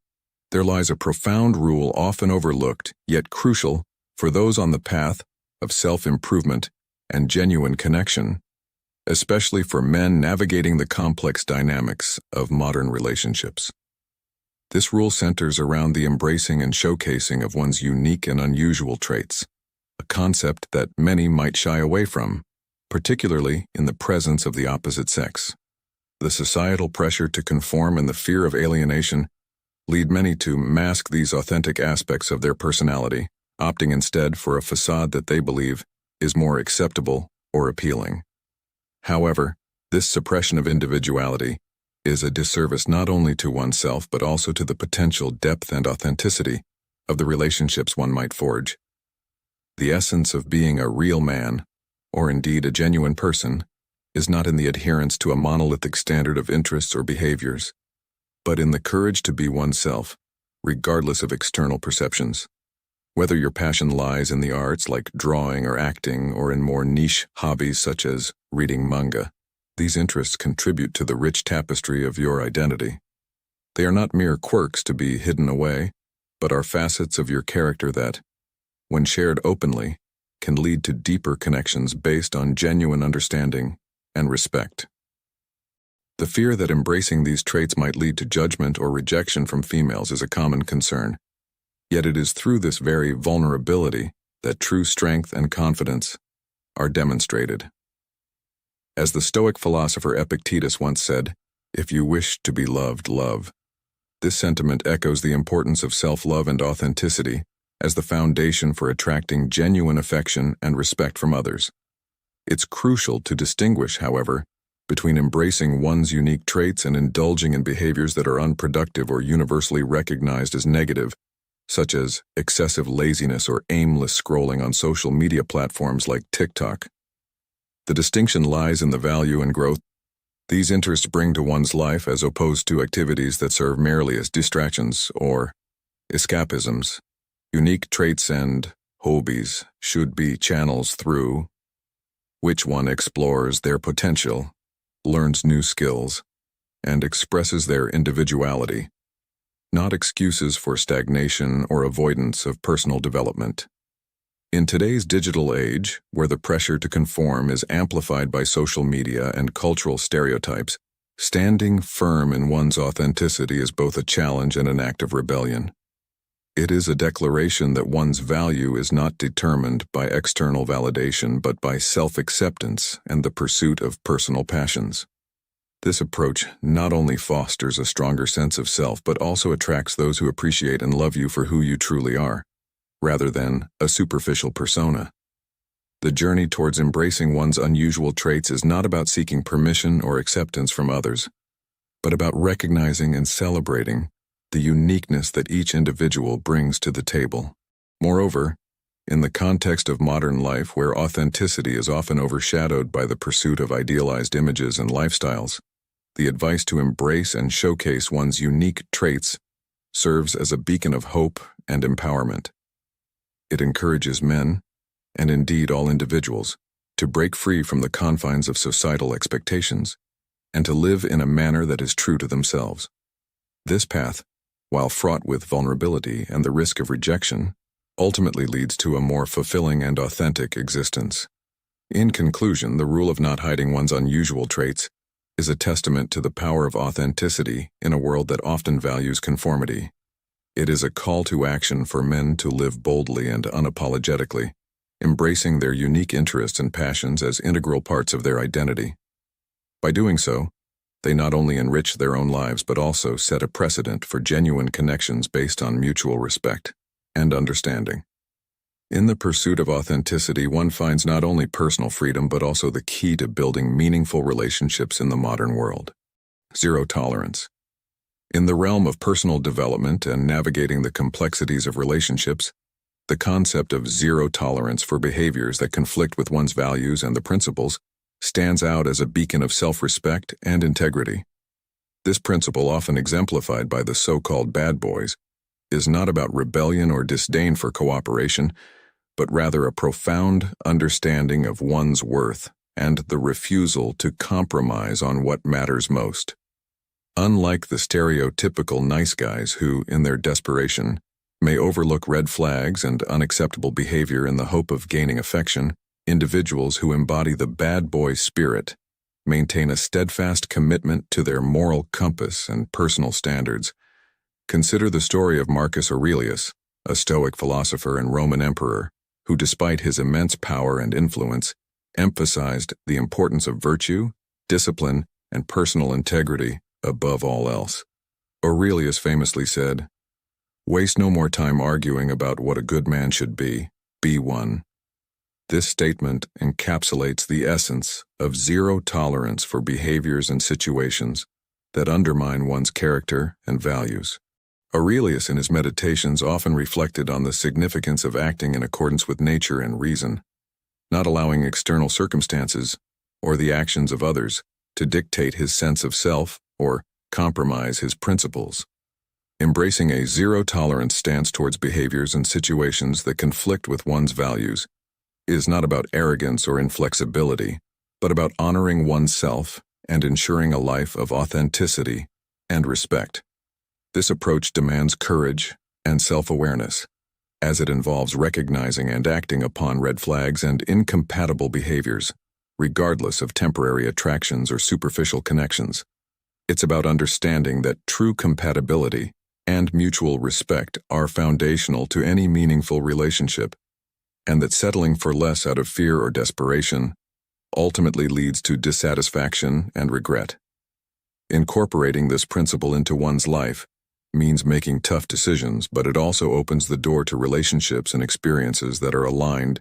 there lies a profound rule often overlooked, yet crucial for those on the path of self-improvement and genuine connection, especially for men navigating the complex dynamics of modern relationships. This rule centers around the embracing and showcasing of one's unique and unusual traits, a concept that many might shy away from, particularly in the presence of the opposite sex. The societal pressure to conform and the fear of alienation lead many to mask these authentic aspects of their personality, opting instead for a facade that they believe is more acceptable or appealing. However, this suppression of individuality is a disservice not only to oneself but also to the potential depth and authenticity of the relationships one might forge. The essence of being a real man, or indeed a genuine person, is not in the adherence to a monolithic standard of interests or behaviors, but in the courage to be oneself, regardless of external perceptions. Whether your passion lies in the arts like drawing or acting, or in more niche hobbies such as reading manga, these interests contribute to the rich tapestry of your identity. They are not mere quirks to be hidden away, but are facets of your character that, when shared openly, can lead to deeper connections based on genuine understanding and respect. The fear that embracing these traits might lead to judgment or rejection from females is a common concern. Yet it is through this very vulnerability that true strength and confidence are demonstrated. As the Stoic philosopher Epictetus once said, "If you wish to be loved, love." This sentiment echoes the importance of self-love and authenticity as the foundation for attracting genuine affection and respect from others. It's crucial to distinguish, however, between embracing one's unique traits and indulging in behaviors that are unproductive or universally recognized as negative, such as excessive laziness or aimless scrolling on social media platforms like TikTok. The distinction lies in the value and growth these interests bring to one's life as opposed to activities that serve merely as distractions or escapisms. Unique traits and hobbies should be channels through which one explores their potential, learns new skills, and expresses their individuality, not excuses for stagnation or avoidance of personal development. In today's digital age, where the pressure to conform is amplified by social media and cultural stereotypes, standing firm in one's authenticity is both a challenge and an act of rebellion. It is a declaration that one's value is not determined by external validation but by self-acceptance and the pursuit of personal passions. This approach not only fosters a stronger sense of self but also attracts those who appreciate and love you for who you truly are, rather than a superficial persona. The journey towards embracing one's unusual traits is not about seeking permission or acceptance from others, but about recognizing and celebrating the uniqueness that each individual brings to the table. Moreover, in the context of modern life where authenticity is often overshadowed by the pursuit of idealized images and lifestyles, the advice to embrace and showcase one's unique traits serves as a beacon of hope and empowerment. It encourages men, and indeed all individuals, to break free from the confines of societal expectations and to live in a manner that is true to themselves. This path, while fraught with vulnerability and the risk of rejection, ultimately leads to a more fulfilling and authentic existence. In conclusion, the rule of not hiding one's unusual traits is a testament to the power of authenticity in a world that often values conformity. It is a call to action for men to live boldly and unapologetically, embracing their unique interests and passions as integral parts of their identity. By doing so, they not only enrich their own lives but also set a precedent for genuine connections based on mutual respect and understanding. In the pursuit of authenticity, one finds not only personal freedom but also the key to building meaningful relationships in the modern world. Zero tolerance. In the realm of personal development and navigating the complexities of relationships, the concept of zero tolerance for behaviors that conflict with one's values and the principles stands out as a beacon of self-respect and integrity. This principle, often exemplified by the so-called bad boys, is not about rebellion or disdain for cooperation, but rather a profound understanding of one's worth and the refusal to compromise on what matters most. Unlike the stereotypical nice guys who, in their desperation, may overlook red flags and unacceptable behavior in the hope of gaining affection, individuals who embody the bad boy spirit maintain a steadfast commitment to their moral compass and personal standards. Consider the story of Marcus Aurelius, a Stoic philosopher and Roman emperor, who despite his immense power and influence, emphasized the importance of virtue, discipline, and personal integrity above all else. Aurelius famously said, "Waste no more time arguing about what a good man should be one." This statement encapsulates the essence of zero tolerance for behaviors and situations that undermine one's character and values. Aurelius in his meditations often reflected on the significance of acting in accordance with nature and reason, not allowing external circumstances or the actions of others to dictate his sense of self or compromise his principles. Embracing a zero-tolerance stance towards behaviors and situations that conflict with one's values is not about arrogance or inflexibility, but about honoring oneself and ensuring a life of authenticity and respect. This approach demands courage and self-awareness, as it involves recognizing and acting upon red flags and incompatible behaviors, regardless of temporary attractions or superficial connections. It's about understanding that true compatibility and mutual respect are foundational to any meaningful relationship, and that settling for less out of fear or desperation ultimately leads to dissatisfaction and regret. Incorporating this principle into one's life means making tough decisions, but it also opens the door to relationships and experiences that are aligned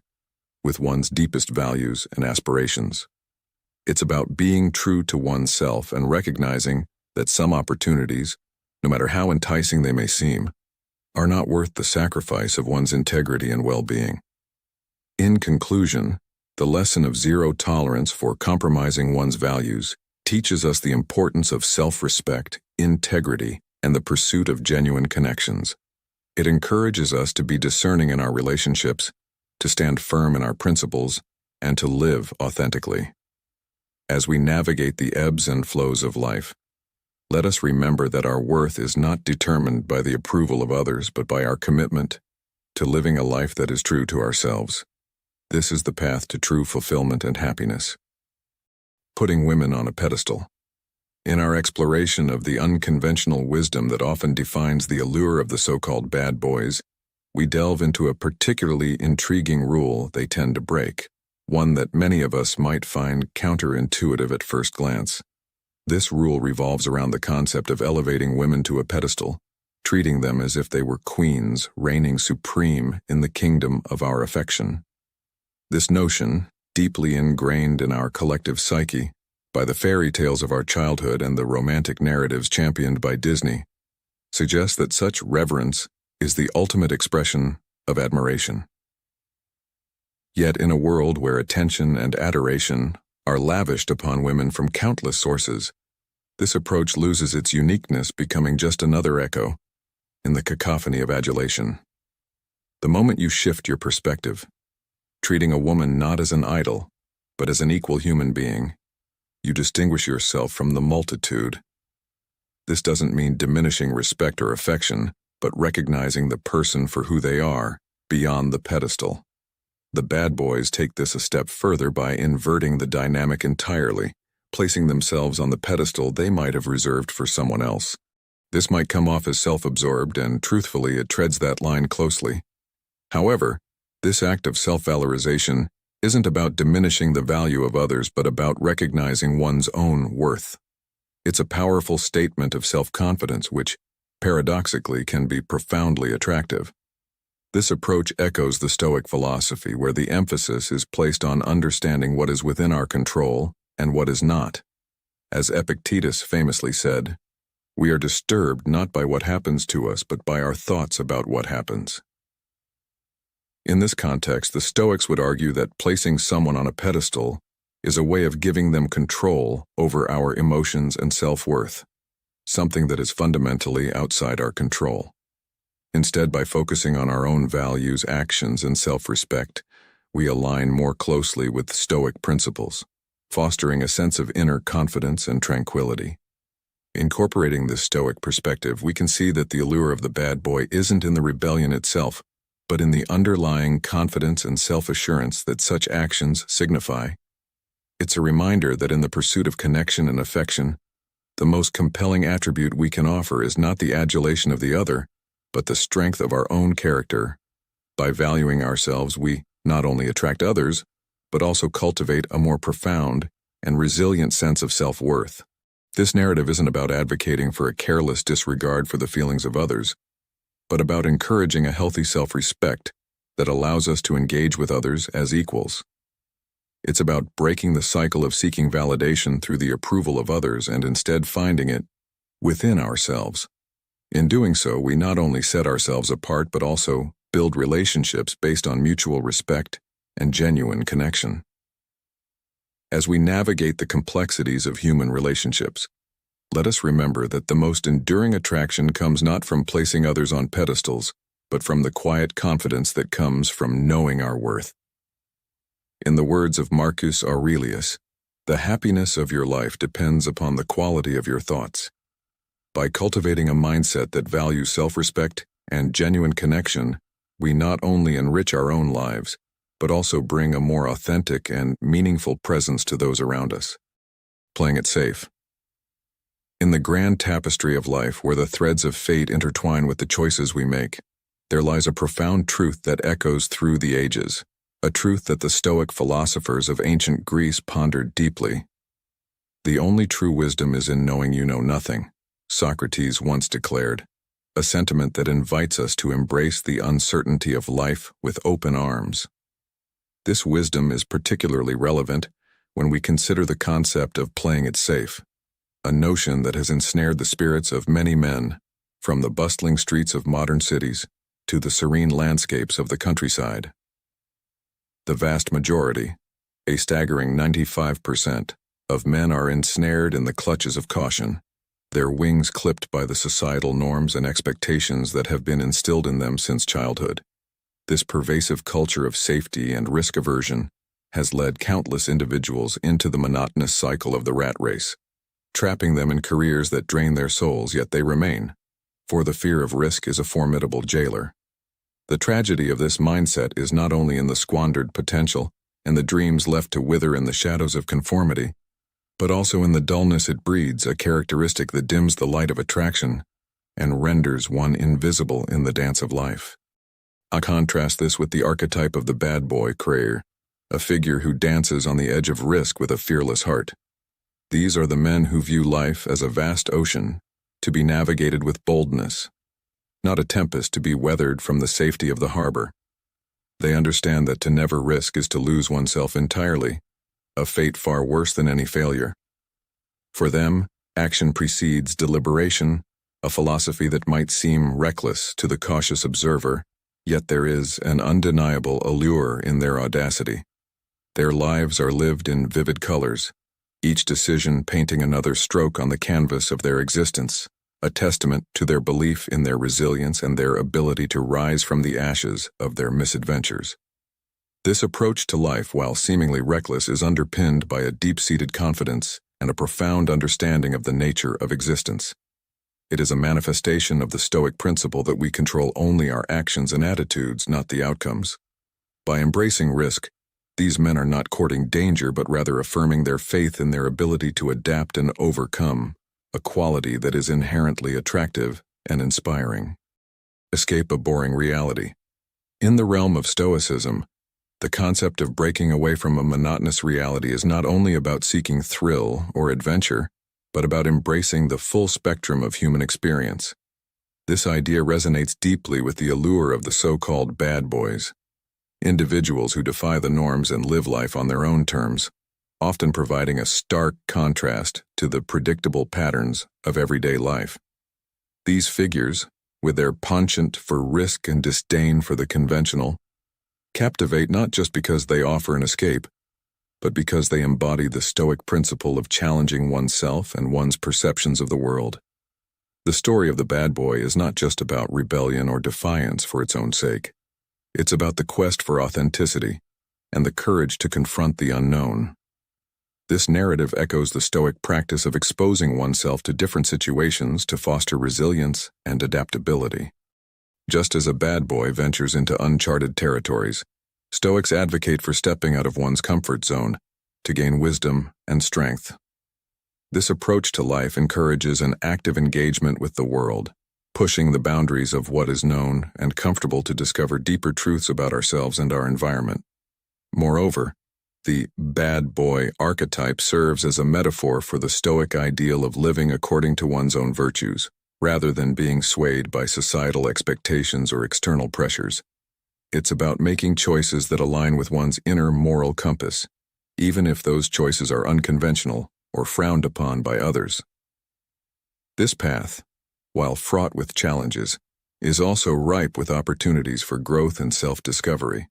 with one's deepest values and aspirations. It's about being true to oneself and recognizing that some opportunities, no matter how enticing they may seem, are not worth the sacrifice of one's integrity and well-being. In conclusion, the lesson of zero tolerance for compromising one's values teaches us the importance of self-respect, integrity, and the pursuit of genuine connections. It encourages us to be discerning in our relationships, to stand firm in our principles, and to live authentically. As we navigate the ebbs and flows of life, let us remember that our worth is not determined by the approval of others, but by our commitment to living a life that is true to ourselves. This is the path to true fulfillment and happiness. Putting women on a pedestal. In our exploration of the unconventional wisdom that often defines the allure of the so-called bad boys, we delve into a particularly intriguing rule they tend to break, one that many of us might find counterintuitive at first glance. This rule revolves around the concept of elevating women to a pedestal, treating them as if they were queens reigning supreme in the kingdom of our affection. This notion, deeply ingrained in our collective psyche by the fairy tales of our childhood and the romantic narratives championed by Disney, suggests that such reverence is the ultimate expression of admiration. Yet in a world where attention and adoration are lavished upon women from countless sources, this approach loses its uniqueness, becoming just another echo in the cacophony of adulation. The moment you shift your perspective, treating a woman not as an idol, but as an equal human being, you distinguish yourself from the multitude. This doesn't mean diminishing respect or affection, but recognizing the person for who they are, beyond the pedestal. The bad boys take this a step further by inverting the dynamic entirely, placing themselves on the pedestal they might have reserved for someone else. This might come off as self-absorbed, and truthfully it treads that line closely. However, this act of self-valorization isn't about diminishing the value of others, but about recognizing one's own worth. It's a powerful statement of self-confidence which, paradoxically, can be profoundly attractive. This approach echoes the Stoic philosophy, where the emphasis is placed on understanding what is within our control and what is not. As Epictetus famously said, "We are disturbed not by what happens to us, but by our thoughts about what happens." In this context, the Stoics would argue that placing someone on a pedestal is a way of giving them control over our emotions and self-worth, something that is fundamentally outside our control. Instead, by focusing on our own values, actions, and self-respect, we align more closely with Stoic principles, fostering a sense of inner confidence and tranquility. Incorporating this Stoic perspective, we can see that the allure of the bad boy isn't in the rebellion itself, but in the underlying confidence and self-assurance that such actions signify. It's a reminder that in the pursuit of connection and affection, the most compelling attribute we can offer is not the adulation of the other, but the strength of our own character. By valuing ourselves, we not only attract others, but also cultivate a more profound and resilient sense of self-worth. This narrative isn't about advocating for a careless disregard for the feelings of others, but about encouraging a healthy self-respect that allows us to engage with others as equals. It's about breaking the cycle of seeking validation through the approval of others and instead finding it within ourselves. In doing so, we not only set ourselves apart, but also build relationships based on mutual respect and genuine connection. As we navigate the complexities of human relationships, let us remember that the most enduring attraction comes not from placing others on pedestals, but from the quiet confidence that comes from knowing our worth. In the words of Marcus Aurelius, the happiness of your life depends upon the quality of your thoughts. By cultivating a mindset that values self-respect and genuine connection, we not only enrich our own lives, but also bring a more authentic and meaningful presence to those around us. Playing it safe. In the grand tapestry of life, where the threads of fate intertwine with the choices we make, there lies a profound truth that echoes through the ages, a truth that the Stoic philosophers of ancient Greece pondered deeply. The only true wisdom is in knowing you know nothing, Socrates once declared, a sentiment that invites us to embrace the uncertainty of life with open arms. This wisdom is particularly relevant when we consider the concept of playing it safe, a notion that has ensnared the spirits of many men, from the bustling streets of modern cities to the serene landscapes of the countryside. The vast majority, a staggering 95%, of men are ensnared in the clutches of caution, their wings clipped by the societal norms and expectations that have been instilled in them since childhood. This pervasive culture of safety and risk aversion has led countless individuals into the monotonous cycle of the rat race, trapping them in careers that drain their souls, yet they remain, for the fear of risk is a formidable jailer. The tragedy of this mindset is not only in the squandered potential and the dreams left to wither in the shadows of conformity, but also in the dullness it breeds, a characteristic that dims the light of attraction and renders one invisible in the dance of life. I contrast this with the archetype of the bad boy crayer, a figure who dances on the edge of risk with a fearless heart. These are the men who view life as a vast ocean, to be navigated with boldness, not a tempest to be weathered from the safety of the harbor. They understand that to never risk is to lose oneself entirely, a fate far worse than any failure. For them, action precedes deliberation, a philosophy that might seem reckless to the cautious observer, yet there is an undeniable allure in their audacity. Their lives are lived in vivid colors, each decision painting another stroke on the canvas of their existence, a testament to their belief in their resilience and their ability to rise from the ashes of their misadventures. This approach to life, while seemingly reckless, is underpinned by a deep-seated confidence and a profound understanding of the nature of existence. It is a manifestation of the Stoic principle that we control only our actions and attitudes, not the outcomes. By embracing risk, these men are not courting danger but rather affirming their faith in their ability to adapt and overcome, a quality that is inherently attractive and inspiring. Escape a boring reality. In the realm of Stoicism, the concept of breaking away from a monotonous reality is not only about seeking thrill or adventure, but about embracing the full spectrum of human experience. This idea resonates deeply with the allure of the so-called bad boys, individuals who defy the norms and live life on their own terms, often providing a stark contrast to the predictable patterns of everyday life. These figures, with their penchant for risk and disdain for the conventional, captivate not just because they offer an escape, but because they embody the Stoic principle of challenging oneself and one's perceptions of the world. The story of the bad boy is not just about rebellion or defiance for its own sake. It's about the quest for authenticity and the courage to confront the unknown. This narrative echoes the Stoic practice of exposing oneself to different situations to foster resilience and adaptability. Just as a bad boy ventures into uncharted territories, Stoics advocate for stepping out of one's comfort zone to gain wisdom and strength. This approach to life encourages an active engagement with the world, pushing the boundaries of what is known and comfortable to discover deeper truths about ourselves and our environment. Moreover, the bad boy archetype serves as a metaphor for the Stoic ideal of living according to one's own virtues, rather than being swayed by societal expectations or external pressures. It's about making choices that align with one's inner moral compass, even if those choices are unconventional or frowned upon by others. This path, while fraught with challenges, is also ripe with opportunities for growth and self-discovery.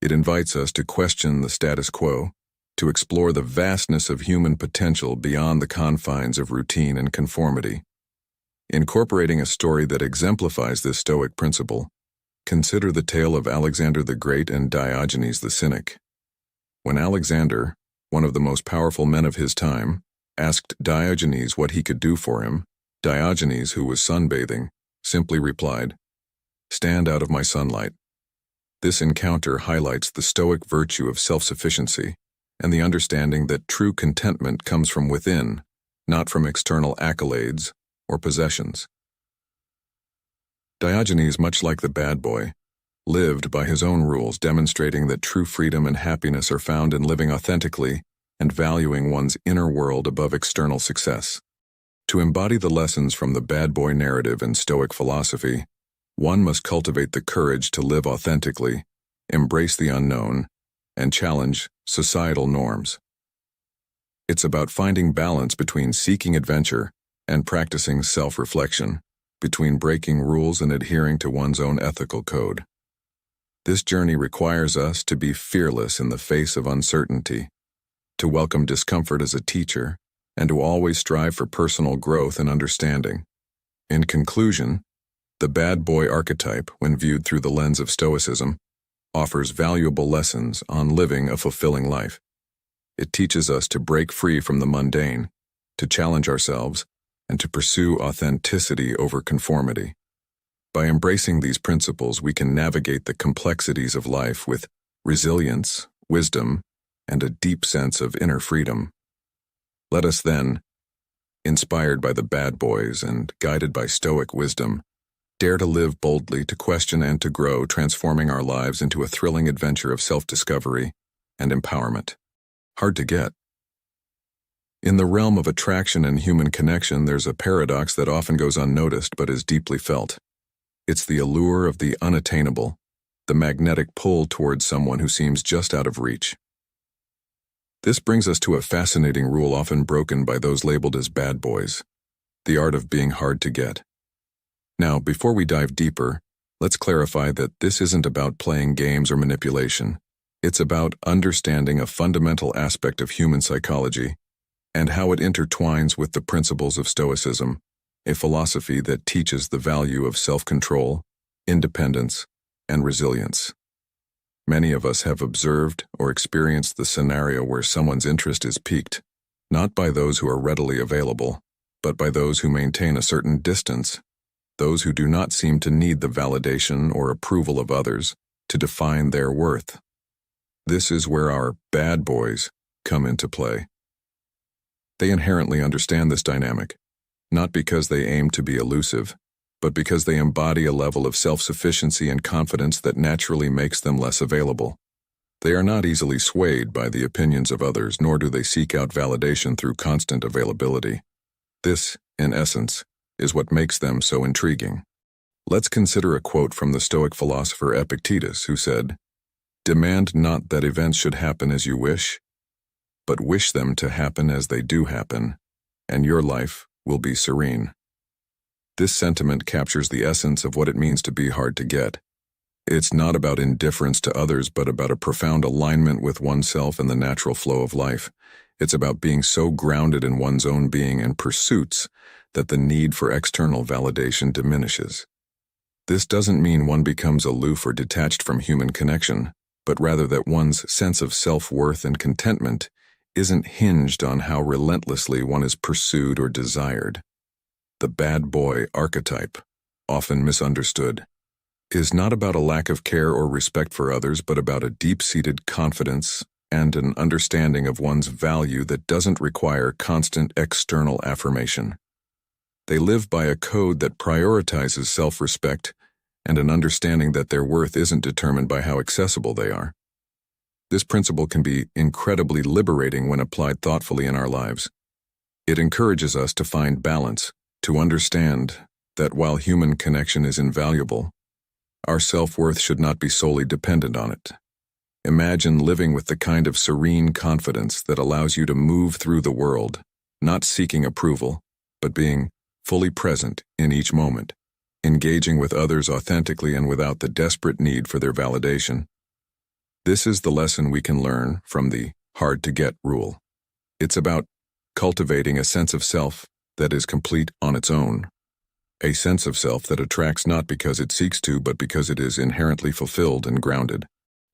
It invites us to question the status quo, to explore the vastness of human potential beyond the confines of routine and conformity. Incorporating a story that exemplifies this Stoic principle, consider the tale of Alexander the Great and Diogenes the Cynic. When Alexander, one of the most powerful men of his time, asked Diogenes what he could do for him, Diogenes, who was sunbathing, simply replied, "Stand out of my sunlight." This encounter highlights the Stoic virtue of self-sufficiency and the understanding that true contentment comes from within, not from external accolades or possessions. Diogenes, much like the bad boy, lived by his own rules, demonstrating that true freedom and happiness are found in living authentically and valuing one's inner world above external success. To embody the lessons from the bad boy narrative and Stoic philosophy, one must cultivate the courage to live authentically, embrace the unknown, and challenge societal norms. It's about finding balance between seeking adventure and practicing self-reflection, between breaking rules and adhering to one's own ethical code. This journey requires us to be fearless in the face of uncertainty, to welcome discomfort as a teacher, and to always strive for personal growth and understanding. In conclusion, the bad boy archetype, when viewed through the lens of Stoicism, offers valuable lessons on living a fulfilling life. It teaches us to break free from the mundane, to challenge ourselves, and to pursue authenticity over conformity. By embracing these principles, we can navigate the complexities of life with resilience, wisdom, and a deep sense of inner freedom. Let us then, inspired by the bad boys and guided by Stoic wisdom, dare to live boldly, to question and to grow, transforming our lives into a thrilling adventure of self-discovery and empowerment. Hard to get. In the realm of attraction and human connection, there's a paradox that often goes unnoticed but is deeply felt. It's the allure of the unattainable, the magnetic pull towards someone who seems just out of reach. This brings us to a fascinating rule often broken by those labeled as bad boys: the art of being hard to get. Now, before we dive deeper, let's clarify that this isn't about playing games or manipulation. It's about understanding a fundamental aspect of human psychology and how it intertwines with the principles of Stoicism, a philosophy that teaches the value of self-control, independence, and resilience. Many of us have observed or experienced the scenario where someone's interest is piqued, not by those who are readily available, but by those who maintain a certain distance, those who do not seem to need the validation or approval of others to define their worth. This is where our bad boys come into play. They inherently understand this dynamic, not because they aim to be elusive, but because they embody a level of self-sufficiency and confidence that naturally makes them less available. They are not easily swayed by the opinions of others, nor do they seek out validation through constant availability. This, in essence, is what makes them so intriguing. Let's consider a quote from the Stoic philosopher Epictetus, who said, "Demand not that events should happen as you wish, but wish them to happen as they do happen, and your life will be serene." This sentiment captures the essence of what it means to be hard to get. It's not about indifference to others, but about a profound alignment with oneself and the natural flow of life. It's about being so grounded in one's own being and pursuits that the need for external validation diminishes. This doesn't mean one becomes aloof or detached from human connection, but rather that one's sense of self-worth and contentment isn't hinged on how relentlessly one is pursued or desired. The bad boy archetype, often misunderstood, is not about a lack of care or respect for others, but about a deep-seated confidence and an understanding of one's value that doesn't require constant external affirmation. They live by a code that prioritizes self-respect and an understanding that their worth isn't determined by how accessible they are. This principle can be incredibly liberating when applied thoughtfully in our lives. It encourages us to find balance, to understand that while human connection is invaluable, our self-worth should not be solely dependent on it. Imagine living with the kind of serene confidence that allows you to move through the world, not seeking approval, but being fully present in each moment, engaging with others authentically and without the desperate need for their validation. This is the lesson we can learn from the hard-to-get rule. It's about cultivating a sense of self that is complete on its own, a sense of self that attracts not because it seeks to, but because it is inherently fulfilled and grounded.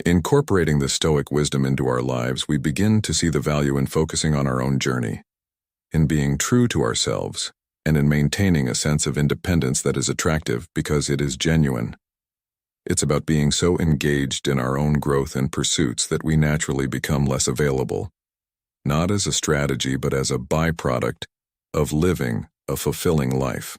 Incorporating the Stoic wisdom into our lives, we begin to see the value in focusing on our own journey, in being true to ourselves, and in maintaining a sense of independence that is attractive because it is genuine. It's about being so engaged in our own growth and pursuits that we naturally become less available, not as a strategy but as a byproduct of living a fulfilling life.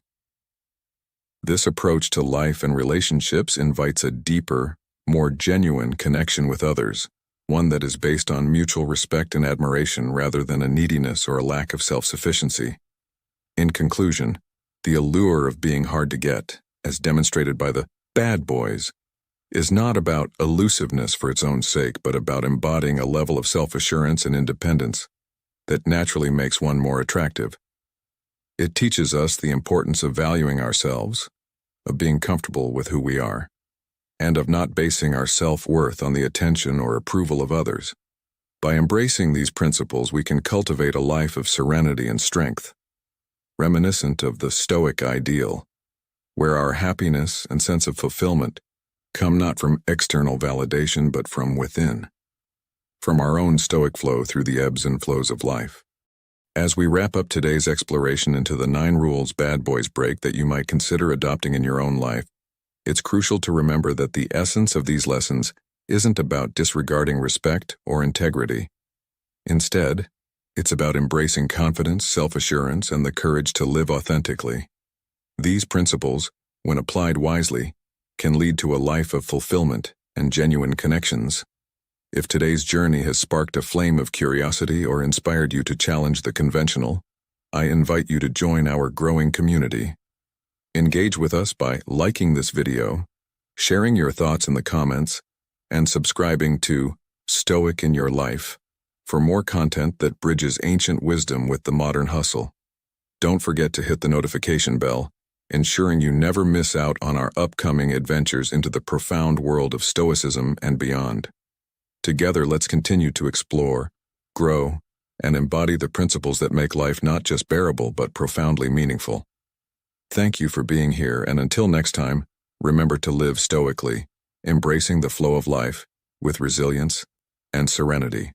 This approach to life and relationships invites a deeper, more genuine connection with others, one that is based on mutual respect and admiration rather than a neediness or a lack of self-sufficiency. In conclusion, the allure of being hard to get, as demonstrated by the bad boys, is not about elusiveness for its own sake, but about embodying a level of self-assurance and independence that naturally makes one more attractive. It teaches us the importance of valuing ourselves, of being comfortable with who we are, and of not basing our self-worth on the attention or approval of others. By embracing these principles, we can cultivate a life of serenity and strength, reminiscent of the Stoic ideal, where our happiness and sense of fulfillment come not from external validation but from within, from our own Stoic flow through the ebbs and flows of life. As we wrap up today's exploration into the 9 rules bad boys break that you might consider adopting in your own life, it's crucial to remember that the essence of these lessons isn't about disregarding respect or integrity. Instead, it's about embracing confidence, self-assurance, and the courage to live authentically. These principles, when applied wisely, can lead to a life of fulfillment and genuine connections. If today's journey has sparked a flame of curiosity or inspired you to challenge the conventional, I invite you to join our growing community. Engage with us by liking this video, sharing your thoughts in the comments, and subscribing to Stoic in Your Life for more content that bridges ancient wisdom with the modern hustle. Don't forget to hit the notification bell, ensuring you never miss out on our upcoming adventures into the profound world of Stoicism and beyond. Together, let's continue to explore, grow, and embody the principles that make life not just bearable but profoundly meaningful. Thank you for being here, and until next time, remember to live stoically, embracing the flow of life with resilience and serenity.